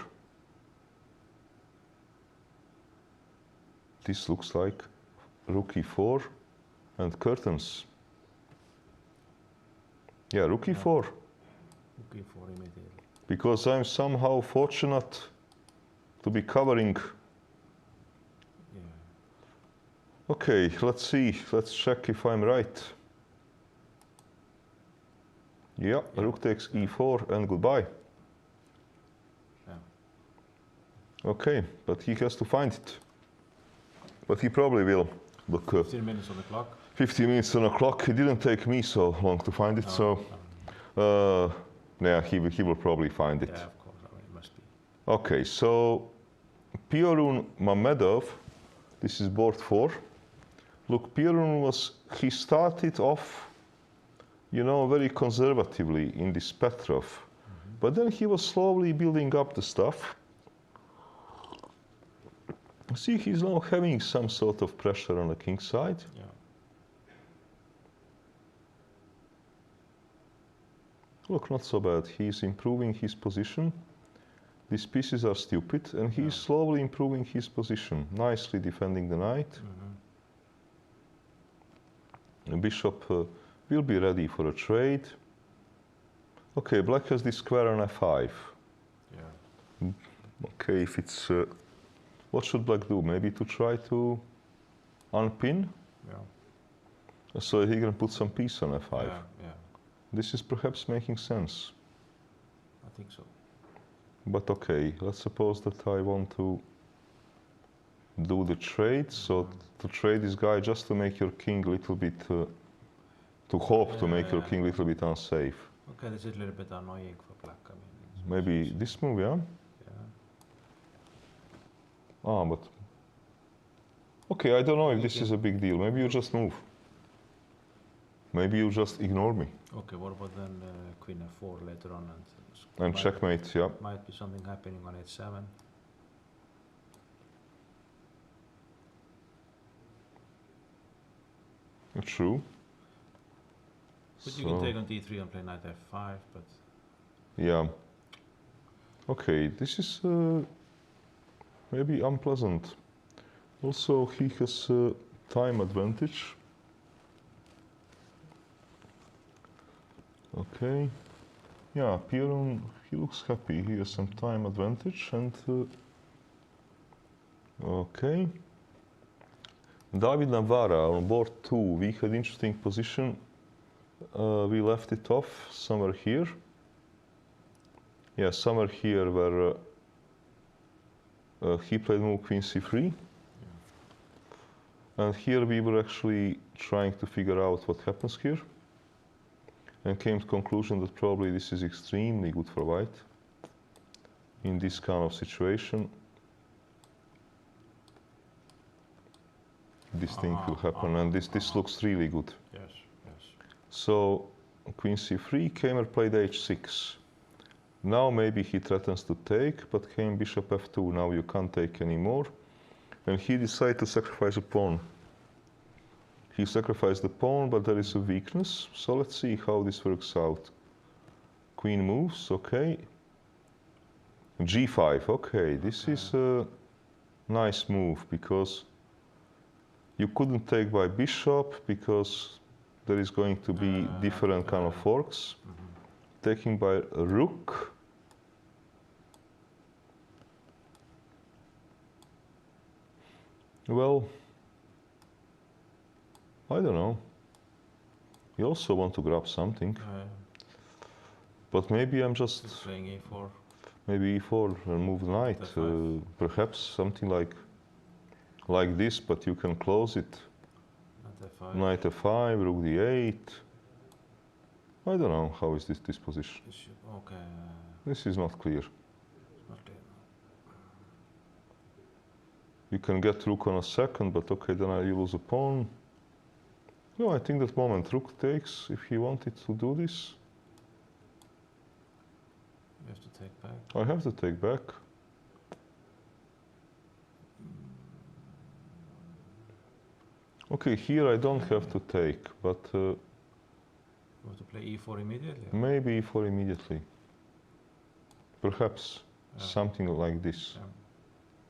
This looks like rook e4 and curtains. Yeah, rook e4. Rook e4 immediately. Because I'm somehow fortunate to be covering. Yeah. Okay, let's see. Let's check if I'm right. Yeah, rook takes e4 and goodbye. Yeah. Okay, but he has to find it. But he probably will. Look, 15 minutes on the clock. 15 minutes on the clock. It didn't take me so long to find it, yeah, he will probably find it. Yeah, of course. I mean, it must be. Okay, so Piorun Mamedov, this is board 4. Look, Piorun he started off, very conservatively in this Petrov. But then he was slowly building up the stuff. See, he's now having some sort of pressure on the king side. Yeah. Look, not so bad. He's improving his position. These pieces are stupid, and he's slowly improving his position, nicely defending the knight. The bishop will be ready for a trade. Okay, black has this square on f5. Yeah. Okay, if it's... what should black do? Maybe to try to unpin? Yeah. So he can put some piece on f5. Yeah. Yeah. This is perhaps making sense. I think so. But okay, let's suppose that I want to do the trade. So to trade this guy just to make your king a little bit, to hope to make your king a little bit unsafe. Okay, this is a little bit annoying for black. I mean, Maybe this move, yeah? Yeah. Ah, but... Okay, I don't know if this is a big deal. Maybe you just move. Maybe you just ignore me. Okay, what about then queen f4 later on? And might- checkmate, yeah. Might be something happening on h7. True. But you can take on d3 and play knight f5, but... Yeah. Okay, this is maybe unpleasant. Also, he has time advantage. Okay. Yeah, Piorun, he looks happy. He has some time advantage and... okay. David Navara on board 2. We had interesting position. We left it off somewhere here. Yeah, somewhere here where he played move queen c3. And here we were actually trying to figure out what happens here. And came to the conclusion that probably this is extremely good for white in this kind of situation. This thing will happen, and this looks really good. Yes, yes. So queen c3, Kamer played h6. Now maybe he threatens to take, but came bishop f2. Now you can't take anymore. And he decided to sacrifice a pawn. He sacrificed the pawn, but there is a weakness. So let's see how this works out. Queen moves, okay. g5, okay. This is a nice move because you couldn't take by bishop because there is going to be different kind of forks. Taking by rook. Well, I don't know. You also want to grab something, but maybe I'm just Playing e4. maybe e4 and move the knight. Perhaps something like this, but you can close it. f5. Knight f5, rook d8. I don't know, how is this position? Okay. This is not clear. Not clear. You can get rook on a second, but okay, then I lose a pawn. No, I think that moment rook takes, if he wanted to do this. You have to take back. I have to take back. Okay, here I don't have to take, but You have to play e4 immediately? maybe for immediately. Perhaps something like this. Yeah.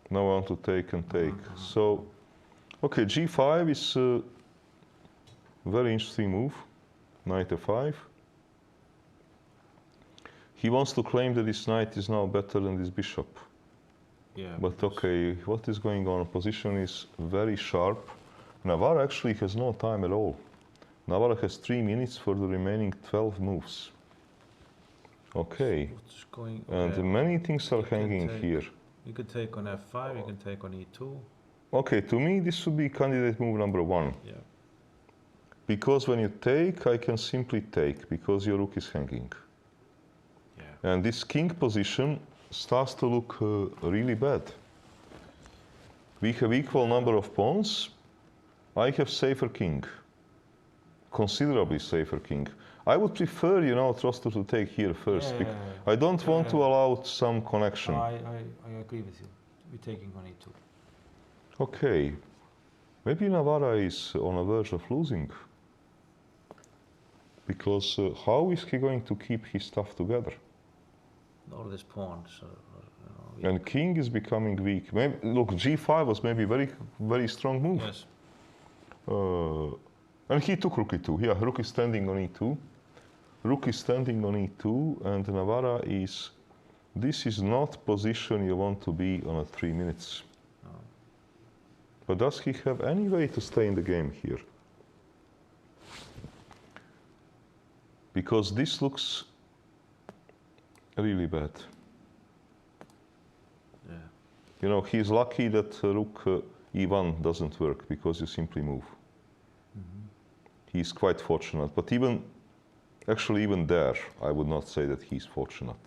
Now I want to take and take. So, okay, g5 is a very interesting move. Knight f5. He wants to claim that this knight is now better than this bishop. Yeah. But okay, what is going on? Position is very sharp. Navarra actually has no time at all. Navarra has 3 minutes for the remaining 12 moves. Okay. What's going And many things are hanging here. You could take on f5, you can take on e2. Okay, to me this would be candidate move number 1. Yeah. Because when you take, I can simply take, because your rook is hanging. Yeah. And this king position starts to look really bad. We have equal number of pawns. I have safer king. Considerably safer king. I would prefer, you know, Troster to take here first. I don't want to allow some connection. No, I agree with you. We're taking on e2. Okay. Maybe Navarra is on the verge of losing. Because how is he going to keep his stuff together? All these pawns. And king is becoming weak. Maybe, look, g5 was maybe very strong move. Yes. And he took rook e2. Yeah, rook is standing on e2. Rook is standing on e2, and Navarra is... This is not position you want to be on at 3 minutes. No. But does he have any way to stay in the game here? Because this looks really bad. Yeah. You know, he's lucky that rook e1 doesn't work, because you simply move. He's quite fortunate, but actually even there, I would not say that he's fortunate.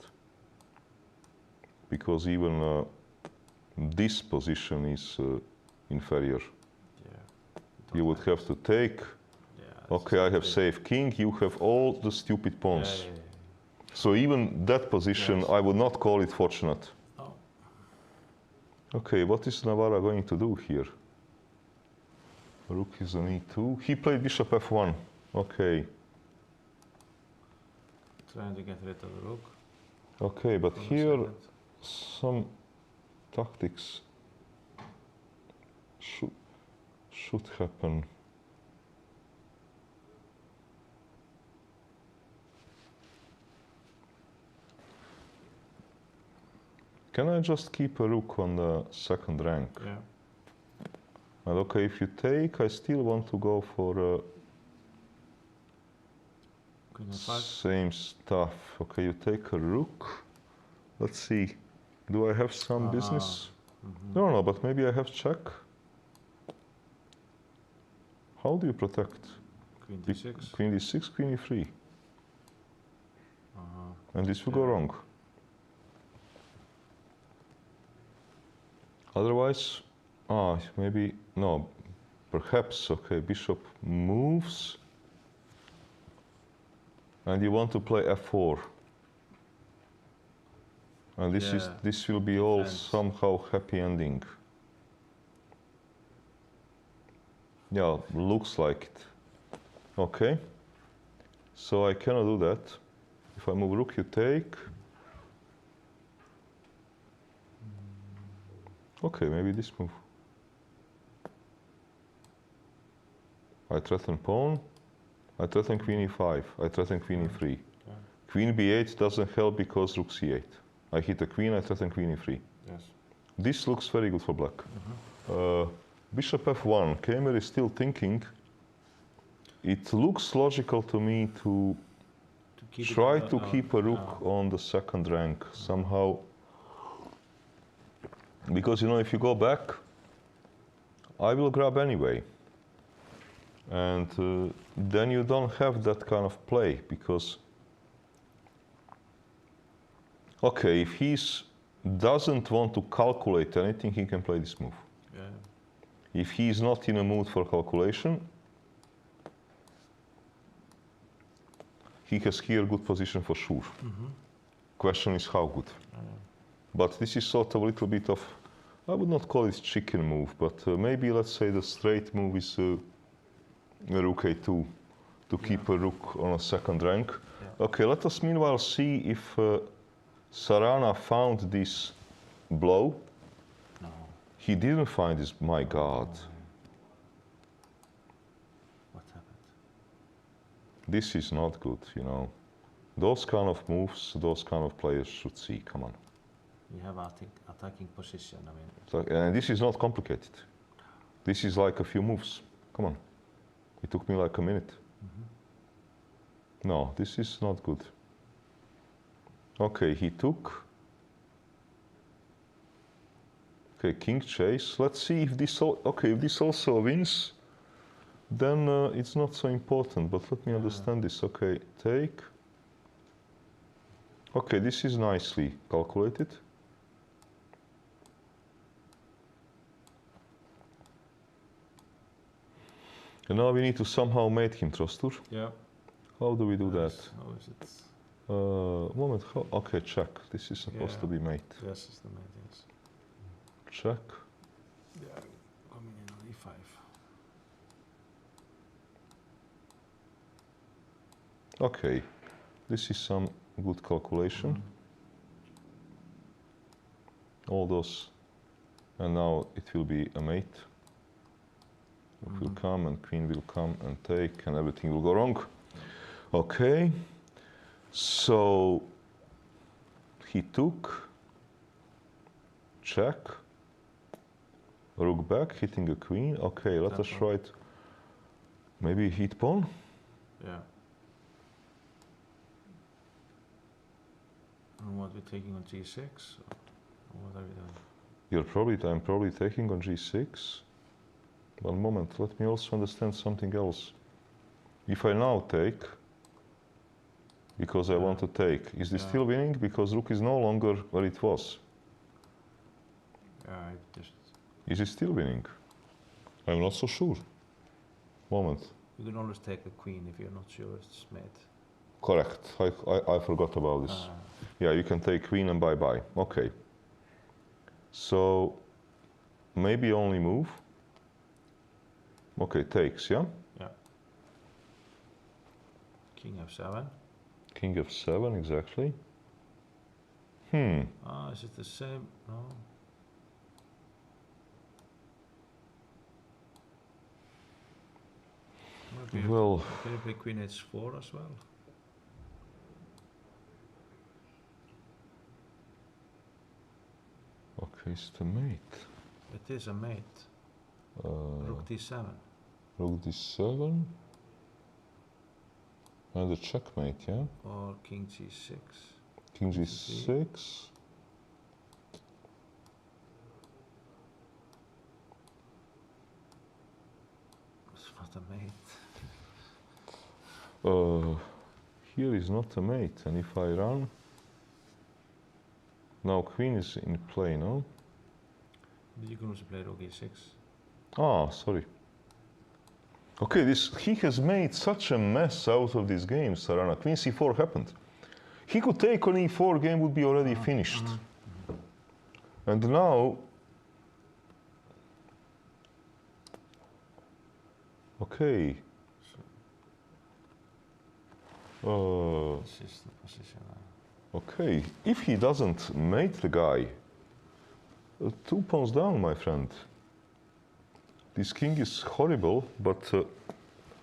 Because even this position is inferior. Yeah. You would have to take. Yeah, Okay, I have safe king, you have all the stupid pawns. Yeah. So even that position, Yes. I would not call it fortunate. Oh. Okay, what is Navarra going to do here? Rook is on e2. He played bishop f1. Okay. Trying to get rid of the rook. Okay, but for a here second. some tactics should happen. Can I just keep a rook on the second rank? Yeah. And okay, if you take, I still want to go for Queen f5. same stuff. Okay, you take a rook. Let's see. Do I have some business? No, but maybe I have check. How do you protect? Queen d6. Queen d6, queen e3. And this will go wrong. Otherwise, maybe, no, perhaps, okay, bishop moves. And you want to play f4. And this will be all somehow happy ending. Yeah, looks like it. Okay. So I cannot do that. If I move rook, you take. Okay, maybe this move. I threaten pawn. I threaten queen e5. I threaten queen e3. Okay. Queen b8 doesn't help because rook c8. I hit a queen, I threaten queen e3. Yes. This looks very good for black. Bishop f1. Kamer is still thinking. It looks logical to me to try to keep a rook on the second rank somehow. Because, you know, if you go back, I will grab anyway. And then you don't have that kind of play because, okay, if he doesn't want to calculate anything, he can play this move. Yeah. If he is not in a mood for calculation, he has here good position for sure. Question is how good. But this is sort of a little bit of, I would not call it chicken move, but maybe let's say the straight move is rook a2 to keep a rook on a second rank. Yeah. Okay, let us meanwhile see if Sarana found this blow. No. He didn't find this, my God. What happened? This is not good, you know. Those kind of moves, those kind of players should see, come on. You have attacking position. I mean, So, and this is not complicated. This is like a few moves. Come on. It took me like a minute. No, this is not good. Okay, he took. Okay, king chase. Let's see if this. Okay, if this also wins, then it's not so important. But let me understand this. Okay, take. Okay, this is nicely calculated. And now we need to somehow mate him, Trostur. yeah. How do we do that? How is it? Moment, okay, check. This is supposed to be mate. Yes, it's the mate, yes. Check. Yeah, coming in on e5. Okay, this is some good calculation. All those, and now it will be a mate. Rook will come and queen will come and take and everything will go wrong. Okay, so he took, check, rook back, hitting a queen. Okay, let us write, maybe hit pawn. Yeah. And what we're taking on g6? Or what are we doing? I'm probably taking on g6. One moment, let me also understand something else. If I now take, because I want to take, is this still winning? Because rook is no longer where it was. Yeah, I just. Is it still winning? I'm not so sure. Moment. You can always take the queen if you're not sure it's mate. Correct. I forgot about this. Yeah, you can take queen and bye-bye. Okay. So, maybe only move. Okay, takes, yeah? Yeah. King f7. King f7, exactly. Ah, is it the same? No. Maybe Well, can you play queen h4 as well? okay, it's the mate. It is a mate. Rook d7. Rook d7. And a checkmate, yeah? Or king g6. King g6. It's not a mate. Here is not a mate, and if I run, now queen is in play, no? But you can also play rook e6. Ah, sorry. Okay, he has made such a mess out of this game, Sarana. Queen c4 happened. He could take on e4, game would be already finished. And now, okay. This is the position. Okay, if he doesn't mate the guy, 2 pawns down, my friend. This king is horrible, but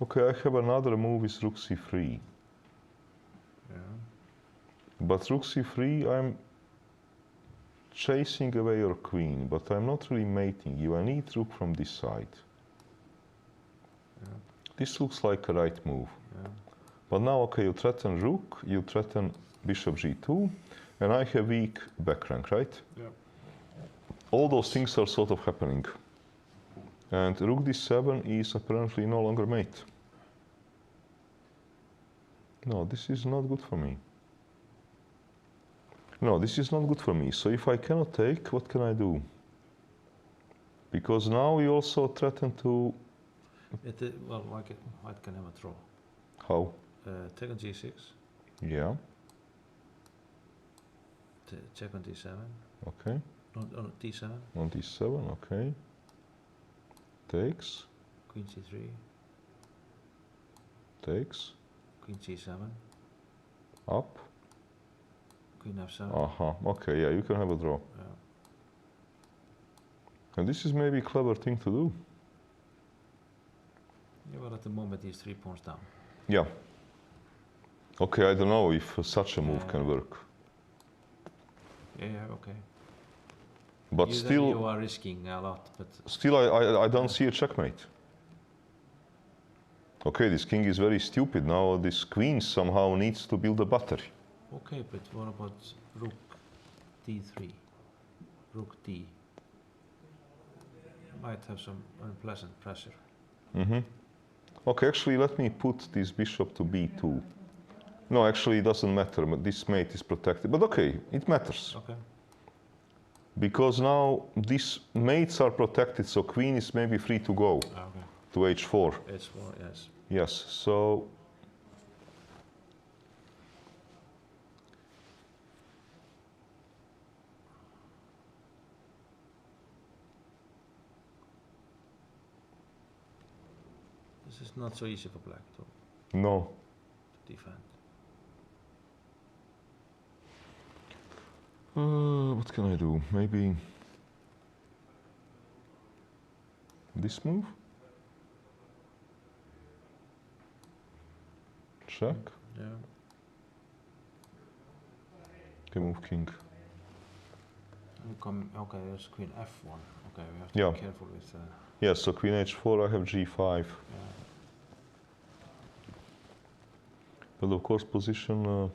okay, I have another move is rook c3. Yeah. But rook c3, I'm chasing away your queen, but I'm not really mating you. I need rook from this side. Yeah. This looks like a right move. Yeah. But now, okay, you threaten rook, you threaten bishop g2, and I have weak back rank, right? Yeah. All those things are sort of happening. And rook d7 is apparently no longer mate. No, this is not good for me. No, this is not good for me. So if I cannot take, what can I do? Because now we also threaten to... Well, white can have a draw. How? Take on g6. Yeah. Check on d7. Okay. On d7. On d7, okay. Takes. Queen c3. Takes. Queen c7. Up. Queen f7. Okay, yeah, you can have a draw. Yeah. And this is maybe a clever thing to do. Yeah, but at the moment he's 3 pawns down. Yeah. Okay, I don't know if such a move can work. Yeah, okay. But still, you are risking a lot, but... Still, I don't see a checkmate. Okay, this king is very stupid. Now this queen somehow needs to build a battery. Okay, but what about rook d3? Rook d. Might have some unpleasant pressure. Okay, actually, let me put this bishop to b2. No, actually, it doesn't matter. But this mate is protected. But okay, it matters. Okay. Because now these mates are protected, so queen is maybe free to go to h4. h4, yes. Yes, so... This is not so easy for black No. to defend. What can I do? Maybe... this move? Check. Yeah. Okay, move king. Okay, there's queen f1. Okay, we have to be careful with... Yeah, so queen h4, I have g5. Yeah. But of course position...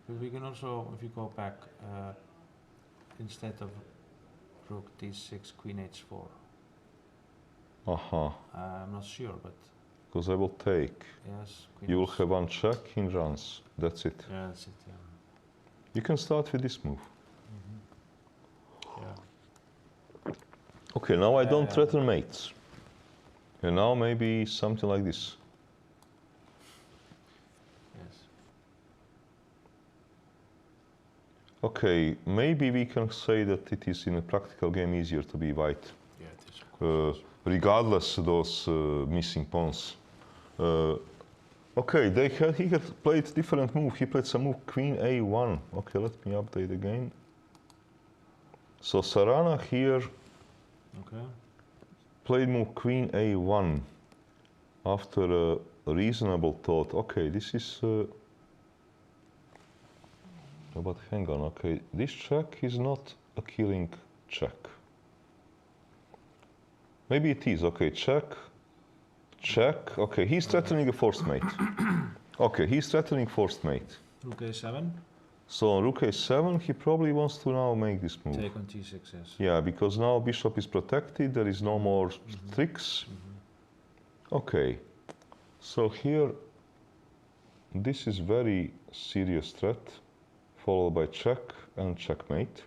But we can also, if you go back, instead of rook d6, queen h4. I'm not sure, but... Because I will take. Yes. You will have one check, king runs. That's it. Yeah, that's it, yeah. You can start with this move. Yeah. Okay, now I don't threaten mates. And now maybe something like this. Yes. Okay, maybe we can say that it is in a practical game easier to be white. Yeah, it is, of course. Regardless those missing pawns. Okay, he had played different move. He played some move queen a1. Okay, let me update again. So Sarana here played move queen a1 after a reasonable thought. Okay, this is... but hang on, okay, this check is not a killing check. Maybe it is, okay, check. Check. Okay, he's threatening a forced mate. Okay, he's threatening forced mate. Rook a7. So on rook a7, he probably wants to now make this move. Take on g6, yes. Yeah, because now bishop is protected, there is no more tricks. Okay, so here, this is very serious threat, followed by check and checkmate.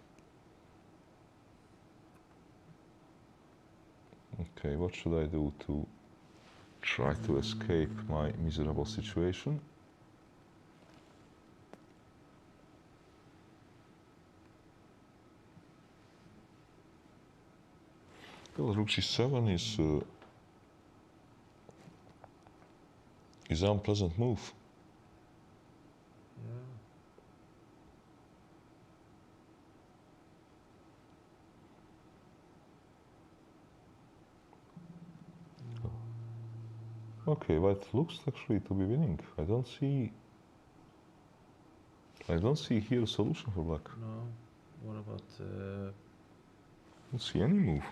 Okay, what should I do to try to escape my miserable situation? Well, rook g7 is an unpleasant move. Okay, white looks actually to be winning. I don't see here a solution for black. No. What about... I don't see any move.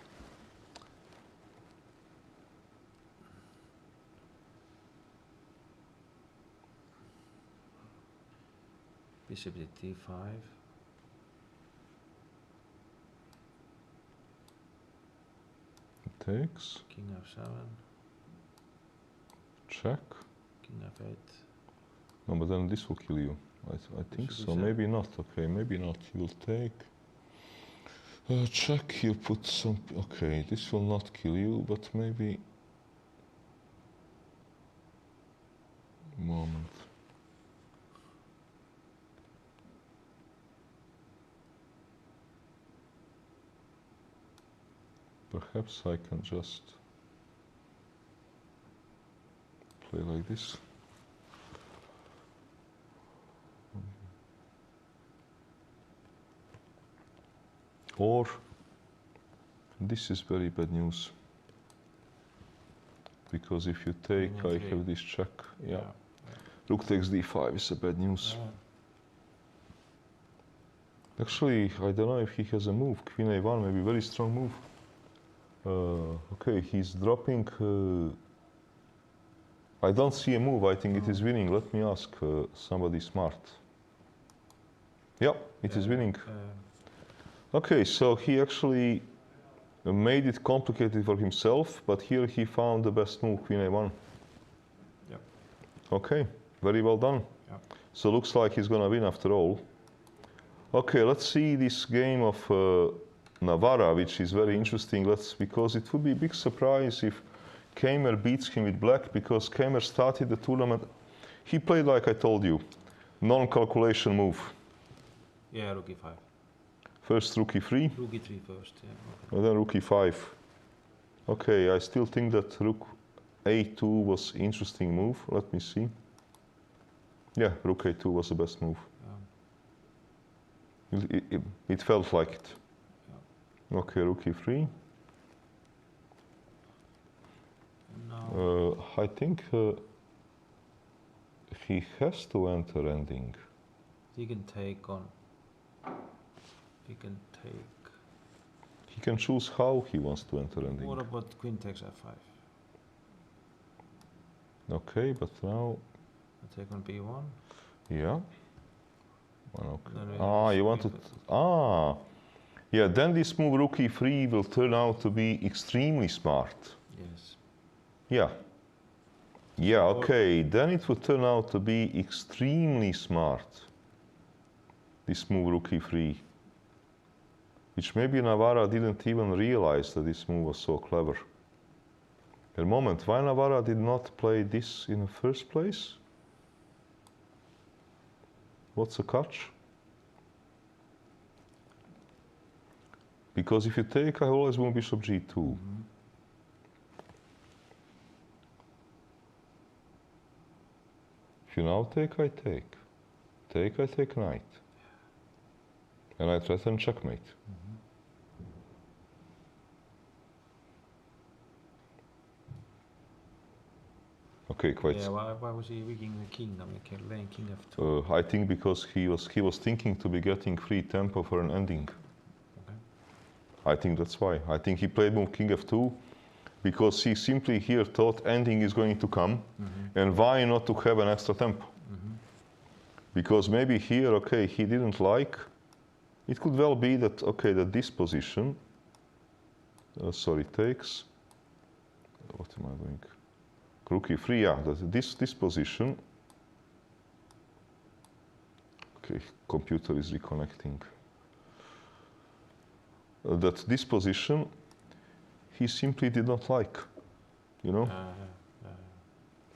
bishop d5. takes. King f7. Check. King f8. No, but then this will kill you. I think should be so. check. Maybe not. Okay, maybe not. He will take. Check. He'll put some. Okay, this will not kill you, but maybe. Moment. Perhaps I can just play like this. Or this is very bad news. Because if you take, I have this check. Yeah. Rook takes d5 is a bad news. Actually, I don't know if he has a move. Queen a1, maybe very strong move. Okay, he's dropping. I don't see a move. I think it is winning. Let me ask somebody smart. Yeah, it is winning. Okay, so he actually made it complicated for himself, but here he found the best move, Queen a1. Yep. Okay, very well done. Yep. So looks like he's gonna win after all. Okay, let's see this game of Navarra, which is very interesting. Because it would be a big surprise if Kamer beats him with black, because Kamer started the tournament. He played, like I told you, non-calculation move. Yeah, rook e5. First rook e3. Rook e3 first, yeah. Okay. And then rook e5. Okay, I still think that rook a2 was interesting move. Let me see. Yeah, rook a2 was the best move. It felt like it. Yeah. Okay, rook e3. Now I think he has to enter ending. he can take on. He can take. He can choose how he wants to enter ending. What about queen takes f5? Okay, but now. I take on b1. Yeah. Okay. Then we Ah, have you wanted. Ah. Yeah, then this move rook e3 will turn out to be extremely smart. Yes. Yeah. Yeah, okay. Then it would turn out to be extremely smart. This move rook e3. Which maybe Navarra didn't even realize that this move was so clever. A moment, why Navarra did not play this in the first place? What's the catch? Because if you take, I always move bishop g2. If you now take, I take. Take, I take knight. And I threaten checkmate. Okay, quite. Yeah, why was he rigging the king? I mean, laying king f2. I think because he was thinking to be getting free tempo for an ending. Okay. I think that's why. I think he played move king f2 because he simply here thought ending is going to come, and why not to have an extra tempo? Because maybe here, okay, he didn't like. It could well be that okay, that this position. Sorry, takes. What am I doing? Rook e3, yeah, this position. Okay, computer is reconnecting. That this position, he simply did not like, you know?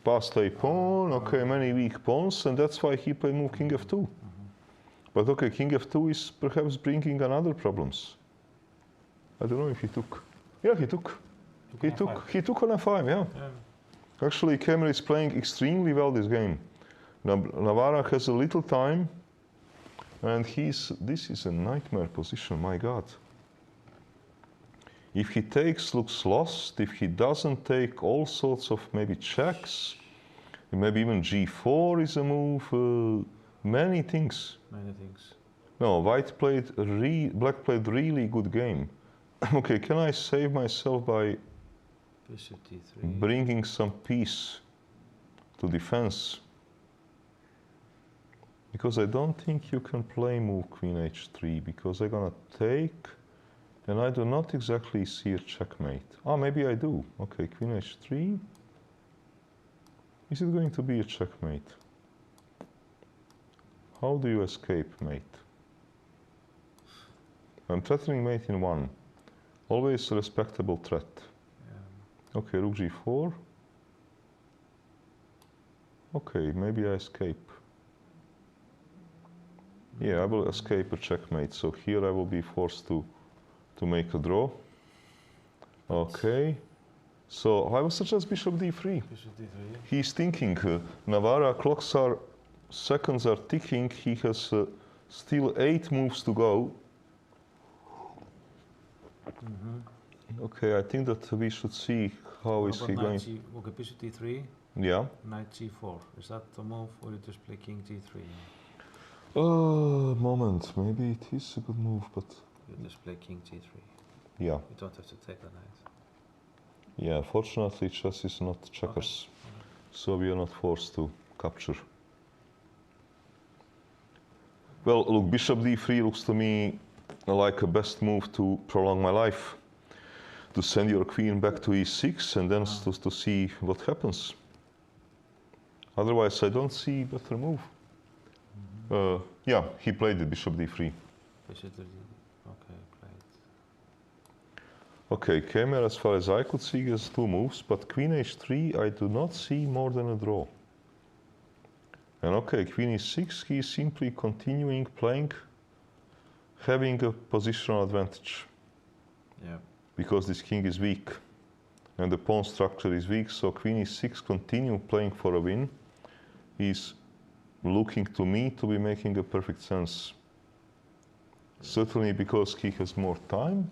Passed a pawn, okay, many weak pawns, and that's why he played move king f2. But okay, king f2 is perhaps bringing another problems. I don't know if he took. Yeah, he took. He took on f5, yeah. Actually, Kamer is playing extremely well this game. Navarra has a little time, and this is a nightmare position, my God. If he takes, looks lost. If he doesn't take, all sorts of maybe checks. Maybe even g4 is a move. Many things. Many things. No, black played really good game. Okay, can I save myself by Bishop d3. bringing some peace to defense? Because I don't think you can play move queen h3, because they're gonna take, And I do not exactly see a checkmate. Ah, maybe I do. Okay, queen h3. Is it going to be a checkmate? How do you escape mate? I'm threatening mate in 1. Always a respectable threat. Yeah. Okay, rook g4. Okay, maybe I escape. Yeah, I will escape a checkmate. So here I will be forced to make a draw. Okay. So I will suggest bishop d3. Bishop d3. Yeah. He's thinking, Navarra seconds are ticking. He has still 8 moves to go. Okay, I think that we should see how What is about he knight going. G, okay, bishop d3, Yeah. knight g4. Is that the move, or you just play king g3? Moment. Maybe it is a good move, but You just play king g3. yeah. You don't have to take the knight. Yeah, fortunately chess is not checkers. So we are not forced to capture. Well, look, bishop d3 looks to me like a best move to prolong my life. To send your queen back to e6 and then to see what happens. Otherwise, I don't see better move. Yeah, he played the bishop d3. Bishop d3. Okay, played. Okay, Kemer, as far as I could see, has 2 moves, but queen h3, I do not see more than a draw. And okay, queen e6, he is simply continuing playing, having a positional advantage. Yeah. Because this king is weak. And the pawn structure is weak, so queen e6 continue playing for a win. He's looking to me to be making a perfect sense. Certainly because he has more time,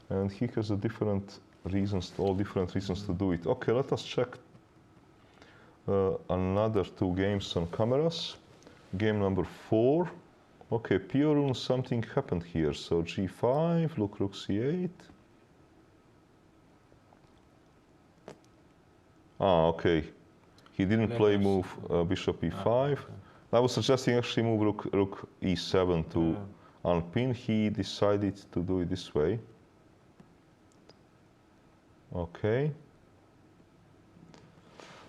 and he has a different reasons, all different reasons to do it. Okay, let us check another 2 games on cameras. Game number 4. Okay, Piorun, something happened here. So g5, look, rook c8. Ah, okay. He didn't play move bishop e5. Okay. I was suggesting actually move rook e7 to unpin. He decided to do it this way. Okay.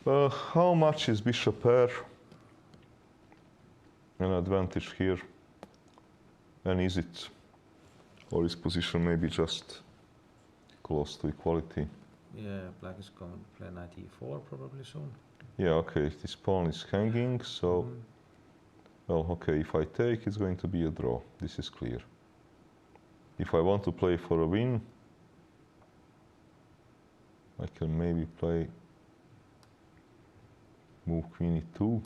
How much is bishop pair an advantage here? And is it? Or is position maybe just close to equality? Yeah, black is going to play knight e4 probably soon. Yeah, okay, this pawn is hanging, so... Well, okay, if I take, it's going to be a draw. This is clear. If I want to play for a win, I can maybe play move queen e2,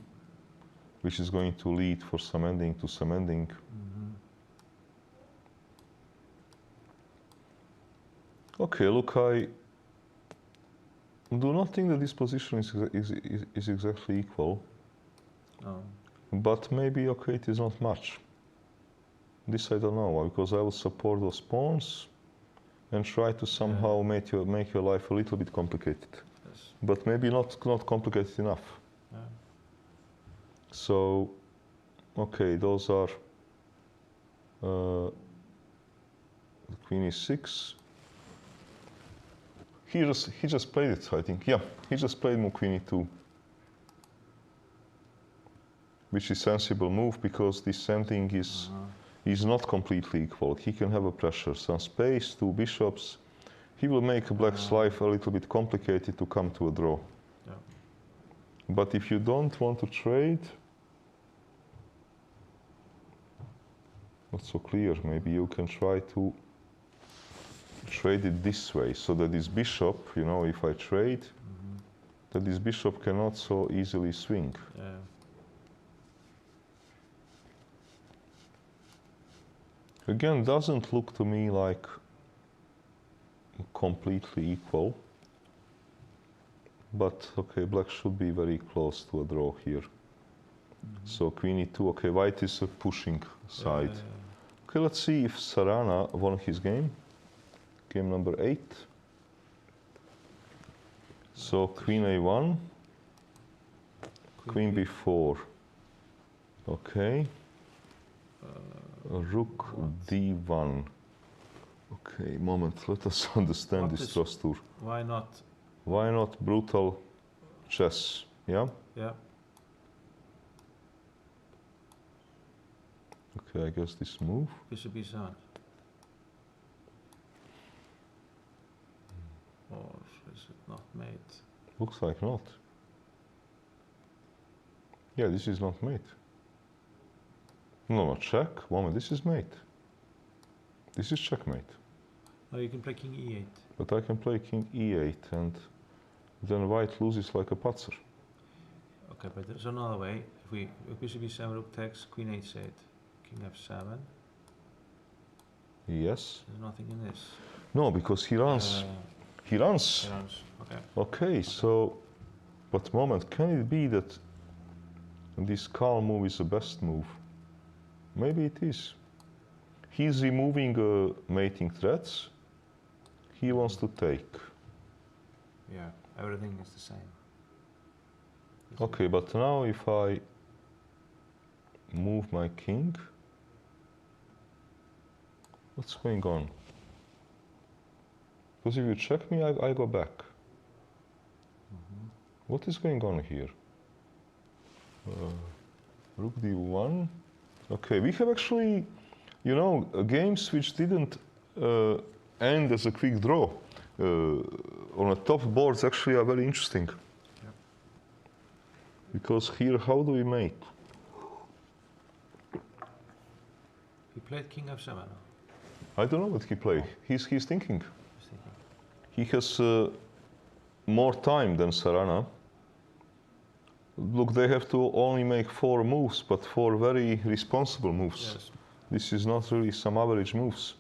which is going to lead for some ending to some ending. Okay, look, I do not think that this position is exactly equal. No. But maybe, okay, it is not much. This I don't know, because I will support those pawns and try to somehow make your life a little bit complicated. Yes. But maybe not complicated enough. Yeah. So, okay, those are the queen e6. He just played it, I think. Yeah, he just played move queen e2. Which is sensible move because this ending is not completely equal. He can have a pressure, some space, 2 bishops. He will make black's life a little bit complicated to come to a draw. Yeah. But if you don't want to trade, not so clear, maybe you can try to trade it this way, so that this bishop, you know, if I trade, that this bishop cannot so easily swing. Yeah. Again, doesn't look to me like completely equal. But okay, black should be very close to a draw here. So queen e2, okay, white is a pushing side. Okay, let's see if Sarana won his game. Game number 8. So queen a1, queen b4. Okay. Rook d1. Okay, moment, let us understand What this is- trust tour. Why not? Why not brutal chess? Yeah? Yeah. Okay, I guess this move. Bishop e7. Or is it not mate? Looks like not. Yeah, this is not mate. No, not check. Moment, this is mate. This is checkmate. Oh, you can play king e8. But I can play king e8 and then white loses like a patzer. Okay, but there's another way. If bishop e7, rook takes, queen h8, king f7. Yes. There's nothing in this. No, because he runs. He runs. He runs. Okay. Okay, so, but moment, can it be that this calm move is the best move? Maybe it is. He's removing mating threats. He wants to take. Yeah, everything is the same. Okay, but now if I move my king, what's going on? Because if you check me, I go back. What is going on here? Rook d1. Okay, we have actually, you know, games which didn't end as a quick draw. On a top boards actually are very interesting. Yep. Because here, how do we mate? He played king f7 now. I don't know what he played. He's thinking. He's thinking. He has more time than Sarana. Look, they have to only make 4 moves, but 4 very responsible moves. Yes. This is not really some average moves.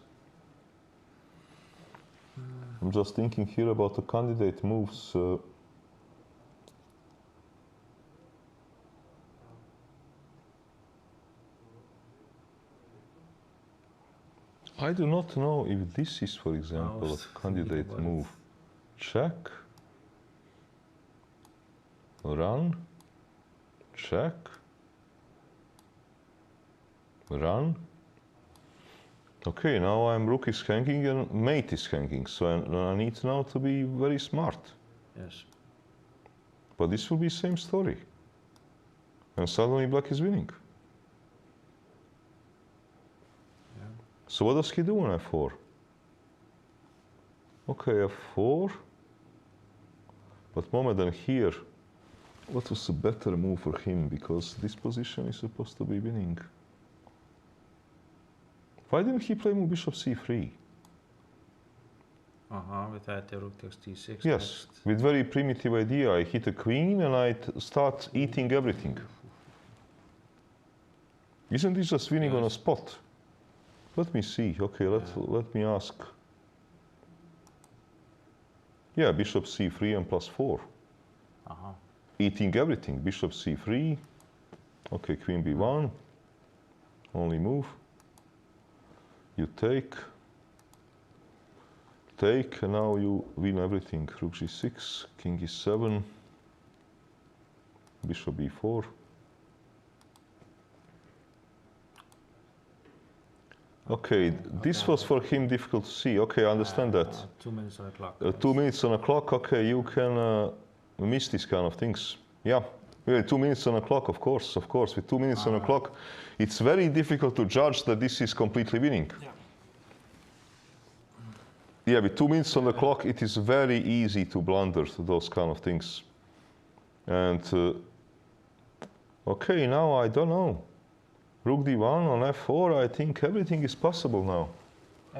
I'm just thinking here about the candidate moves. I do not know if this is, for example, a candidate move. Check. Run. Check. Run. Okay, now rook is hanging and mate is hanging, so I need now to be very smart. Yes. But this will be same story. And suddenly black is winning. Yeah. So what does he do on f4? Okay, f4. But moment, then here, what was a better move for him? Because this position is supposed to be winning. Why didn't he play move bishop c3? With that, rook takes d6. Yes, next. with very primitive idea. I hit a queen and I start eating everything. Isn't this just winning on a Yes. spot? Let me see. Okay, let me ask. Yeah, bishop c3 and +4. Eating everything. Bishop c3. Okay, queen b1. Only move. You take, and now you win everything. Rook g6, king e7, bishop b4. Okay, this was for him difficult to see. Okay, I understand that. 2 minutes on the clock. 2 minutes on the clock, okay, you can miss these kind of things. Yeah, 2 minutes on the clock, of course. With 2 minutes on the clock, it's very difficult to judge that this is completely winning. Yeah, with 2 minutes on the clock, it is very easy to blunder to those kind of things. And, okay, now I don't know. Rook d1 on f4, I think everything is possible now.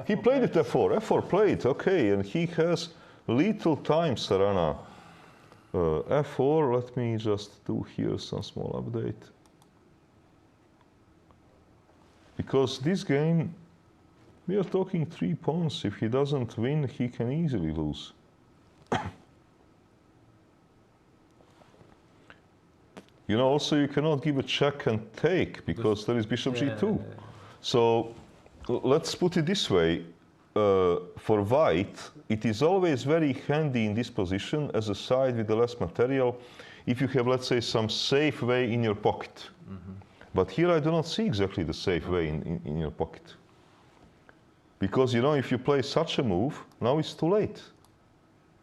He played it f4, f4 played, okay, and he has little time, Sarana. F4, let me just do here some small update. Because this game, we are talking 3 pawns. If he doesn't win, he can easily lose. You know, also you cannot give a check and take because there is bishop g2. So let's put it this way. For white, it is always very handy in this position as a side with the less material if you have, let's say, some safe way in your pocket. But here I do not see exactly the safe way in your pocket. Because, you know, if you play such a move, now it's too late.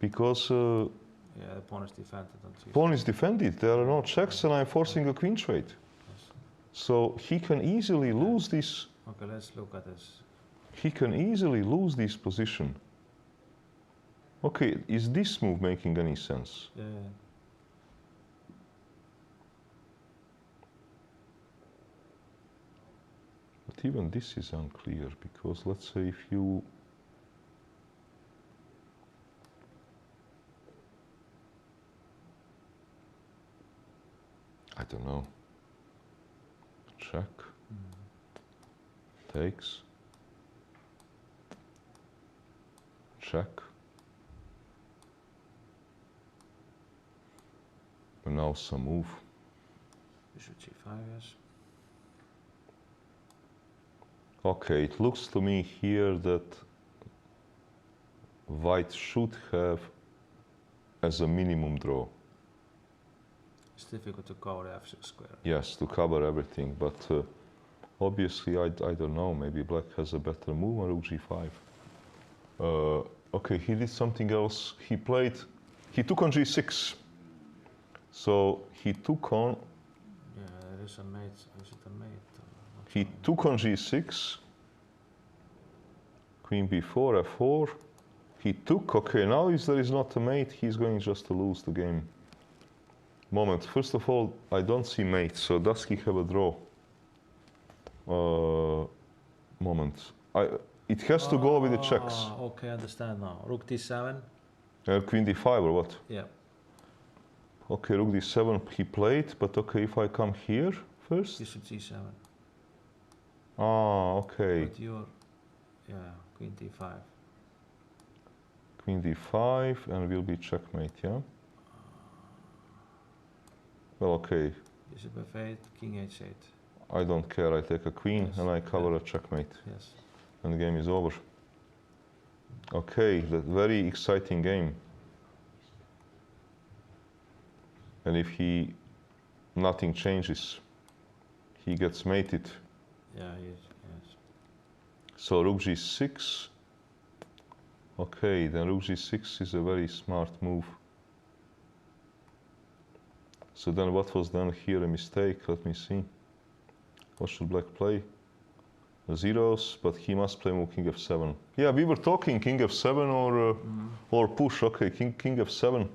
Because Yeah, the pawn is defended on c6. pawn is defended, there are no checks, and I'm forcing a queen trade. Yes. So he can easily lose this. Okay, let's look at this. He can easily lose this position. Okay, is this move making any sense? Yeah. But even this is unclear, because let's say if you... I don't know. Check. Takes. Check. And now some move. Bishop g5, yes. Okay, it looks to me here that white should have as a minimum draw. It's difficult to cover the f6 square. Yes, to cover everything, but obviously I don't know, maybe black has a better move on rook g5. Okay, he did something else. He took on g6. So he took on... Yeah, there is a mate. Is it a mate? He took on g6. Queen b4, f4. He took, okay, now if there is not a mate, he's going just to lose the game. Moment, first of all, I don't see mate, so does he have a draw? Moment. It has to go with the checks. Okay, I understand now. Rook d7. Queen d5 or what? Yeah. Okay, rook d7 he played, but okay, if I come here first? Bishop g7. Ah, okay. But you're, yeah, queen d5. Queen d5 and will be checkmate, yeah? Well, okay. Bishop f8, king h8. I don't care, I take a queen Yes. and I cover a checkmate. Yes. And the game is over. Okay, that very exciting game. And if nothing changes, he gets mated. Yeah, yes. So rook g6. Okay, then rook g6 is a very smart move. So then what was done here a mistake? Let me see. What should black play? Zeros, but he must play move king f7. Yeah, we were talking king f7 or push. Okay, king f7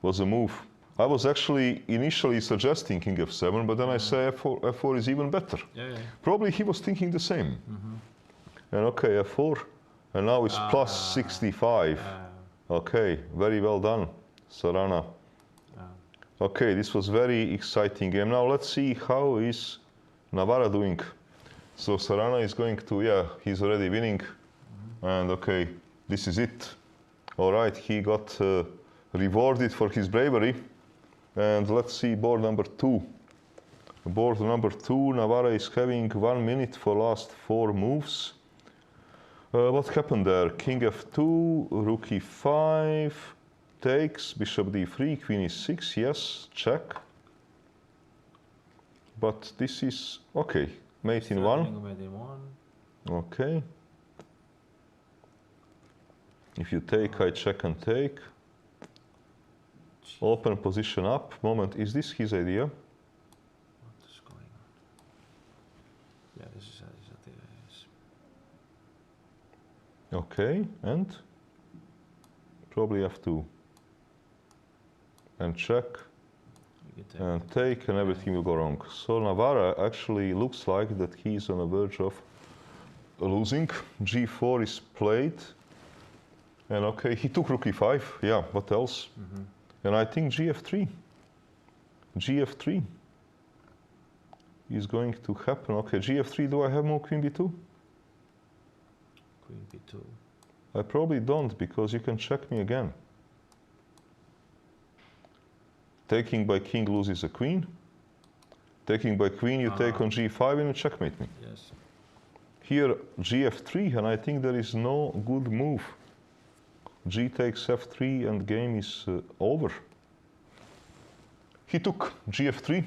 was a move. I was actually initially suggesting king f7, but then I say f4 is even better. Yeah. Probably he was thinking the same. And okay, f4, and now it's plus 65. Okay, very well done, Sarana. Okay, this was very exciting game. Now let's see how is Navarra doing. So Sarana is going to, yeah, he's already winning. And okay, this is it. All right, he got rewarded for his bravery. And let's see board number 2. Board number 2, Navarra is having 1 minute for last 4 moves. What happened there? King f2, rook e5, takes, bishop d3, queen e6, yes, check. But this is, okay, mate in 1. Mate in 1. Okay. If you take, I check and take. Open position up. Moment, is this his idea? What is going on? Yeah, this is his idea, yes. Okay, and? Probably f2. And check, You can take and it. take, and everything will go wrong. So Navarra actually looks like that he's on the verge of losing. g4 is played. And okay, he took rook e5. Yeah, what else? And I think gf3. gf3 is going to happen. Okay, gf3, do I have more queen b2? Queen b2. I probably don't, because you can check me again. Taking by king loses a queen. Taking by queen, you take on g5 and you checkmate me. Yes. Here, gf3, and I think there is no good move. G takes f3 and game is over. He took gf3.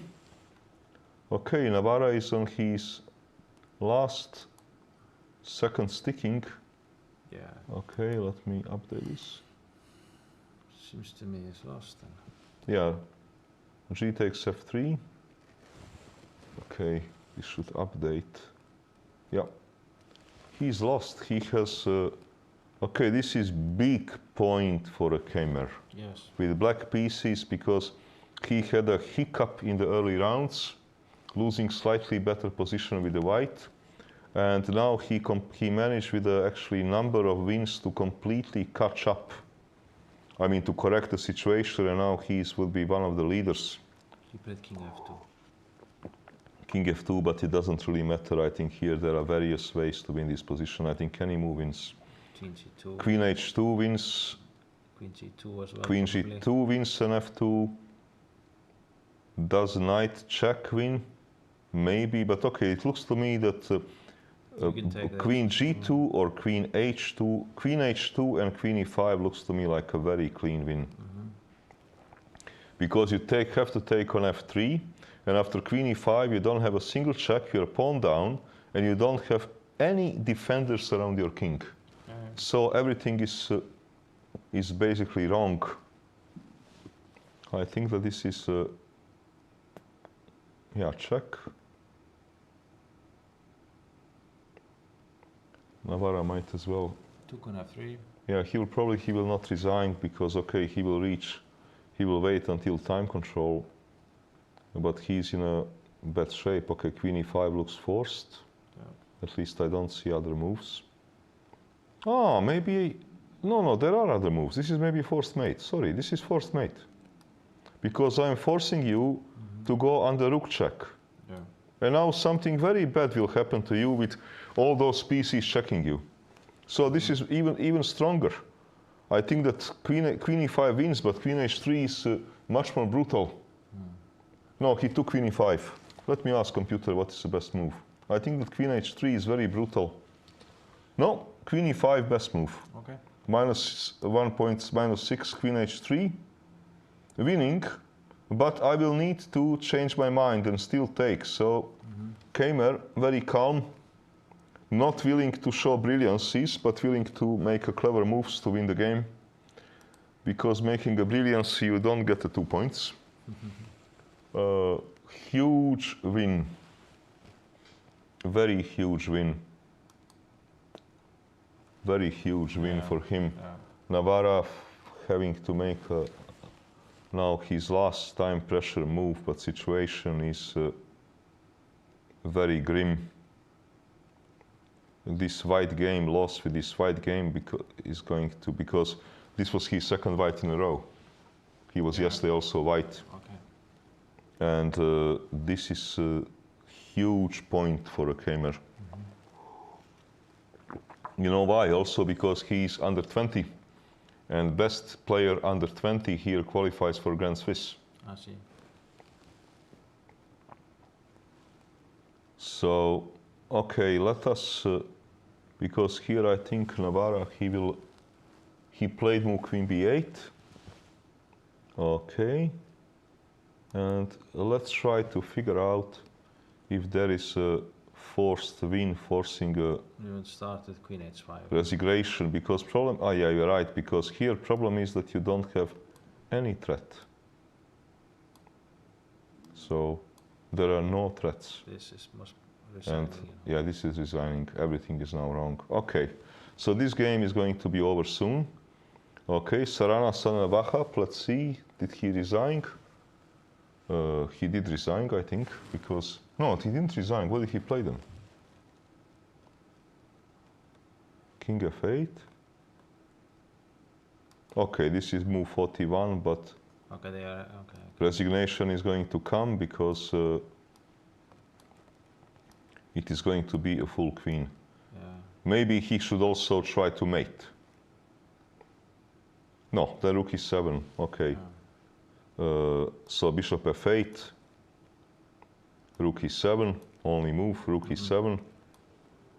Okay, Navarra is on his last second sticking. Yeah, Okay, let me update this. seems to me it's lost then. Yeah, G takes F3. Okay, this should update. Yeah, he's lost. He has. Okay, this is big point for a Kamer Yes. with black pieces because he had a hiccup in the early rounds, losing slightly better position with the white, and now he managed with the actually number of wins to completely catch up. I mean, to correct the situation, and now he will be one of the leaders. He played King F2. King F2, but it doesn't really matter. I think here there are various ways to win this position. I think any move wins. Queen C2. Queen H2 wins. Queen C2 as well. Queen probably. G2 wins an F2. Does knight check win? Maybe, but okay, it looks to me that You can take that. Queen G2 or Queen H2, Queen H2 and Queen E5 looks to me like a very clean win. Because you have to take on F3, and after Queen E5 you don't have a single check, you're pawn down, and you don't have any defenders around your king. So everything is basically wrong. I think that this is, yeah, check. Navarra might as well. Took on F3. Yeah, he will not resign because, okay, he will wait until time control, but he's in a bad shape. Okay, Queen E5 looks forced. Yeah. At least I don't see other moves. Oh, maybe, no, there are other moves. This is maybe forced mate. Sorry, this is forced mate. Because I'm forcing you to go under rook check. Yeah. And now something very bad will happen to you with all those pieces checking you. So this is even stronger. I think that Queen E5 wins, but Queen H3 is much more brutal. No, he took Queen E5. Let me ask computer what is the best move. I think that Queen H3 is very brutal. No, Queen E5 best move. Okay. Minus 1 point, minus 6, Queen H3. Winning, but I will need to change my mind and still take. So Kamer, very calm, not willing to show brilliancies, but willing to make a clever moves to win the game. Because making a brilliancy, you don't get the 2 points. Huge win. Very huge win. Very huge win for him. Yeah. Navarra having to make now his last time pressure move, but situation is very grim. This white game, loss with this white game because this was his second white in a row. He was yesterday also white. Okay. And this is a huge point for a Kamer. You know why? Also because he's under 20. And best player under 20 here qualifies for Grand Swiss. I see. So, okay, let us, because here I think Navarra, he played move Queen B8. Okay. And let's try to figure out if there is a forced win forcing a You would start with Queen H5. resignation, because problem, yeah, you're right, because here problem is that you don't have any threat. So there are no threats. This is must resigning. And yeah, this is resigning. Everything is now wrong. Okay, so this game is going to be over soon. Okay, Sarana Sanavahap, let's see, did he resign? He did resign, I think, because, no, he didn't resign. What did he play then? King F8. Okay, this is move 41, but Okay, they are okay. resignation is going to come because it is going to be a full queen. Yeah. Maybe he should also try to mate. No, the rook is 7. Okay. So bishop f8, rook e7, only move, rook e7,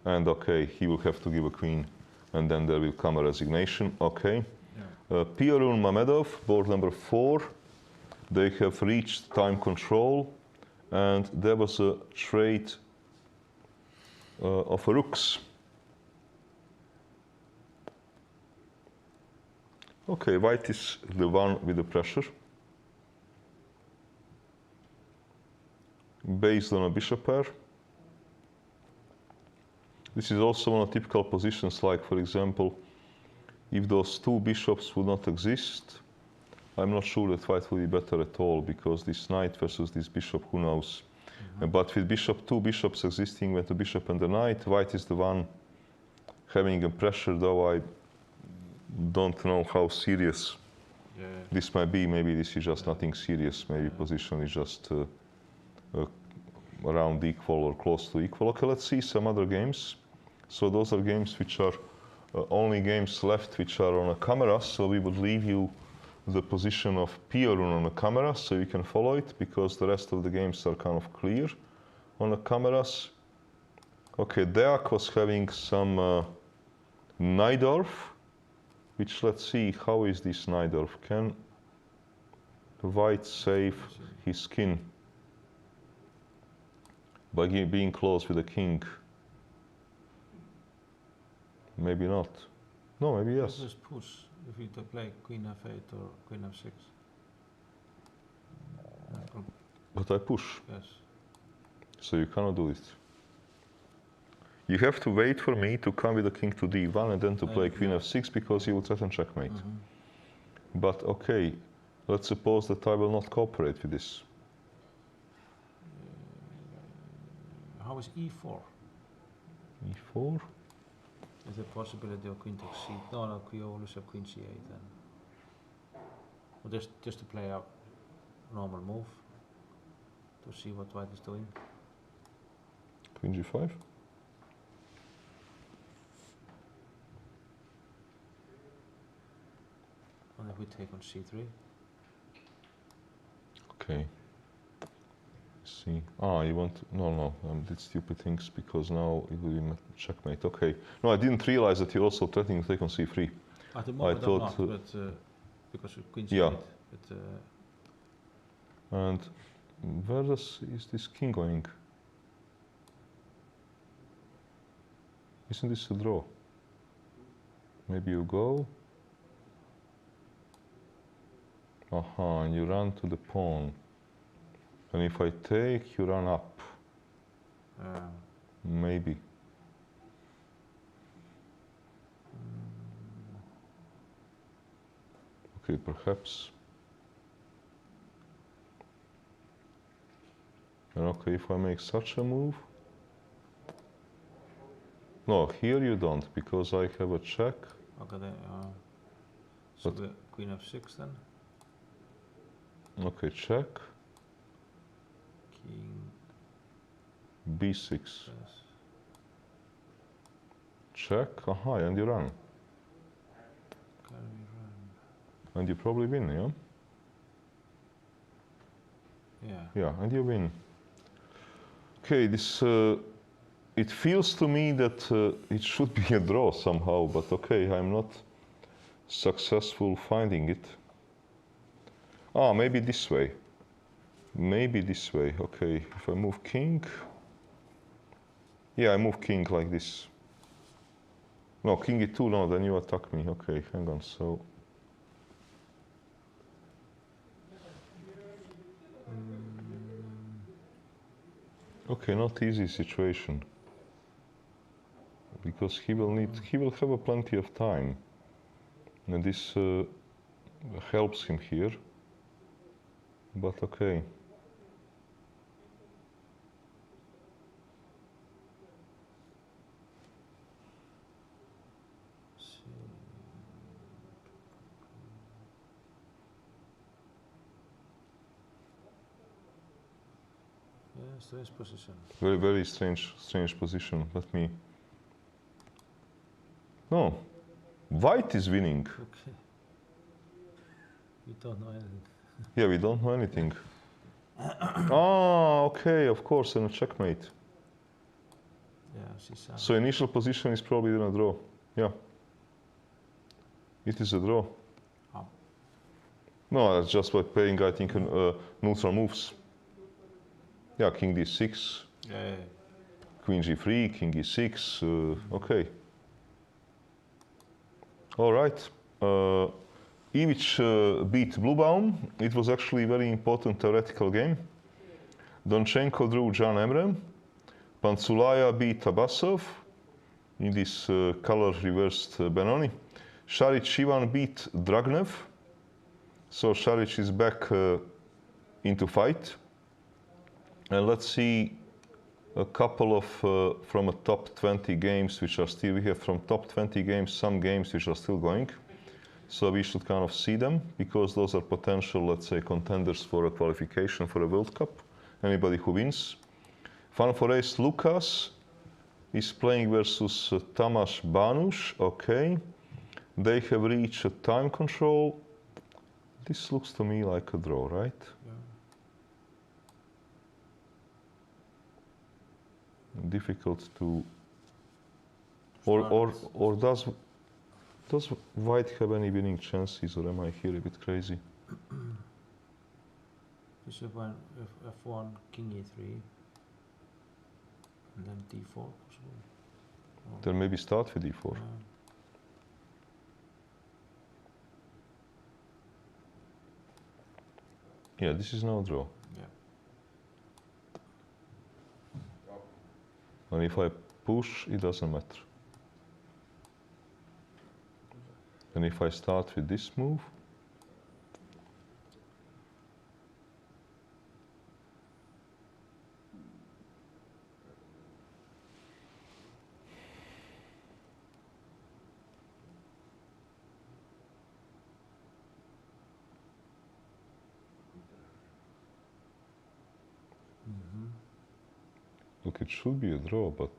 and okay, he will have to give a queen, and then there will come a resignation. Okay. Piorun Mamedov, board number 4, they have reached time control, and there was a trade of rooks. Okay, white is the one with the pressure. Based on a bishop pair. This is also one of typical positions, like for example, if those two bishops would not exist, I'm not sure that white would be better at all, because this knight versus this bishop, who knows? But with two bishops existing, with the bishop and the knight, white is the one having a pressure, though I don't know how serious this might be. Maybe this is just nothing serious. Maybe position is just around equal or close to equal. Okay, let's see some other games. So those are games which are only games left which are on a camera. So we would leave you the position of Piorun on a camera so you can follow it, because the rest of the games are kind of clear on the cameras. Okay, Deak was having some Najdorf, which, let's see, how is this Najdorf? Can the white save his skin by being close with the king? Maybe not. No, maybe yes. Just push if you play queen f8 or queen f6. But I push. Yes. So you cannot do it. You have to wait for me to come with the king to d1 and then to play queen f6, because he will threaten checkmate. But okay, let's suppose that I will not cooperate with this. How is e4? e4? Is there a possibility of queen takes c? No, we always have queen c8 then. Well, just to play out a normal move to see what white is doing. Queen g5? And if we take on c3? Okay. See. Ah, you want... No, did stupid things, because now it will be checkmate. Okay. No, I didn't realize that you're also threatening to take on c3. At the moment I thought, I'm not, but because of queen c8. Yeah. But, and where is this king going? Isn't this a draw? Maybe you go. Aha, and you run to the pawn. And if I take, you run up. Maybe. Okay, perhaps. And okay, if I make such a move. No, here you don't, because I have a check. okay, then, so But- the queen f6 then? Okay, check. King b6. yes. Check. Aha, and you run. Carry run. And you probably win, yeah? Yeah. Yeah, and you win. Okay, this... it feels to me that it should be a draw somehow, but okay, I'm not successful finding it. Ah, maybe this way. Maybe this way. Okay, if I move king... Yeah, I move king like this. No, king e2, no, then you attack me. Okay, hang on, so... Okay, not easy situation. Because he will have a plenty of time. And this helps him here. But okay. Yeah, strange position. Very, very strange position. Let me... No. White is winning. Okay. We don't know anything. Yeah, we don't know anything. Ah, okay, of course, and a checkmate. Yeah, c7. So initial position is probably in a draw. Yeah. It is a draw. Oh. No, that's just by playing, I think, neutral moves. Yeah, king d6, Yeah. queen g3, king e6, okay. All right. Ivic beat Bluebaum. It was actually a very important theoretical game. Donchenko drew Jan Emre. Panculaya beat Abbasov in this color reversed Benoni. Šarić Ivan beat Dragnev. So Šarić is back into fight. And let's see a couple of from a top 20 games which are still, we have from top 20 games some games which are still going. So we should kind of see them because those are potential, let's say, contenders for a qualification for a World Cup. Anybody who wins. Van Forest Lucas is playing versus Tamas Banuš. Okay. They have reached a time control. This looks to me like a draw, right? Yeah. Difficult to, or does White have any winning chances, or am I here a bit crazy? This is when F1, King E3, and then D4 possible. Or, Then maybe start with D4. Yeah, this is no draw. yeah. And if I push, it doesn't matter. And if I start with this move, look, it should be a draw, but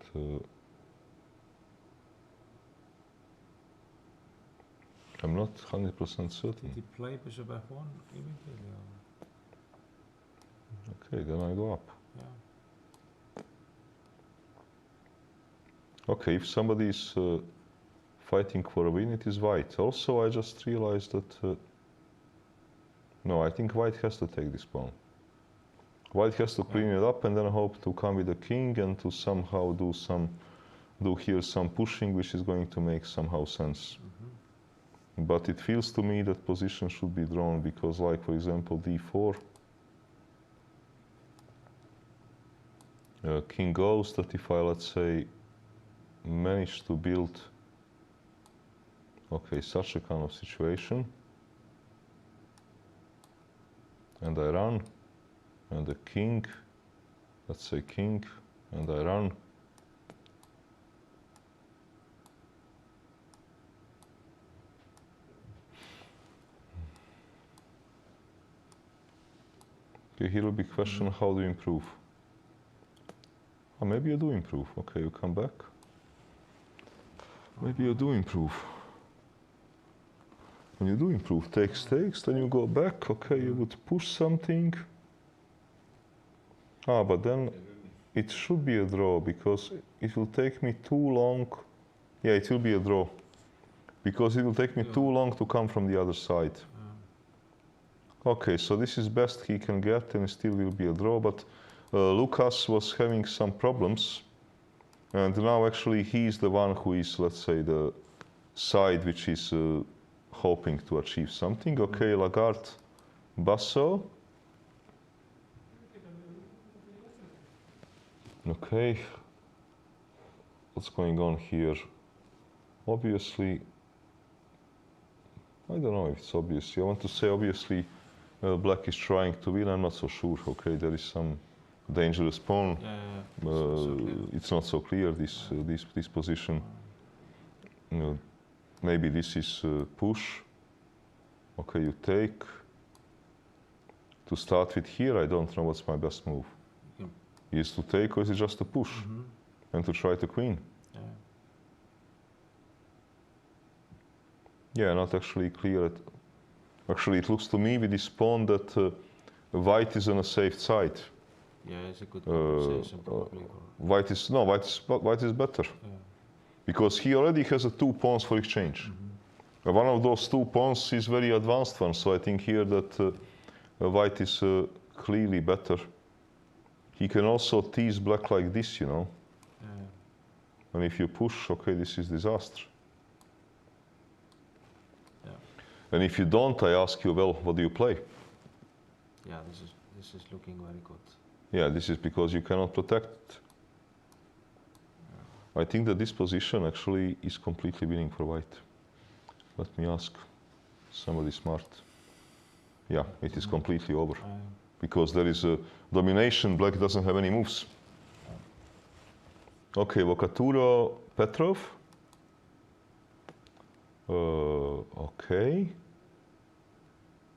I'm not 100% certain. Did he play Bishop F1 immediately? Okay, then I go up. Yeah. Okay, if somebody is fighting for a win, it is White. Also, I just realized that no, I think White has to take this pawn. White has to clean it up and then hope to come with a king and to somehow do here some pushing, which is going to make somehow sense. But it feels to me that position should be drawn because, like, for example, D4, king goes, that if I, let's say, manage to build, okay, such a kind of situation, and I run, and the king, let's say king, and I run. Okay, here will be question, how do you improve? Oh, maybe you do improve. Okay, you come back. Maybe you do improve. When you do improve, takes, then you go back. Okay, you would push something. Ah, but then it should be a draw because it will take me too long. Yeah, it will be a draw because it will take me too long to come from the other side. Okay, so this is best he can get and it still will be a draw, but Lucas was having some problems and now actually he's the one who is, let's say, the side which is hoping to achieve something. Okay, Lagarde, Basso. Okay, what's going on here? Obviously, I don't know if it's obvious. I want to say obviously Black is trying to win. I'm not so sure. Okay, there is some dangerous pawn. It's not so clear this position. Maybe this is push. Okay, you take. To start with here, I don't know what's my best move. Is to take or is it just a push and to try to queen? Yeah, not actually clear. Actually, it looks to me with this pawn that White is on a safe side. Yeah, it's a good compensation probably. White is better because he already has two pawns for exchange. One of those two pawns is very advanced one, so I think here that White is clearly better. He can also tease Black like this, you know. And if you push, okay, this is disaster. And if you don't, I ask you, well, what do you play? Yeah, this is looking very good. Yeah, this is because you cannot protect. I think that this position actually is completely winning for white. Let me ask somebody smart. Yeah, it is completely over. Because there is a domination, black doesn't have any moves. Okay, Vokaturo, Petrov. Okay.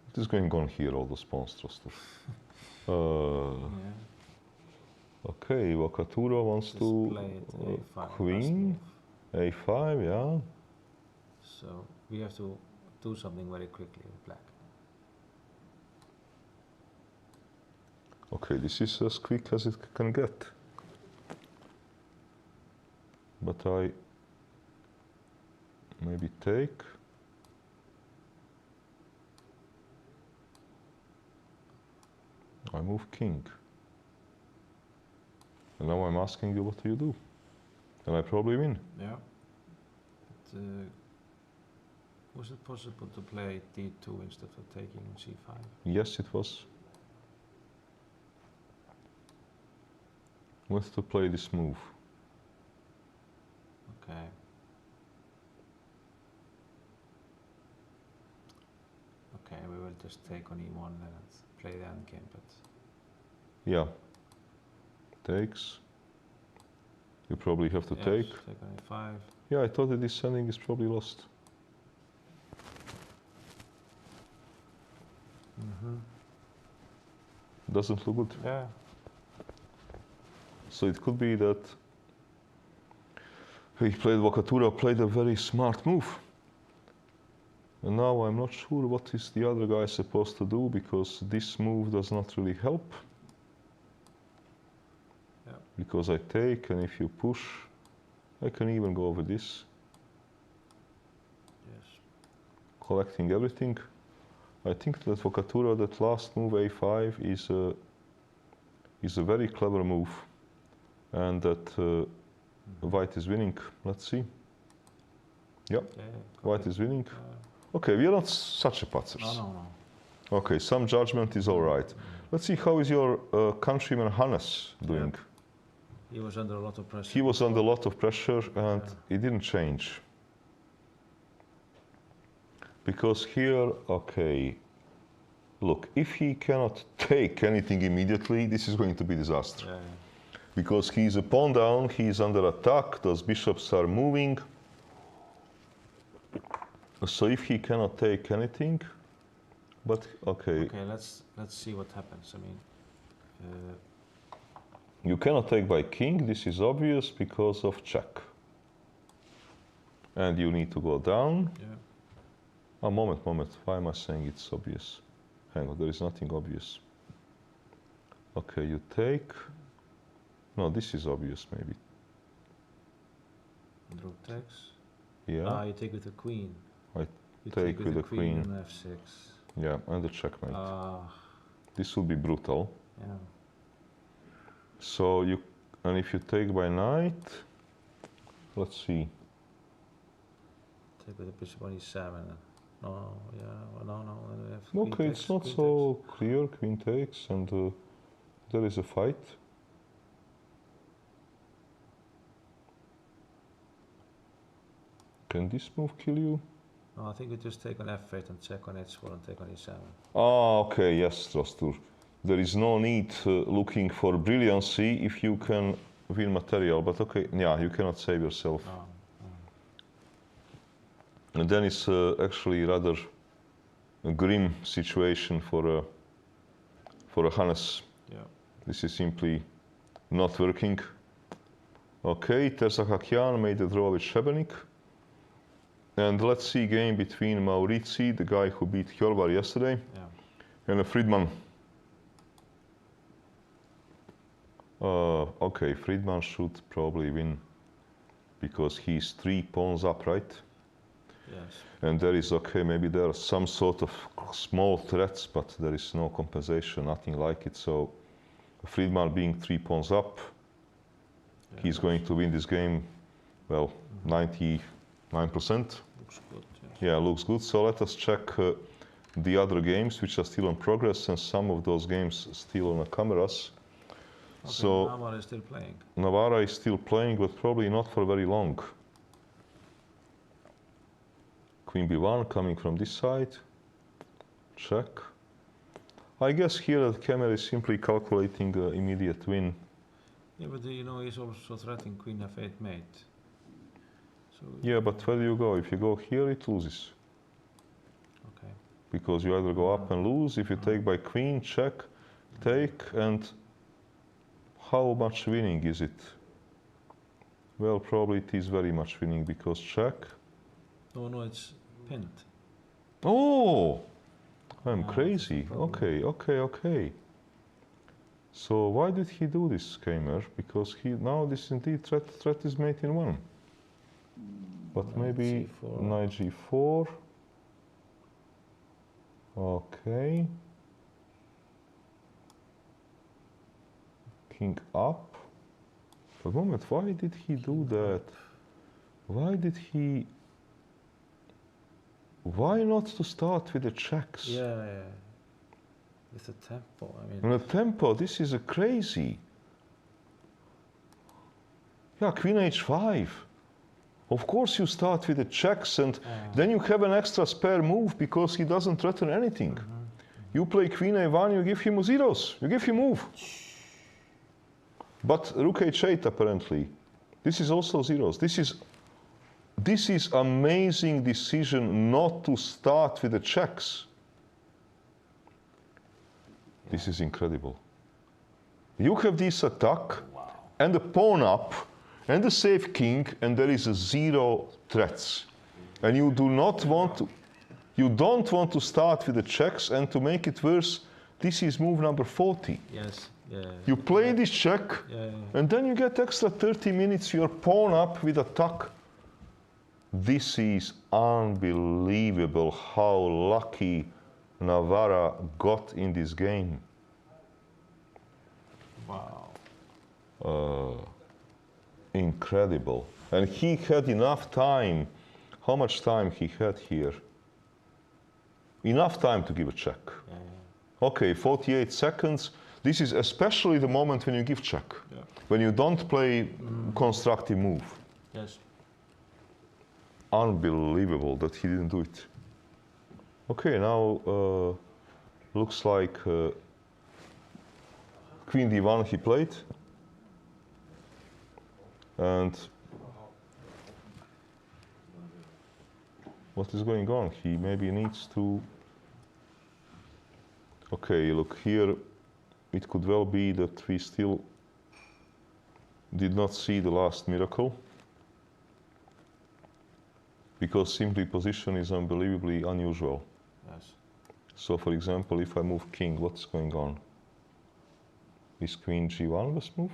What is going on here, all those pawns, Rostov? Okay, Vokaturo wants to A5, queen, A5, yeah. So we have to do something very quickly with black. Okay, this is as quick as it can get. But I maybe take. I move king. And now I'm asking you, what do you do? And I probably win. Yeah. But, was it possible to play d2 instead of taking c5? Yes, it was. Let's to play this move. Okay. Okay, we will just take on e1 and play the endgame, but... Yeah. Takes. You probably have to yes, take. Take on a5. Yeah, I thought that this sending is probably lost. Doesn't look good. Yeah. So it could be that he played Vokaturo, played a very smart move. And now I'm not sure what is the other guy supposed to do, because this move does not really help. Yeah. Because I take, and if you push, I can even go over this. Yes. Collecting everything. I think that Vokaturo, that last move A5 is a very clever move, and that white is winning. Let's see. Yeah, white is winning. Okay, we are not such a patzers. No. Okay, some judgment is all right. Let's see, how is your countryman Hannes doing? He was under a lot of pressure. He was under a lot of pressure, and he didn't change. Because here, okay, look, if he cannot take anything immediately, this is going to be disaster. Yeah. Because he's a pawn down, he's under attack, those bishops are moving. So if he cannot take anything, but okay. Okay, let's see what happens. I mean, you cannot take by king, this is obvious because of check. And you need to go down. yeah. A moment, why am I saying it's obvious? Hang on, there is nothing obvious. Okay, you take. No, this is obvious maybe. Rook takes. Yeah. Ah, you take with the queen. I You take with the queen. on f6. Yeah, and the checkmate. Ah, This will be brutal. yeah. So you, and if you take by knight, let's see. Take with the bishop on e7. No, yeah, well, no. We have queen Okay, takes, it's not queen so clear. Queen takes, and there is a fight. Can this move kill you? takes. No, I think we just take on f8 and check on h4 and take on e7. Ah, okay, yes, Rostur. There is no need looking for brilliancy if you can win material, but okay, yeah, you cannot save yourself. No. And then it's actually rather a grim situation for a Hannes. Yeah. This is simply not working. Okay, Terzahakian made a draw with Šebenik. And let's see game between Maurizi, the guy who beat Hjorvar yesterday, and a Friedman. Okay, Friedman should probably win because he's 3 pawns up, right? Yes. And there is, okay, maybe there are some sort of small threats, but there is no compensation, nothing like it. So Friedman being 3 pawns up, he's going to win this game, well, 99%. Looks good, yes. Yeah, looks good. So let us check the other games which are still in progress, and some of those games still on the cameras. Okay, So Navarra is still playing. Navarra is still playing, but probably not for very long. Queen b1 coming from this side. Check. I guess here the camera is simply calculating immediate win. Yeah, but you know he's also threatening Queen f8 mate. So Yeah, but where do you go? If you go here, it loses. okay. Because you either go up and lose, if you take by queen, check, take, and how much winning is it? Well, probably it is very much winning, because check. No, it's pinned. Oh! I'm Ah, crazy. that's a problem. Okay. So why did he do this, Kamer? Because now this indeed threat is mate in one. But Knight maybe c4. knight g4. Okay. King up. But moment, why did he do that? Why did he... Why not to start with the checks? Yeah. With the tempo, I mean. And the tempo, this is a crazy. Yeah, queen h5. Of course you start with the checks, and then you have an extra spare move because he doesn't threaten anything. You play queen a1, you give him zeros, you give him move. But rook h8 apparently. This is also zeros. This is amazing decision not to start with the checks. This is incredible. You have this attack and the pawn up and the safe king, and there is a zero threats. And you don't want to start with the checks, and to make it worse, this is move number 40. Yes. Yeah. You play this check, Yeah. and then you get extra 30 minutes, your pawn up with attack. This is unbelievable how lucky Navarra got in this game. Wow. Incredible. And he had enough time. How much time he had here? Enough time to give a check. Yeah. Okay, 48 seconds. This is especially the moment when you give check. Yeah. When you don't play constructive move. Yes. Unbelievable that he didn't do it. Okay, now looks like queen d1 he played. And what is going on? He maybe needs to... Okay, look here. It could well be that we still did not see the last miracle. Because simply position is unbelievably unusual. Yes. So for example, if I move king, what's going on? Is queen g1 best move?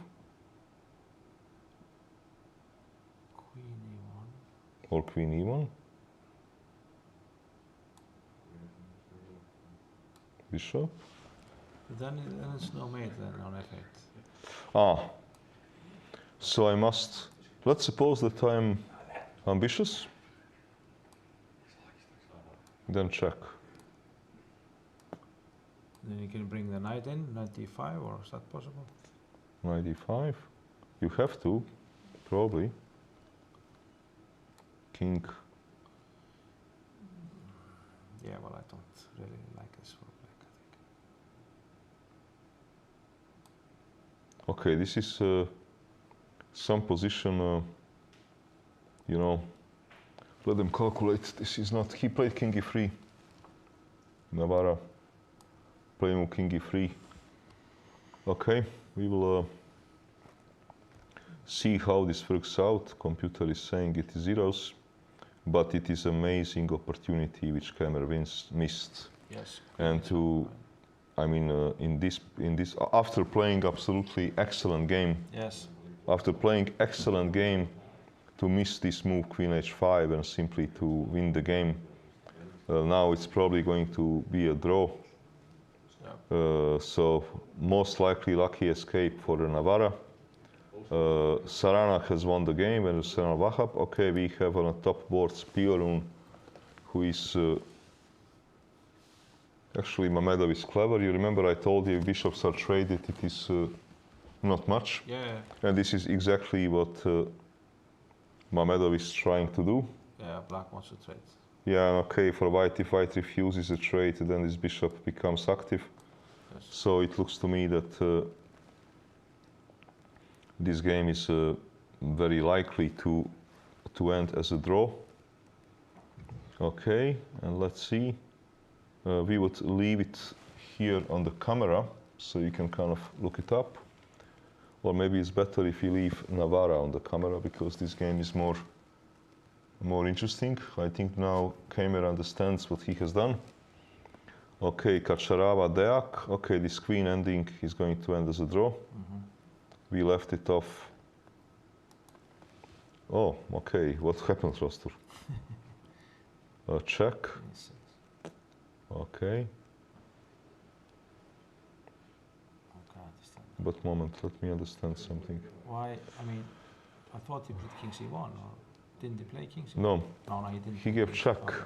Queen e1. Or queen e1? Bishop? But then it's no mate then on f8. Ah. So I must... Let's suppose that I'm ambitious. Then check. Then you can bring the knight in, knight d5, or is that possible? Knight e5. You have to, probably. King. Yeah, well, I don't really like this for black, I think. Okay, this is some position, you know, let them calculate. This is not, he played king e3. Navarra playing king e3. Okay, we will see how this works out. Computer is saying it is zeros, but it is amazing opportunity which Kamer missed. Yes. And to, I mean, after playing absolutely excellent game, Yes. after playing excellent game, to miss this move queen h5 and simply to win the game. Now it's probably going to be a draw. So most likely lucky escape for Navarra. Sarana has won the game and Sarana Wahab. Okay, we have on the top board Spiorun, who is actually Mamedov is clever. You remember I told you if bishops are traded, it is not much. Yeah, And this is exactly what Mamedov is trying to do. yeah, black wants to trade. Yeah, okay, for white, if white refuses a trade, then this bishop becomes active. Yes. So it looks to me that this game is very likely to end as a draw. Okay, and let's see. We would leave it here on the camera, so you can kind of look it up. Or maybe it's better if you leave Navarra on the camera, because this game is more interesting. I think now Kamer understands what he has done. Okay, Kačarava Deak. Okay, this queen ending is going to end as a draw. We left it off. Oh, okay, what happened, Rostur? Check. Yes. Okay, Okay, I understand. but moment, let me understand something. Why? I mean, I thought he played king c1, or didn't he play king c1? No, No, he didn't. he play gave king- check. Okay.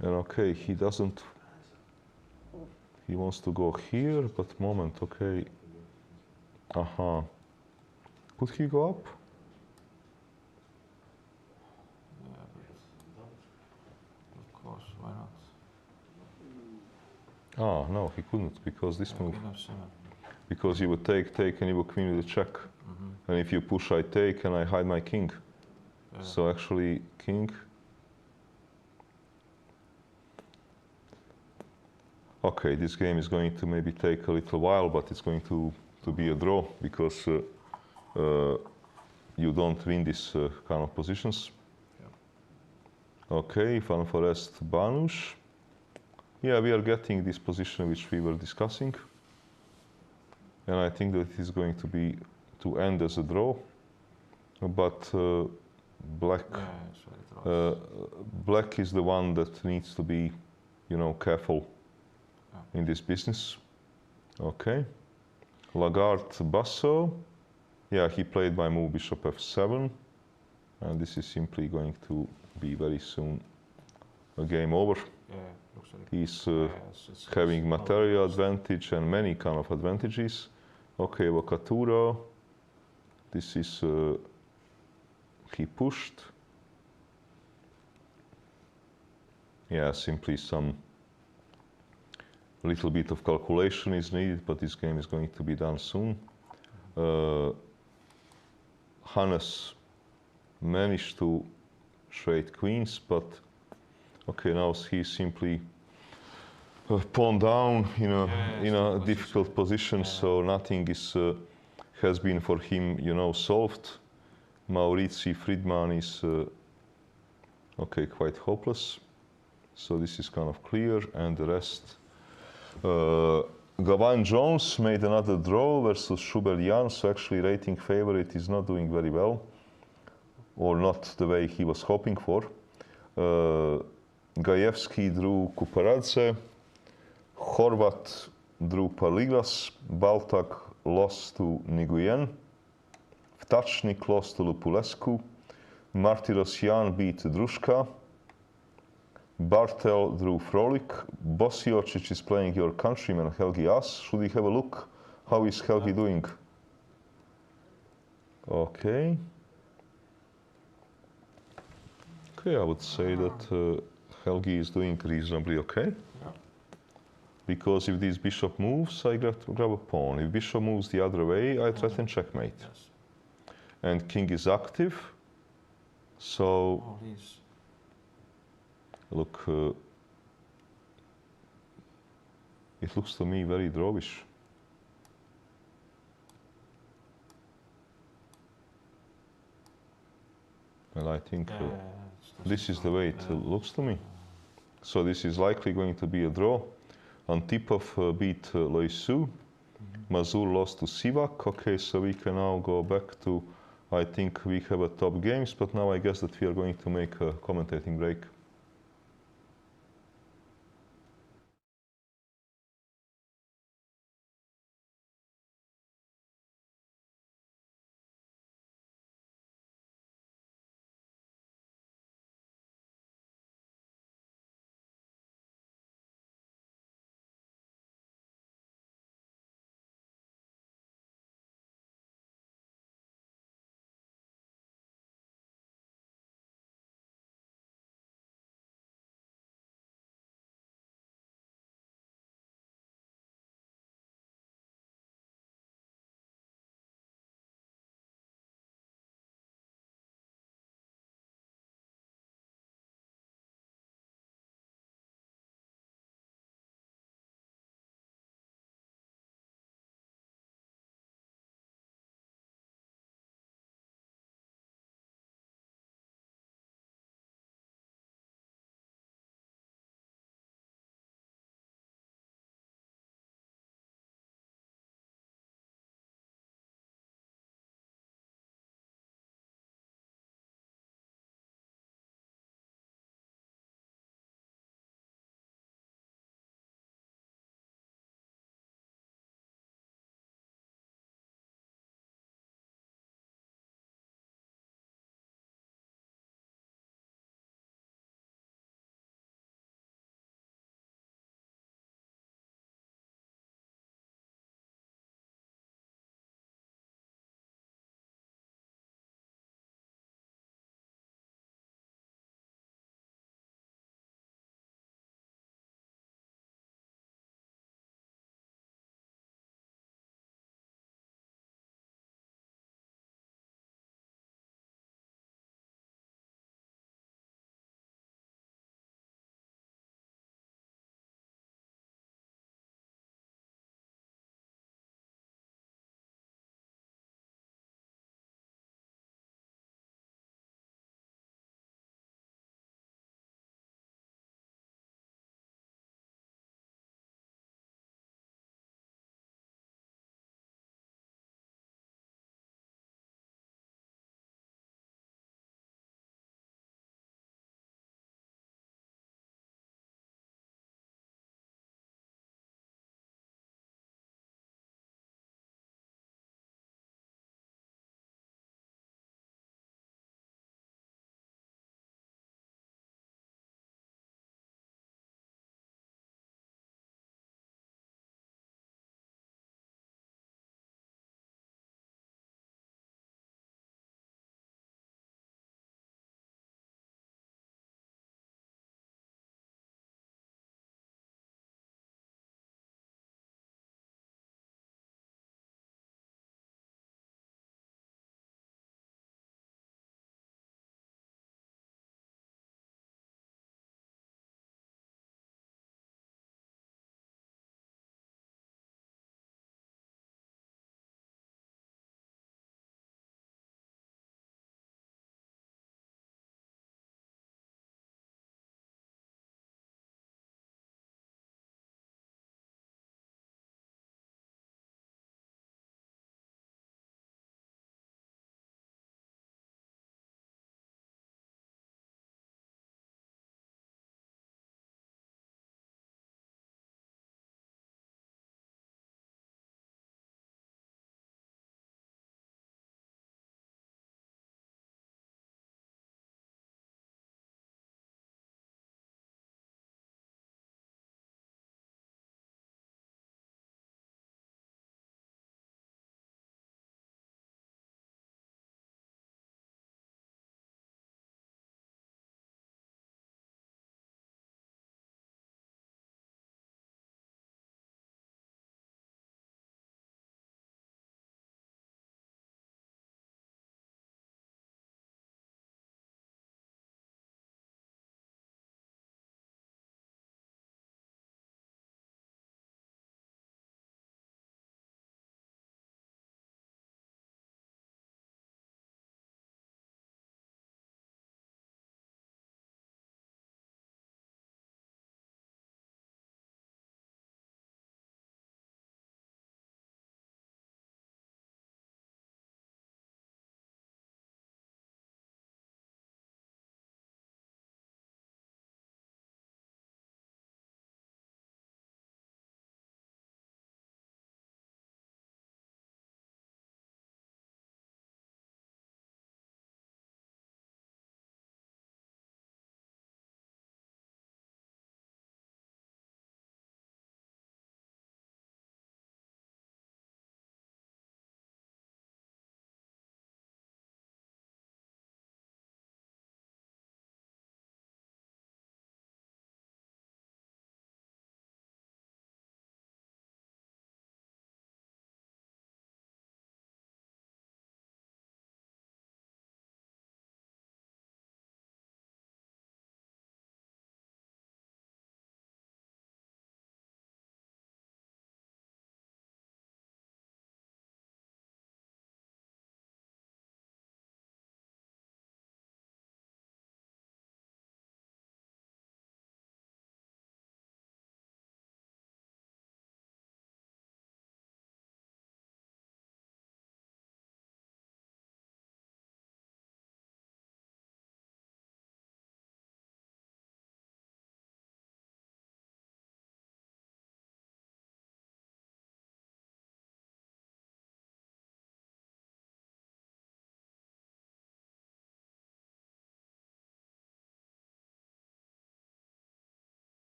And okay, he doesn't. He wants to go here, but moment, okay. Aha. Could he go up? Yeah, but of course, why not? Ah, no, he couldn't, because this move. Queen f7. Because you would take, and you would queen with a check. And if you push, I take, and I hide my king. Yeah. So actually, king. Okay, this game is going to maybe take a little while, but it's going to be a draw, because you don't win these kind of positions. Yeah. Okay, Van Forest Banush. Yeah, we are getting this position which we were discussing. And I think that it is going to end as a draw. But black, Yeah, it's very draws. black is the one that needs to be, careful in this business. Okay. Lagarde Basso. Yeah, he played my move bishop f7. And this is simply going to be very soon a game over. Yeah, looks like He's it's having no material draws. advantage and many kind of advantages. Okay, Vacaturo. This is, he pushed. Yeah, simply some little bit of calculation is needed, but this game is going to be done soon. Hannes managed to trade queens, but okay, now he's simply pawn down in a difficult position, so nothing is has been for him, solved. Maurizi Friedman is okay, quite hopeless. So this is kind of clear, and the rest. Gavan Jones made another draw versus Schubert Jan, so actually rating favorite is not doing very well, or not the way he was hoping for. Gajewski drew Kuparadze, Horvat drew Parliglas, Baltak lost to Nguyen, Vtačnik lost to Lupulescu, Martirosyan beat Druška, Bartel drew Frolik, Bosiocic is playing your countryman Helgi As. Should we have a look? How is Helgi doing? Okay. Okay, I would say that Helgi is doing reasonably okay. Yeah. Because if this bishop moves, I grab a pawn. If bishop moves the other way, I threaten checkmate. Yes. And king is active. So, Oh, he's look, it looks to me very drawish. And I think this is the way it looks to me. So this is likely going to be a draw. Antipov beat Loisu. Mazur lost to Sivak. Okay, so we can now go back to, I think we have a top games, but now I guess that we are going to make a commentating break.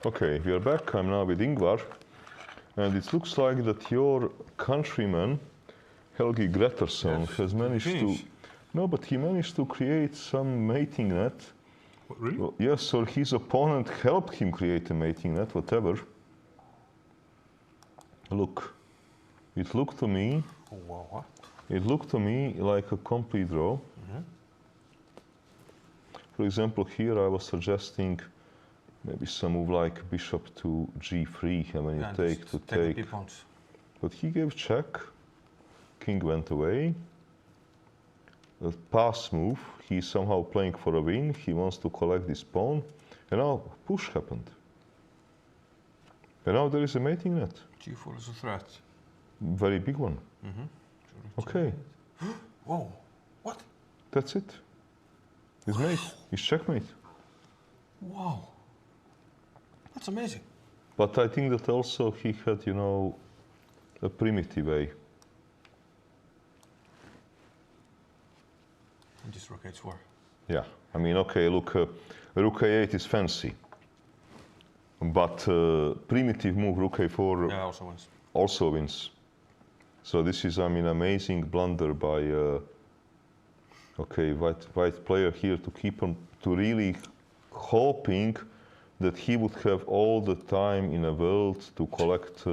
Okay, we are back. I'm now with Ingvar. And it looks like that your countryman, Helgi Grettersson, Yes, has did he managed to... finish? No, but he managed to create some mating net. What, really? Well, yes, so his opponent helped him create a mating net, whatever. Look, it looked to me... Oh, wow, what? It looked to me like a complete draw. Mm-hmm. For example, here I was suggesting maybe some move like bishop to g3, and when you Yeah, take just to take the take. p-pawns. But he gave check, king went away. The pass move, he's somehow playing for a win, he wants to collect this pawn, and now push happened. And now there is a mating net, g4 is a threat. very big one. Mm-hmm. Okay, Whoa, what? that's it. He's mate, he's checkmate. Wow. That's amazing. But I think that also he had, you know, a primitive way. And just rook h4. Yeah, I mean, okay, look, rook a8 is fancy. But primitive move, rook a4, Yeah, also wins. also wins. So this is, I mean, amazing blunder by, okay, white player here to keep on, to really hoping that he would have all the time in the world to collect.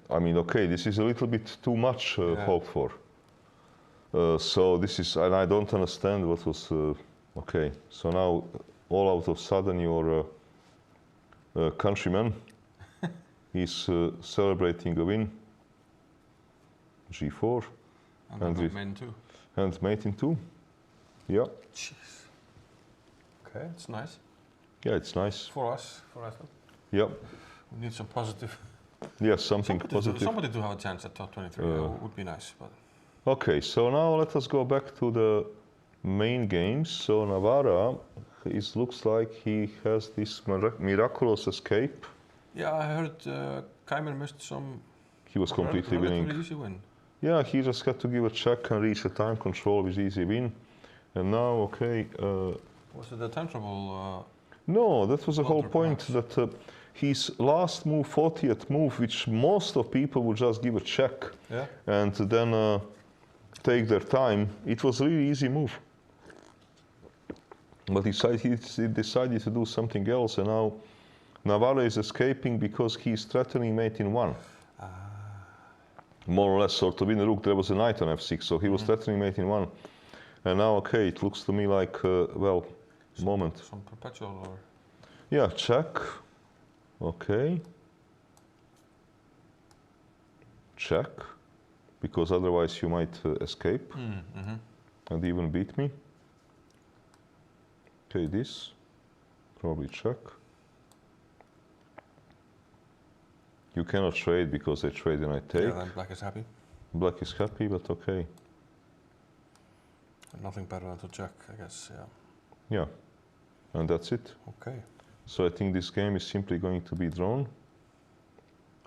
I mean, okay, this is a little bit too much hope for. So this is, and I don't understand what was, okay, so now all out of sudden your countryman is celebrating a win. G4. And And then we- main too. And mate in 2. Yeah, Jeez. Okay, it's nice. yeah, it's nice. For us, for Iceland. Yeah, We need some positive. yes, something positive. Somebody to have a chance at top 23 would be nice. But Okay, so now let us go back to the main games. So Navarra, it looks like he has this miraculous escape. yeah, I heard Keimer missed some He was completely winning. relatively easy win. Yeah, he just had to give a check and reach a time control with easy win. And now, okay, Was it a tangible? no, that was the whole Counter point, perhaps. that his last move, 40th move, which most of people would just give a check Yeah. and then take their time, it was a really easy move. But he decided to do something else, and now Navarro is escaping because he is threatening mate in 1. More or less, sort of in the rook, there was a knight on f6, so he was threatening mate in 1. And now, okay, it looks to me like, well, moment. Some perpetual or Yeah, check. Okay. Check. Because otherwise you might escape and even beat me. Okay, this. Probably check. You cannot trade because I trade and I take. yeah, then black is happy. Black is happy, but okay. And nothing better than to check, I guess. Yeah. Yeah. And that's it. Okay. So I think this game is simply going to be drawn.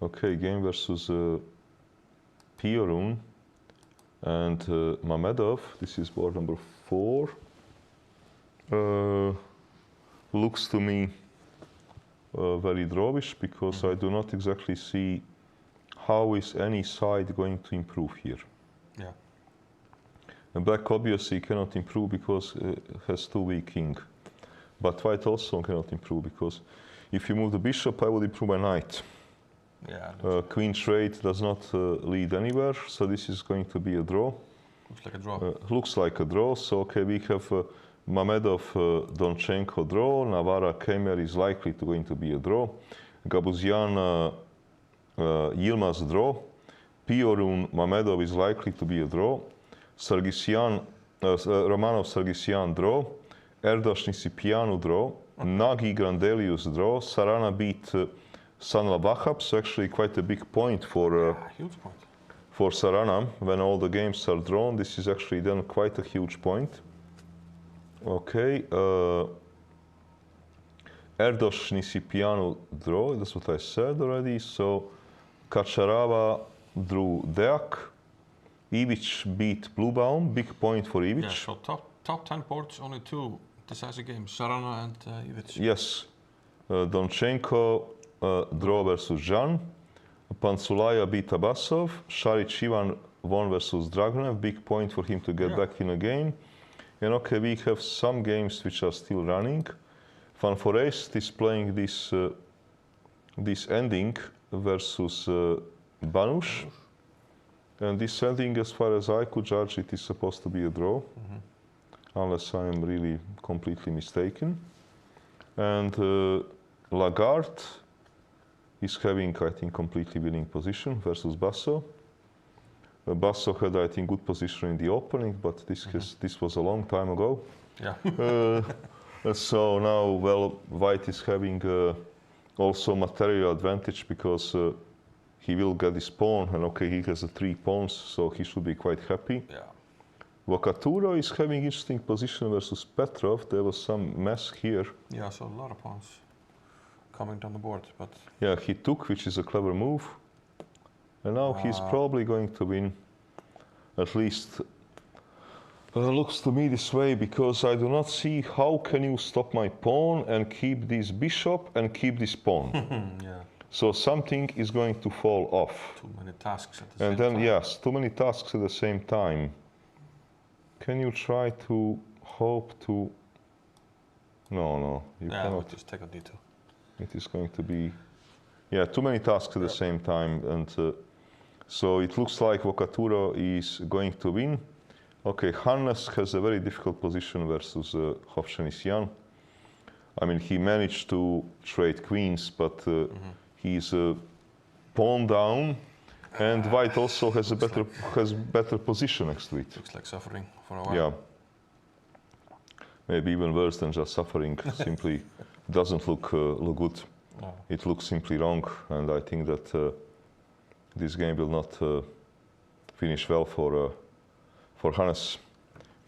Okay, game versus Piorun and Mamedov. This is board number 4. Looks to me very drawish because I do not exactly see how is any side going to improve here. Yeah. And black obviously cannot improve because it has too weak king. But white also cannot improve because if you move the bishop, I would improve my knight. Yeah. Queen trade does not lead anywhere, so this is going to be a draw. Looks like a draw. Looks like a draw, so okay, we have Mamedov, Donchenko draw, Navarra Kemer is likely going to be a draw, Gabuzian, Yilmaz draw, Piorun Mamedov is likely to be a draw, Sargsyan, Romanov Sargsyan draw, Erdos Nisipianu draw, Nagy Grandelius draw, Sarana beat Sanla Vahab, so actually quite a big point for Huge point. for Sarana. When all the games are drawn, this is actually then quite a huge point. Okay, Erdos Nisipianu draw, that's what I said already. So Kačarava drew Deak, Ivic beat Bluebaum, big point for Ivic. Yeah, so top 10 boards, only 2 decisive games, Sarana and Ivic. Yes, Donchenko draw versus Jan. Pansulaya beat Abasov. Šarić Ivan won versus Dragonev. Big point for him to get back in a game. And okay, we have some games which are still running. Van Foreest is playing this ending versus Banush. And this ending, as far as I could judge, it is supposed to be a draw. Unless I am really completely mistaken. And Lagarde is having, I think, completely winning position versus Basso. Basso had, I think, good position in the opening, but this was a long time ago. Yeah. So now, well, White is having also material advantage because he will get his pawn, and okay, he has 3 pawns, so he should be quite happy. Yeah. Vokaturo is having interesting position versus Petrov. There was some mess here. Yeah, so a lot of pawns coming down the board, but... Yeah, he took, which is a clever move. And now he's probably going to win. At least looks to me this way, because I do not see how can you stop my pawn and keep this bishop and keep this pawn. Yeah. So something is going to fall off. Too many tasks at the same And time. then, yes, too many tasks at the same time. Can you try to hope to... No, you Yeah, cannot. we'll just take a d2. It is going to be, yeah, too many tasks at the same time, and so it looks like Vokaturo is going to win. Okay, Hannes has a very difficult position versus Hovšanis-Jan. I mean, he managed to trade queens, but he's pawn down, and White also has a better position next to it. Looks like suffering for a while. Yeah. Maybe even worse than just suffering. Simply doesn't look good. No. It looks simply wrong, and I think that this game will not finish well for Hannes.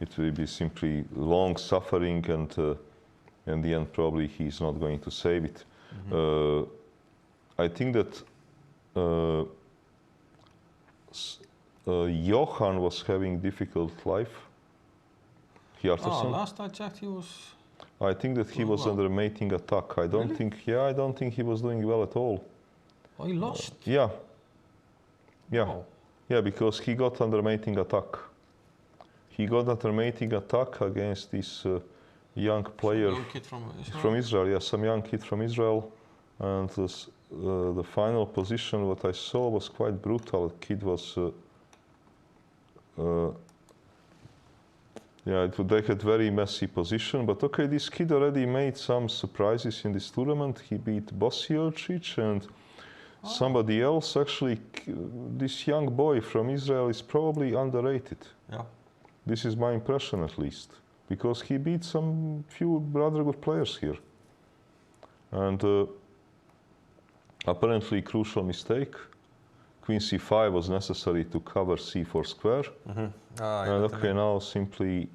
It will be simply long suffering, and in the end, probably he's not going to save it. I think that Johan was having difficult life. Hjartarson. Last I checked, he was... I think that he was under mating attack. I don't think he was doing well at all. Oh, he lost? Yeah. Oh. Yeah, because he got under mating attack. He got under mating attack against this young player. Some young kid from Israel? From Israel, yeah, some young kid from Israel. And the final position, what I saw, was quite brutal. The kid was... yeah, they had very messy position, but okay, this kid already made some surprises in this tournament. He beat Bosiocic and somebody else. Actually, this young boy from Israel is probably underrated. Yeah. This is my impression, at least, because he beat some few rather good players here. And apparently, crucial mistake. Queen c5 was necessary to cover c4 square. And okay, now simply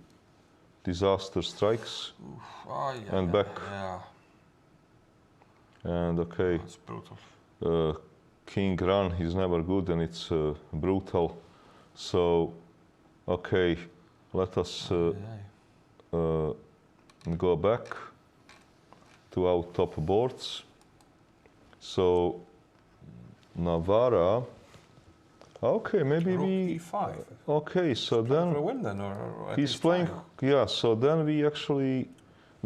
disaster strikes. And back. Yeah. And okay, That's brutal. king run is never good, and it's brutal. So, okay, let us go back to our top boards. So, Navarra. Okay, maybe Rook we... e5. Okay, so then... For a win then, or at He's least playing... fine. Yeah, so then we actually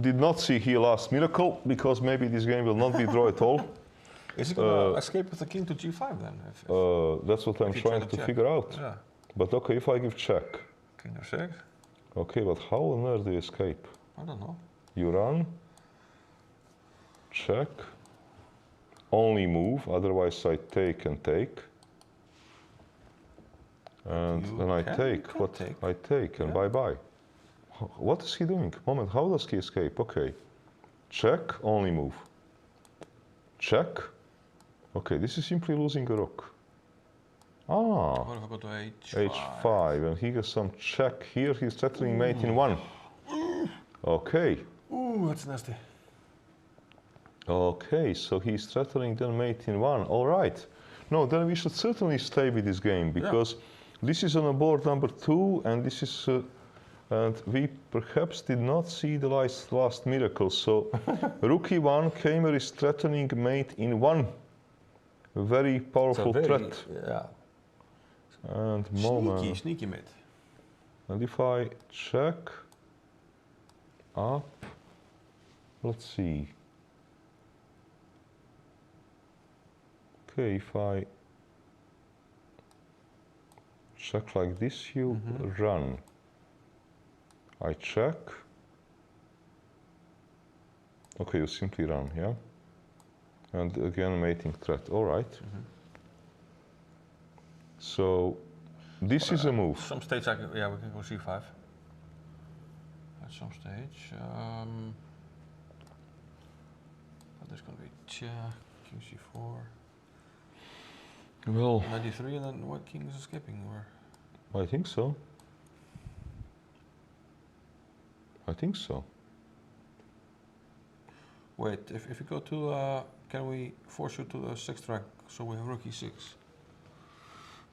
did not see here last miracle, because maybe this game will not be draw at all. Is he going to escape with the king to g5 then? That's what I'm you trying try to to check. figure out. Yeah. But okay, if I give check. King f6? Okay, but how on earth do you escape? I don't know. You run, check, only move, otherwise I take and take. And You then I can take, what take. I take, and Yeah. bye-bye. What is he doing? Moment, how does he escape? Okay, check, only move. Check. Okay, this is simply losing a rook. Ah, What if I go to h5? h5, and he has some check here. He's threatening mate in 1. Okay. Ooh, that's nasty. Okay, so he's threatening then mate in 1. All right. No, then we should certainly stay with this game, because this is on a board number 2, and this is And we perhaps did not see the last miracle. So rook e1, Kamer is threatening mate in 1. Very powerful threat. Yeah. And Sneaky mate. And if I check up, let's see. Okay, if I check like this, you run. I check. Okay, you simply run, yeah? And again, mating threat, all right. So, this is a move. At some stage, we can go c5. At some stage. There's going to be check, king c4. Well, 93, and then what king is escaping? Or? I think so. I think so. Wait, if you go to, can we force you to the 6th rank? So we have rook e6.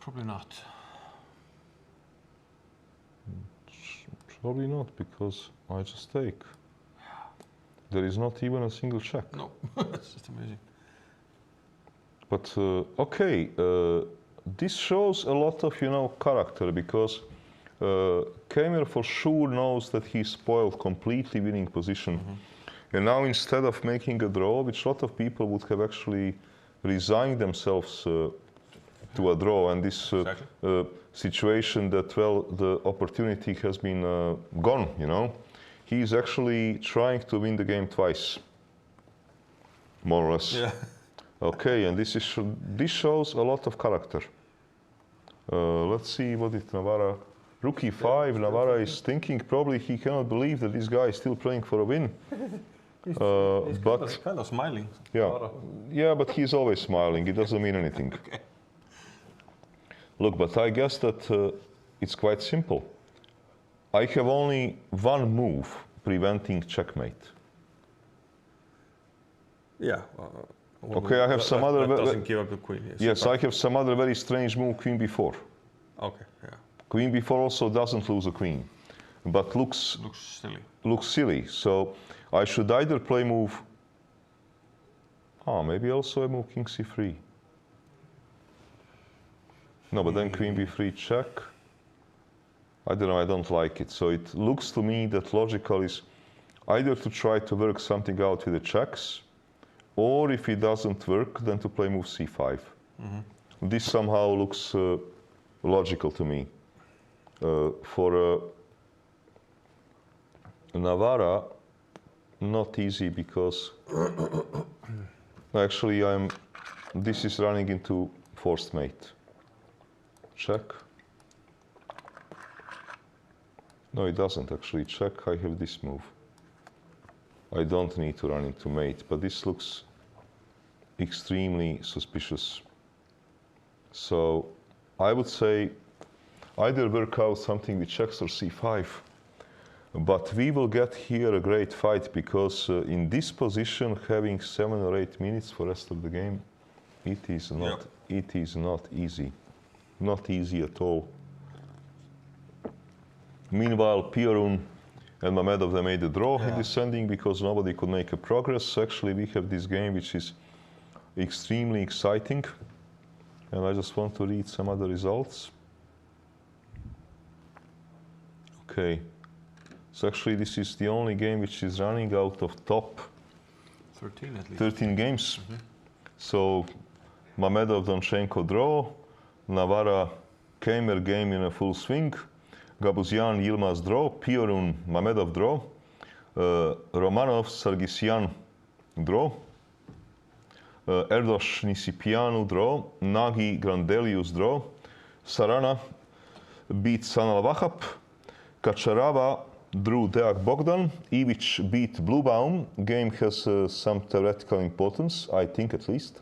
Probably not. Probably not, because I just take. There is not even a single check. No, it's just amazing. But okay, this shows a lot of, character, because Kamer for sure knows that he spoiled completely winning position. And now instead of making a draw, which a lot of people would have actually resigned themselves to a draw, and this situation that, well, the opportunity has been gone, He is actually trying to win the game twice, more or less. Yeah. Okay, and this shows a lot of character. Let's see what it Navarra. Rook e5, Navarra is thinking probably he cannot believe that this guy is still playing for a win. He's but kind of smiling. Yeah, but he's always smiling. It doesn't mean anything. Okay. Look, but I guess that it's quite simple. I have only one move preventing checkmate. Yeah. Okay, I have some other. That doesn't give up the queen. Yes, I have some other very strange move, queen b4. Okay, yeah. Queen b4 also doesn't lose a queen, but looks silly. Looks silly. So I should either play move. Maybe also a move king c3. No, but then queen b3 check. I don't know. I don't like it. So it looks to me that logical is either to try to work something out with the checks, or if it doesn't work, then to play move c5. This somehow looks logical to me. For Navarra, not easy, because actually this is running into forced mate. Check. No, it doesn't actually check. I have this move. I don't need to run into mate, but this looks extremely suspicious. So I would say either work out something with checks or c5. But we will get here a great fight, because in this position, having 7 or 8 minutes for the rest of the game, it is not easy. Not easy at all. Meanwhile, Piorun and Mamedov, they made a draw in descending because nobody could make a progress. So actually, we have this game which is extremely exciting. And I just want to read some other results. Okay. So actually, this is the only game which is running out of top 13 at least. 13 games. So Mamedov, Donchenko draw, Navarra, Kamer game in a full swing, Gabuzyan, Yilmaz draw, Piorun, Mamedov draw, Romanov, Sargsyan draw, Erdos, Nisipianu draw, Nagy, Grandelius draw, Sarana beat Sanal Vahap, Kačarava drew Deak Bogdan, Ivic beat Bluebaum. Game has some theoretical importance, I think at least.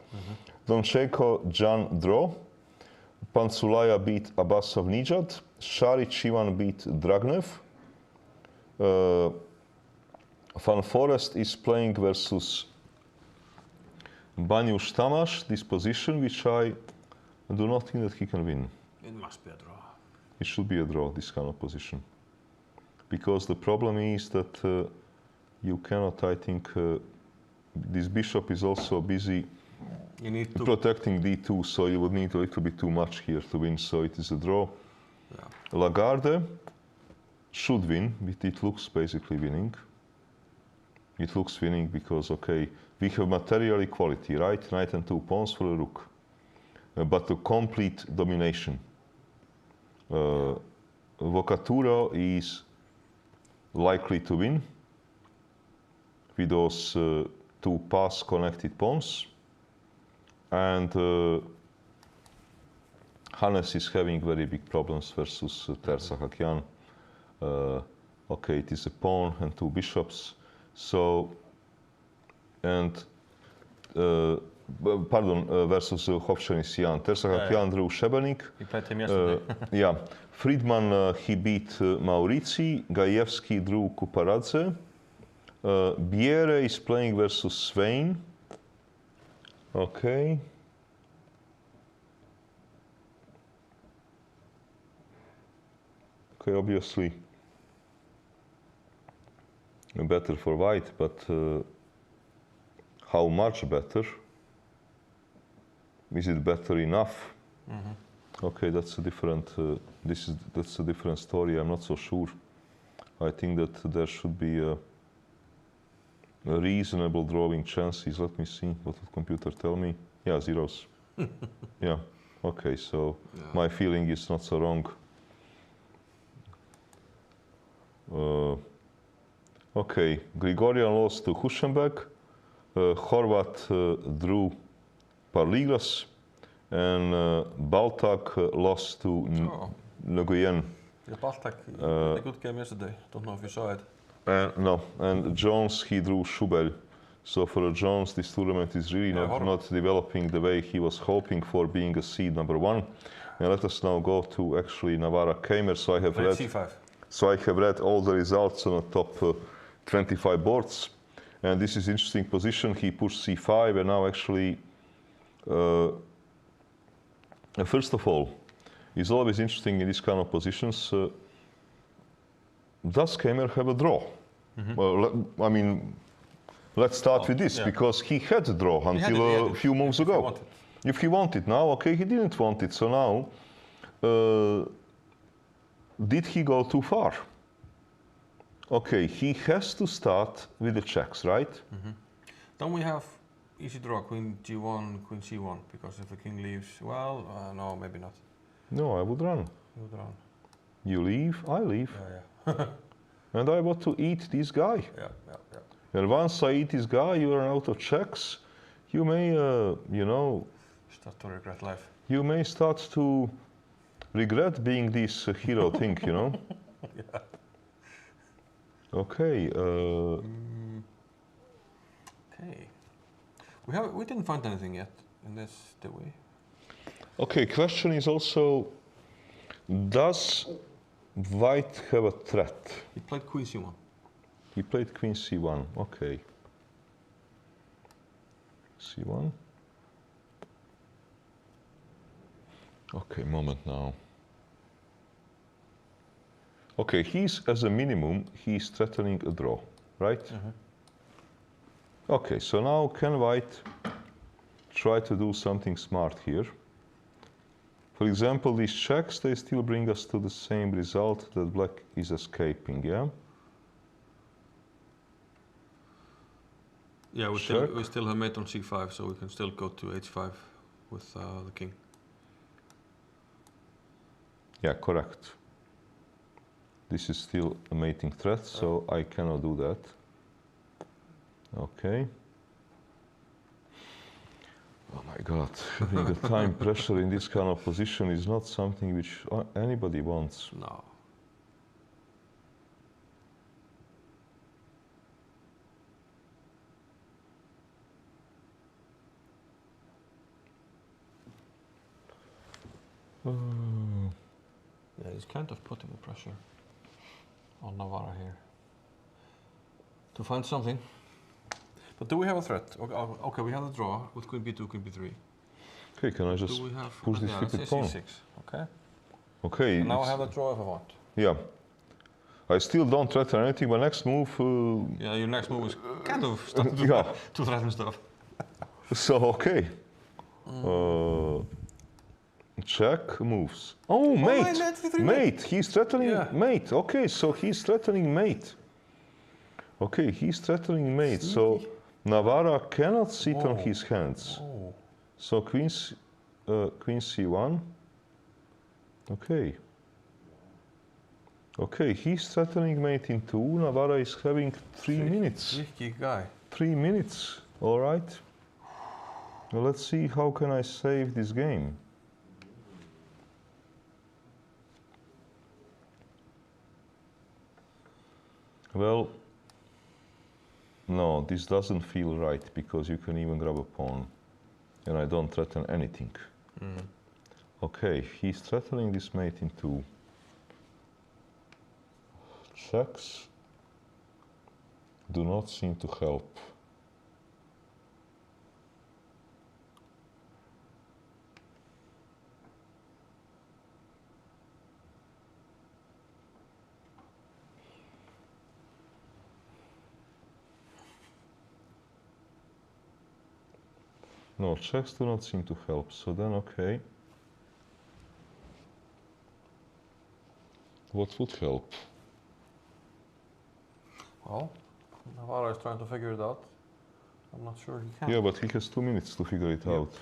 Donchenko, Jan draw. Panculaya beat Abbasov Nijad. Šarić Ivan beat Dragnev. Van Forest is playing versus Baniuš Tamaš, this position, which I do not think that he can win. It must be a draw. It should be a draw, this kind of position. because the problem is that you cannot, I think, this bishop is also busy You need to. protecting d2, so you would need a little bit too much here to win, so it is a draw. Yeah. Lagarde should win, but it looks basically winning. It looks winning because, okay, we have material equality, right? Knight and 2 pawns for a rook, but a complete domination. Vocaturo is likely to win with those 2 pass-connected pawns, and Hannes is having very big problems versus Tersahakian. Okay, it is a pawn and 2 bishops. So, and versus Hovšanisian. Tersahakian drew Šebenik. We played him yesterday. Yeah, Friedman he beat Maurizi. Gajewski drew Kuparadze. Biere is playing versus Svein. Okay. Okay, obviously better for white, but how much better? Is it better enough? Okay, that's a different. That's a different story. I'm not so sure. I think that there should be a reasonable drawing chances. Let me see what the computer tell me. Yeah, zeros. Yeah. Okay, so my feeling is not so wrong. Okay, Grigorian lost to Hušenbek. Horvat drew Parligras, and Baltak lost to Nguyen. Yeah, Baltak, a good game yesterday. Don't know if you saw it. No, and Jones, he drew Schubel. So for Jones, this tournament is really not developing the way he was hoping for, being a seed number 1. And let us now go to actually Navara Kamer. So I have read C5. So I have read all the results on the top 25 boards, and this is interesting position. He pushed c5, and now actually, first of all, it's always interesting in these kind of positions. Does Kamer have a draw? Well, I mean, let's start with this, because he had a draw until a few moves ago. If he wanted, now, okay, he didn't want it. So now, did he go too far? Okay, he has to start with the checks, right? Don't we have easy draw, queen g1, queen c1? Because if the king leaves, well, no, maybe not. No, I would run. You would run. You leave, I leave. Yeah. And I want to eat this guy. Yeah. And once I eat this guy, you run out of checks. You may, you know... Start to regret life. You may start to regret being this hero thing, you know? Yeah. Okay. Okay. We didn't find anything yet in this, did we? Okay, question is also, does white have a threat? He played queen c1. He played queen c1, okay. c1. Okay, moment now. Okay, he's, as a minimum, he's threatening a draw, right? Okay, so now can white try to do something smart here? For example, these checks, they still bring us to the same result that black is escaping, yeah? Yeah, we still have mate on c5, so we can still go to h5 with the king. Yeah, correct. This is still a mating threat, so I cannot do that. Okay. Oh my God, having a time pressure in this kind of position is not something which anybody wants. No. Yeah, he's kind of putting the pressure on Navarra here to find something. But do we have a threat? Okay, we have a draw with queen b2, queen b3. Okay, can I just push this stupid pawn? c6, okay. Okay. And now I have a draw if I want. Yeah. I still don't threaten anything. My next move, Yeah, your next move is kind of starting to, yeah. to threaten stuff. So okay. Check moves. Oh, mate, knight to 3 mate. He's threatening Yeah. mate. Okay, so he's threatening mate. Okay, he's threatening mate. So Navarra cannot sit on his hands. Oh. So queen c1. Okay. Okay, he's threatening mate in 2. Navarra is having 3 minutes. Tricky guy. 3 minutes. All right. Well, let's see how can I save this game. Well, no, this doesn't feel right because you can even grab a pawn and I don't threaten anything. Okay, he's threatening this mate in 2. Checks do not seem to help. No, checks do not seem to help, so then okay. What would help? Well, Navarra is trying to figure it out. I'm not sure he can. Yeah, but he has 2 minutes to figure it out.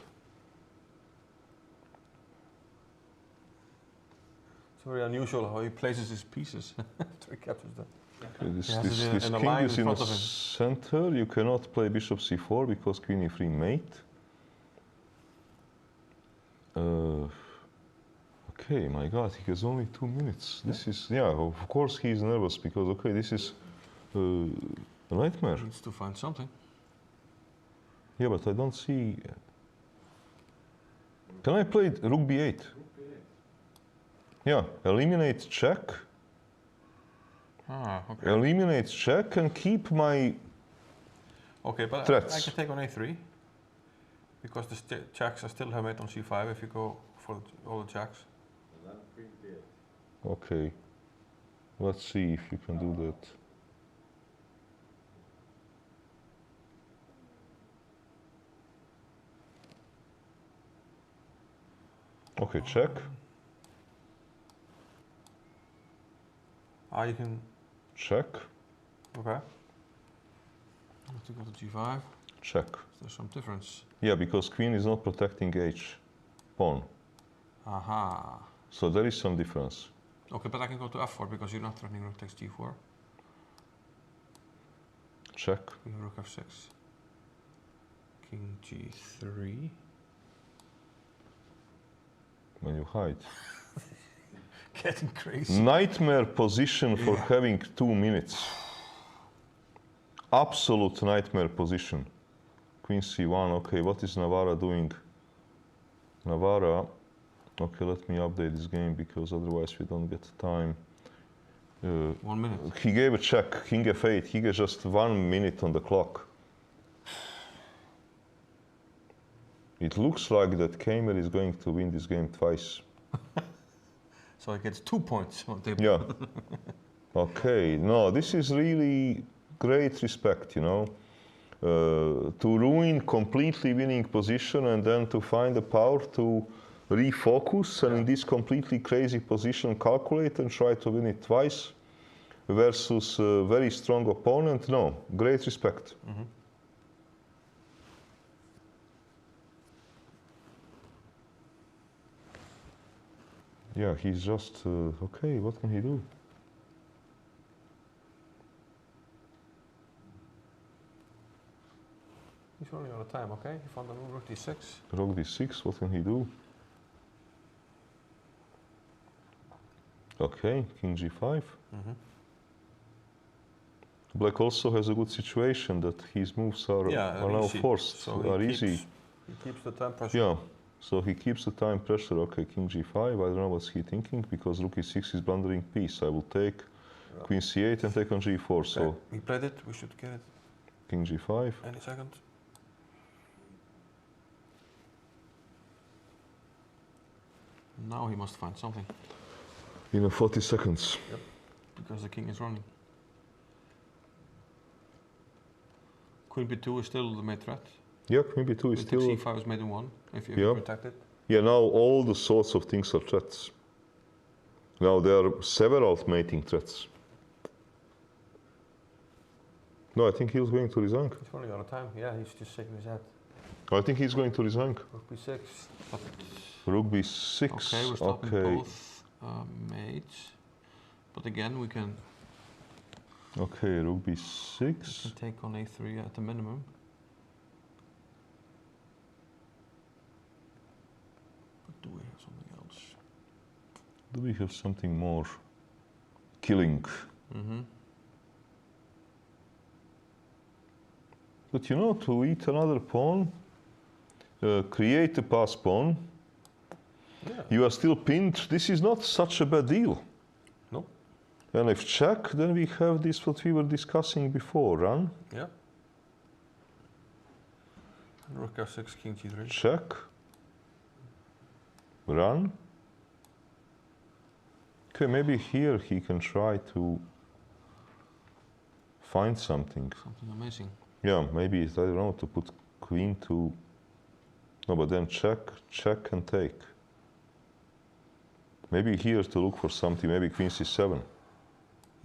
It's very unusual how he places his pieces after he captures them. Okay, this He has it this in a king line is in in the front of him. center. You cannot play bishop c4 because queen e3 mate. Okay, my God, he has only 2 minutes. This is, yeah, of course he's nervous because, okay, this is a nightmare. He needs to find something. Yeah, but I don't see. Can I play rook b8? Yeah, eliminate check. Ah, okay. Eliminate check and keep my. Okay, but I threats. can take on a3 because the jacks I still have mate on c5 if you go for all the jacks. Okay. Let's see if you can do that. Okay, check. Ah, you can. Check. Okay. I have to go to g5. Check. There's some difference. Yeah, because queen is not protecting h pawn. Aha. So there is some difference. Okay, but I can go to f4 because you're not threatening rook takes g4. Check. We have rook f6. King g3. When you hide. Getting crazy. Nightmare position for having 2 minutes. Absolute nightmare position. Queen c1. Okay, what is Navarra doing? Navarra. Okay, let me update this game because otherwise we don't get time. 1 minute. He gave a check, king f8. He gave just 1 minute on the clock. It looks like that Kamer is going to win this game twice. So he gets 2 points on the table. Yeah. Okay. No, this is really great respect, you know. To ruin completely winning position and then to find the power to refocus and in this completely crazy position calculate and try to win it twice versus a very strong opponent. No, great respect. Mm-hmm. Yeah, he's just, okay, what can he do? He's running out of time, okay? He found the rook d6. Rook d6, what can he do? Okay, king g5. Mm-hmm. Black also has a good situation that his moves are now easy. forced, So are he easy. keeps the time pressure. Yeah, so he keeps the time pressure. Okay, king g5, I don't know what's he thinking because rook e6 is blundering piece. I will take queen c8 and take on g4, so Okay. He played it, we should get it king g5. any second. Now he must find something. In 40 seconds. Because because the king is running. Queen b2 is still the main threat. Yeah, Queen b2 is Queen still... takes c5 is mate in 1, if you Yeah. protect it. Yeah, now all the sorts of things are threats. Now there are several mating threats. No, I think he's going to resign. He's running out of time. Yeah, he's just shaking his head. I think he's going to resign. Rook b6. But Rook b6. okay, we're stopping both mates. But again, we can Okay, Rook b6. take on a3 at the minimum. But do we have something else? Do we have something more? Killing. Mm-hmm. But you know, to eat another pawn, create a pass pawn, Yeah. you are still pinned. This is not such a bad deal. No. And if check, then we have this what we were discussing before, run, Yeah. And rook f6, king g3. check, run. Okay, maybe here he can try to find something. Something amazing. Yeah, maybe, I don't know, to put queen to... No, but then check, check and take. Maybe here to look for something, maybe queen c7.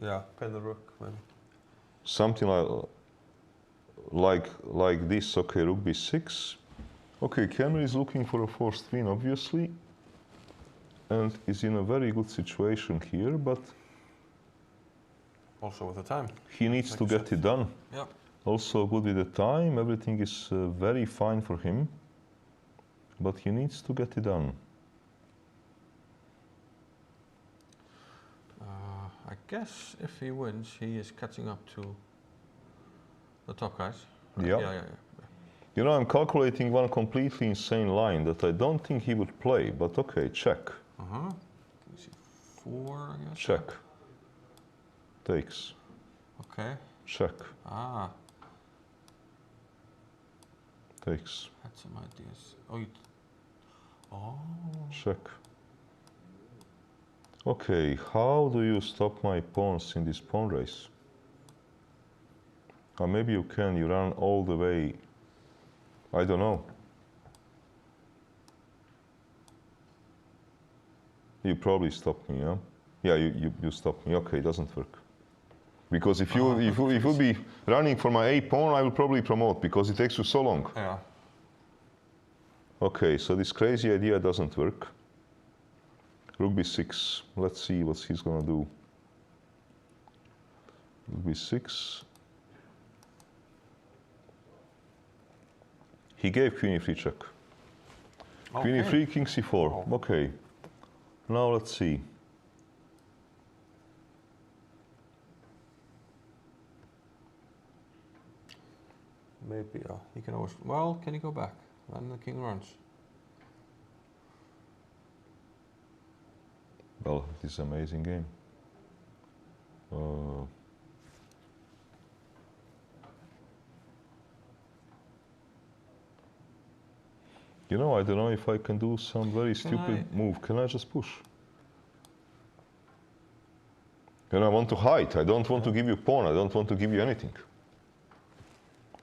Yeah, pin the rook, maybe. Something like this. Okay, rook b6. Okay, Kenry is looking for a forced win, obviously, and is in a very good situation here, but Also with the time. he needs Like to you get said. it done. Yeah. Also good with the time, everything is very fine for him, but he needs to get it done. I guess if he wins, he is catching up to the top guys. Yeah. Yeah. You know, I'm calculating one completely insane line that I don't think he would play, but okay, check, Uh-huh. King c4, I guess. check, takes, Okay. check, Ah, takes, had some ideas. Oh, oh. check. Okay, how do you stop my pawns in this pawn race? Or maybe you can, you run all the way. I don't know. You probably stop me, yeah? Yeah, you stop me. Okay, it doesn't work. Because if you would be running for my a pawn, I will probably promote because it takes you so long. Yeah. Okay, so this crazy idea doesn't work. Rook b6. Let's see what he's gonna do. Rook b6. He gave queen e3 check. Queen e3, king c4. Wow. Okay. Now let's see. Maybe, he can always, well, can he go back? Then the king runs. Well, this is an amazing game. You know, I don't know if I can do some very stupid move. Can I just push? And I want to hide. I don't want to give you pawn. I don't want to give you anything.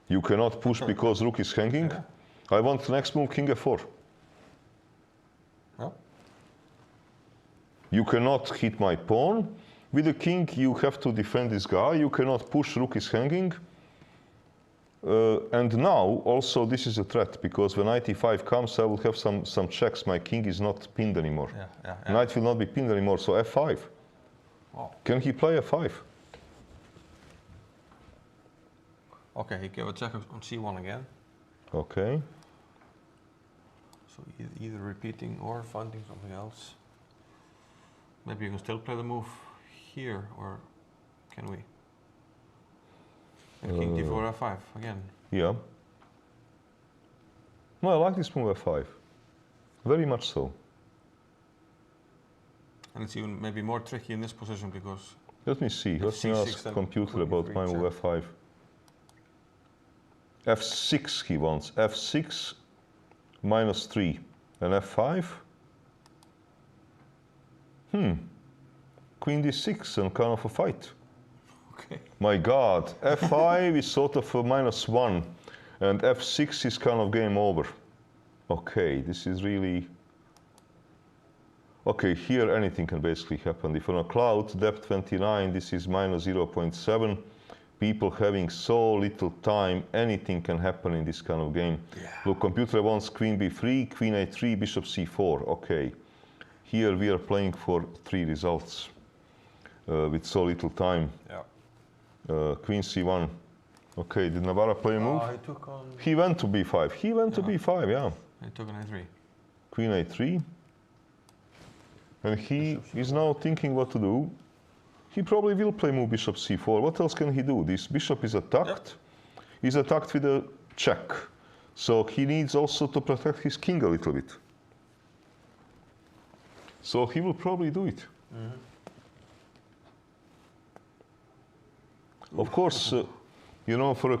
You cannot push because rook is hanging. Yeah. I want the next move, king f4. Yeah. You cannot hit my pawn. With the king, you have to defend this guy. You cannot push, rook is hanging. And now, also, this is a threat, because when knight e5 comes, I will have some checks. My king is not pinned anymore. Yeah. Knight will not be pinned anymore, so f5. Wow. Can he play f5? Okay, he gave a check on c1 again. Okay. So either repeating or finding something else. Maybe you can still play the move here, or can we? And king d4 f5 again. Yeah. No, I like this move f5. Very much so. And it's even maybe more tricky in this position because... Let me see. Let me c6 ask then computer queen about e3 my move check. f5. f6 he wants. f6 minus 3. And f5? queen d6 and kind of a fight. Okay. My God, f5 is sort of a -1, and f6 is kind of game over. Okay, this is really... Okay, here anything can basically happen. If on a cloud, depth 29, this is -0.7. People having so little time, anything can happen in this kind of game. Yeah. Look, computer wants queen b3, queen a3, bishop c4. Okay, here we are playing for 3 results with so little time. Yeah. Queen c1. Okay, did Navarra play a move? He took on... He went to b5. He went to b5, yeah. He took an a3. Queen a3. And he is now thinking what to do. He probably will play move bishop c4. What else can he do? This bishop is attacked. He's attacked with a check. So he needs also to protect his king a little bit. So he will probably do it. Of course, you know, for a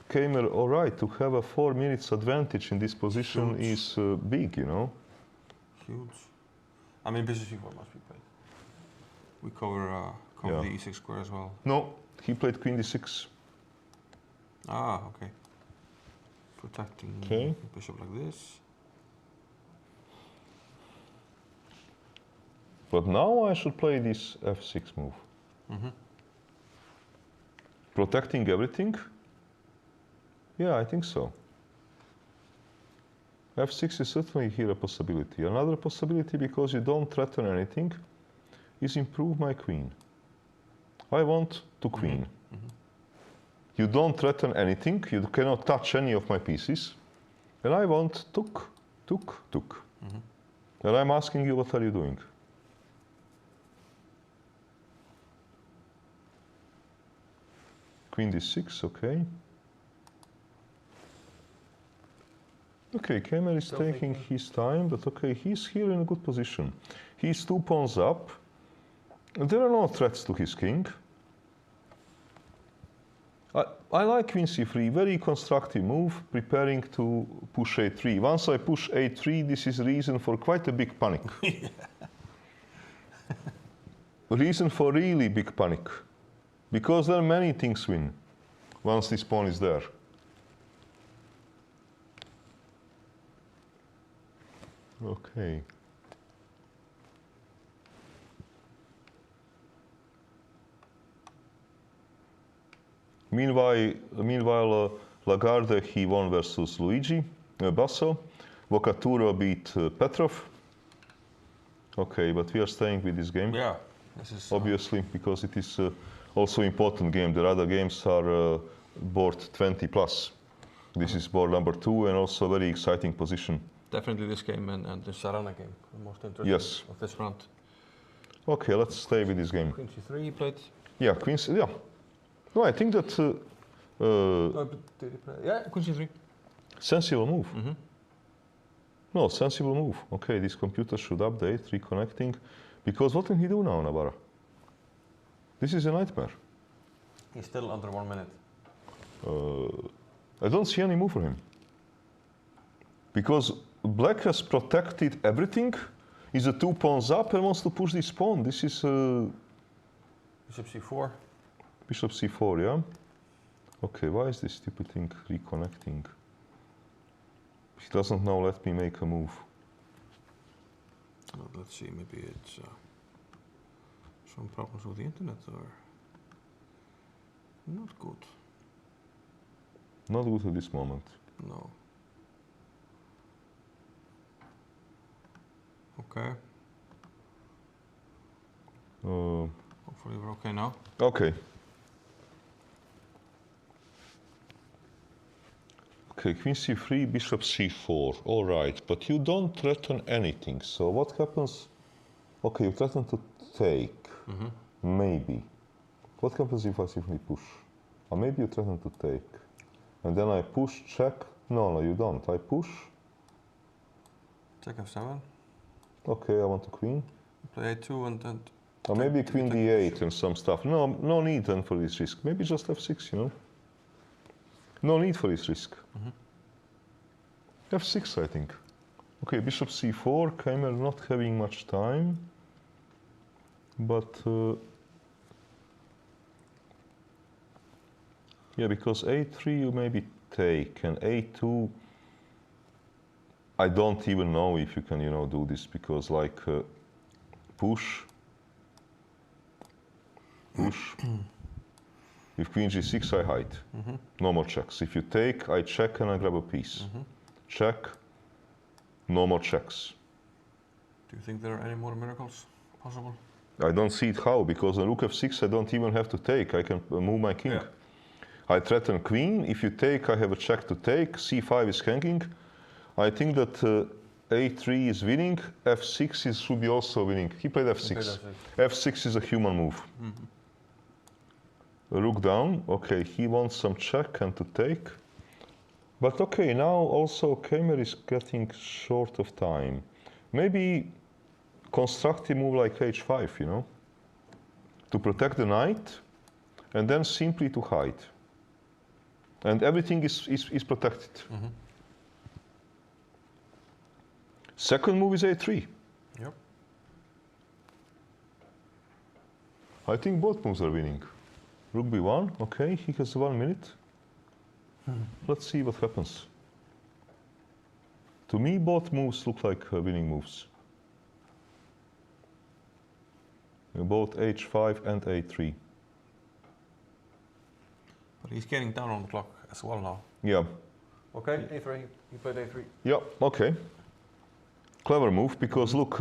gamer, all right, to have a 4 minutes advantage in this position is big, you know. Huge. I mean, bishop c4 must be played. We cover the e6 square as well. No, he played queen d6. Ah, okay. Protecting bishop like this. But now I should play this f6 move. Protecting everything? Yeah, I think so. f6 is certainly here a possibility. Another possibility, because you don't threaten anything, is improve my queen. I want to queen. You don't threaten anything, you cannot touch any of my pieces, and I want took, took, took. And I'm asking you, what are you doing? Queen d6, okay. Okay, Kemer is taking his time, but okay, he's here in a good position. He's 2 pawns up. And there are no threats to his king. I like queen c3, very constructive move, preparing to push a3. Once I push a3, this is reason for quite a big panic. Reason for really big panic. Because there are many things win once this pawn is there. Okay. Meanwhile, Lagarde, he won versus Luigi Basso. Vocaturo beat Petrov. Okay, but we are staying with this game. Yeah, this is obviously, because it is also important game. The other games are board 20 plus. This is board number 2 and also very exciting position. Definitely this game and the Sarana game, the most interesting of this round. Okay, let's stay with this game. Queen c3 he played. Yeah, queen c3, yeah. No, I think that... yeah, queen c3. Sensible move. No, sensible move. Okay, this computer should update, reconnecting. Because what can he do now, Navarra? This is a nightmare. He's still under 1 minute. I don't see any move for him. Because black has protected everything, is a 2 pawns up and wants to push this pawn. This is... Bishop c4. Bishop c4, yeah? Okay, why is this stupid thing reconnecting? He doesn't now let me make a move. Well, let's see, maybe it's some problems with the internet or... Not good. Not good at this moment. No. Okay. Hopefully we're okay now. Okay. Okay, queen c3, bishop c4. All right, but you don't threaten anything. So what happens? Okay, you threaten to take. Maybe. What happens if I simply push? Or maybe you threaten to take. And then I push, check. No, you don't. I push. Check f7. Okay, I want to queen. Play a2 and or maybe queen d8 and some stuff. No need then for this risk. Maybe just f6, you know. No need for this risk. f6, I think. Okay, bishop c4, Keimer not having much time. But yeah, because a3 you maybe take, and a2 I don't even know if you can, you know, do this, because like push. If queen g6, I hide. No more checks. If you take, I check and I grab a piece. Check. No more checks. Do you think there are any more miracles possible? I don't see it how, because on rook f6 I don't even have to take. I can move my king. Yeah. I threaten queen. If you take, I have a check to take. c5 is hanging. I think that a3 is winning. f6 should be also winning. He played f6. F6 is a human move. Rook down. Okay, he wants some check and to take. But okay, now also Kramer is getting short of time. Maybe constructive move like h5, you know, to protect the knight, and then simply to hide. And everything is protected. Second move is a3. Yep. I think both moves are winning. Rook b1, okay, he has 1 minute. Let's see what happens. To me, both moves look like winning moves. Both h5 and a3. But he's getting down on the clock as well now. Yeah. Okay, a3. He played a3. Yeah, okay. Clever move, because look,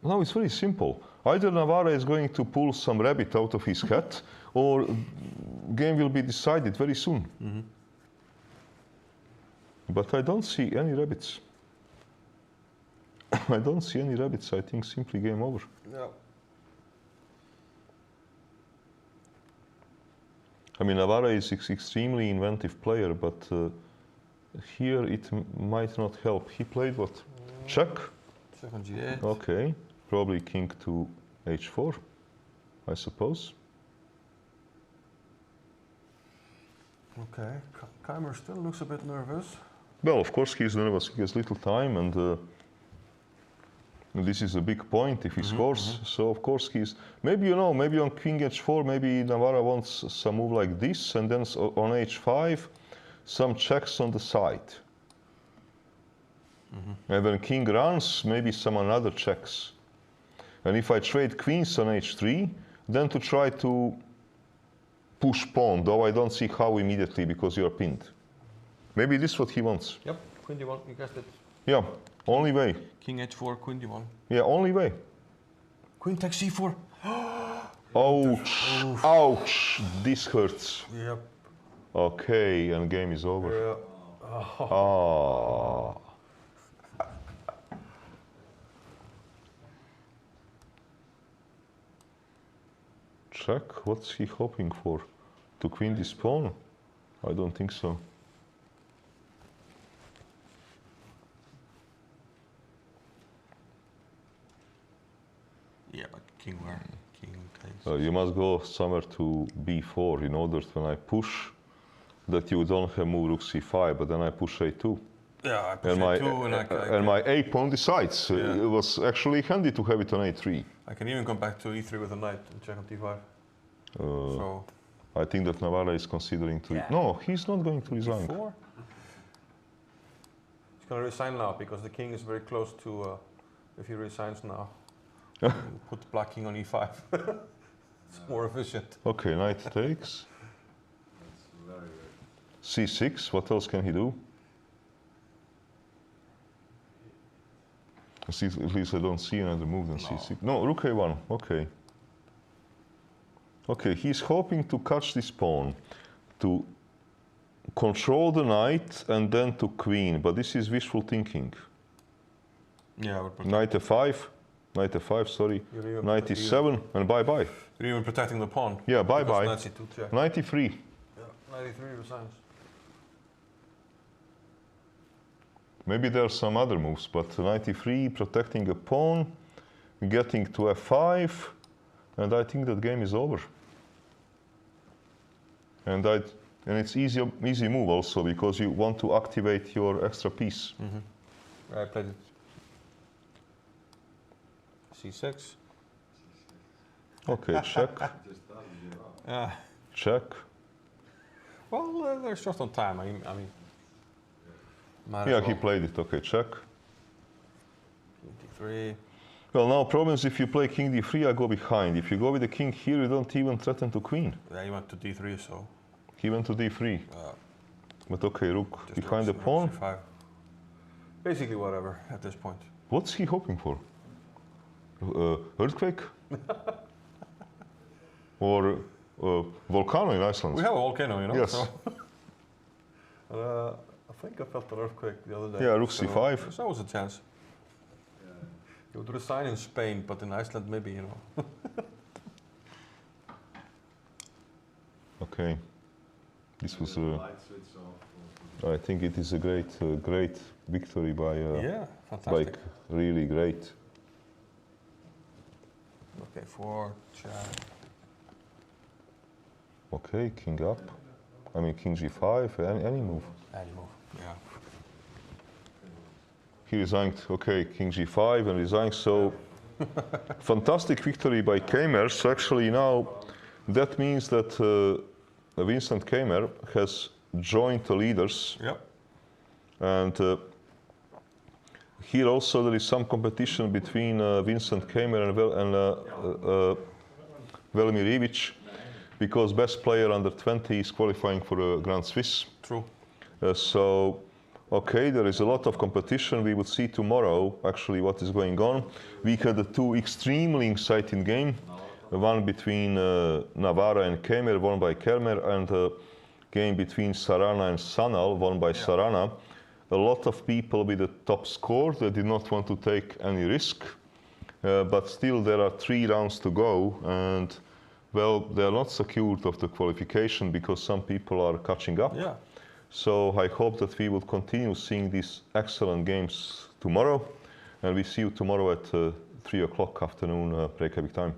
now it's very simple. Either Navarra is going to pull some rabbit out of his hat, or game will be decided very soon. But I don't see any rabbits. I don't see any rabbits. I think simply game over. Yeah. I mean, Navarra is extremely inventive player, but here it might not help. He played what? Check? Check on g8. Okay, probably king to h4, I suppose. Okay, Kramer still looks a bit nervous. Well, of course he's nervous. He has little time, and this is a big point if he scores. So of course he's, maybe, you know, maybe on king h4, maybe Navarra wants some move like this, and then on h5, some checks on the side. And when king runs, maybe some another checks. And if I trade queens on h3, then to try to push pawn, though I don't see how immediately, because you're pinned. Maybe this is what he wants. Yep, queen d1, you guessed it. Yeah, only way. King h4, queen d1. Yeah, only way. Queen takes c4. Ouch, ouch, this hurts. Yep. Okay, and game is over. Yeah. Ah. Check, what's he hoping for? To queen this pawn? I don't think so. Yeah, but king where? King takes. You must go somewhere to b4 in order to, when I push, that you don't have move rook c5, but then I push a2. Yeah, I push And a2 and my a pawn decides. Yeah. It was actually handy to have it on a3. I can even come back to e3 with a knight and check on d5. So I think that Navarra is considering to... Yeah. No, he's not going to resign. d4. He's going to resign now because the king is very close to, if he resigns now, put the black king on e5. It's more efficient. Okay, knight takes. c6, what else can he do? At least I don't see another move than c6. No, rook a1, okay. Okay, he's hoping to catch this pawn, to control the knight and then to queen, but this is wishful thinking. Yeah, but Knight f5, sorry, You're even knight e7, and bye-bye. you're even protecting the pawn. Yeah, Because bye-bye. knight c2 check. Knight e3. Yeah, knight e3 resigns. Maybe there are some other moves, but knight e3, protecting a pawn, getting to f5, and I think that game is over. And it's easy move also, because you want to activate your extra piece. I played it. C6. Okay, check, Yeah. check. Well, they're short on time. I mean, might as Yeah, he well. played it. Okay, check. D3. Well, now problem is if you play king d3, I go behind. If you go with the king here, you don't even threaten to queen. Yeah, he went to D3, so He went to d3. But okay, rook just behind the rook pawn. C5. Basically, whatever at this point. What's he hoping for? Earthquake? Or volcano in Iceland? We have a volcano, you know. Yes. So. I think I felt an earthquake the other day. Yeah, rook so c5. So was a chance. You would resign in Spain, but in Iceland, maybe, you know. Okay. This was I think it is a great victory by Yeah, fantastic. really great. Okay, 4, check. Okay, king up. I mean king g5, any move. Any move, yeah. He resigned, okay, king g5 and resigned, so fantastic victory by Keimer. So actually now that means that Vincent Keimer has joined the leaders. Yep. And here also there is some competition between Vincent Keimer and Velimir Ivic, because best player under 20 is qualifying for a Grand Swiss. True. So, okay, there is a lot of competition. We will see tomorrow actually what is going on. We had two extremely exciting games. One between Navarra and Keimer, won by Keimer, and a game between Sarana and Sanal, won by Sarana. A lot of people with the top score, they did not want to take any risk. But still there are 3 rounds to go, and well, they are not secured of the qualification because some people are catching up. Yeah. So I hope that we will continue seeing these excellent games tomorrow, and we see you tomorrow at 3 o'clock afternoon Reykjavik time.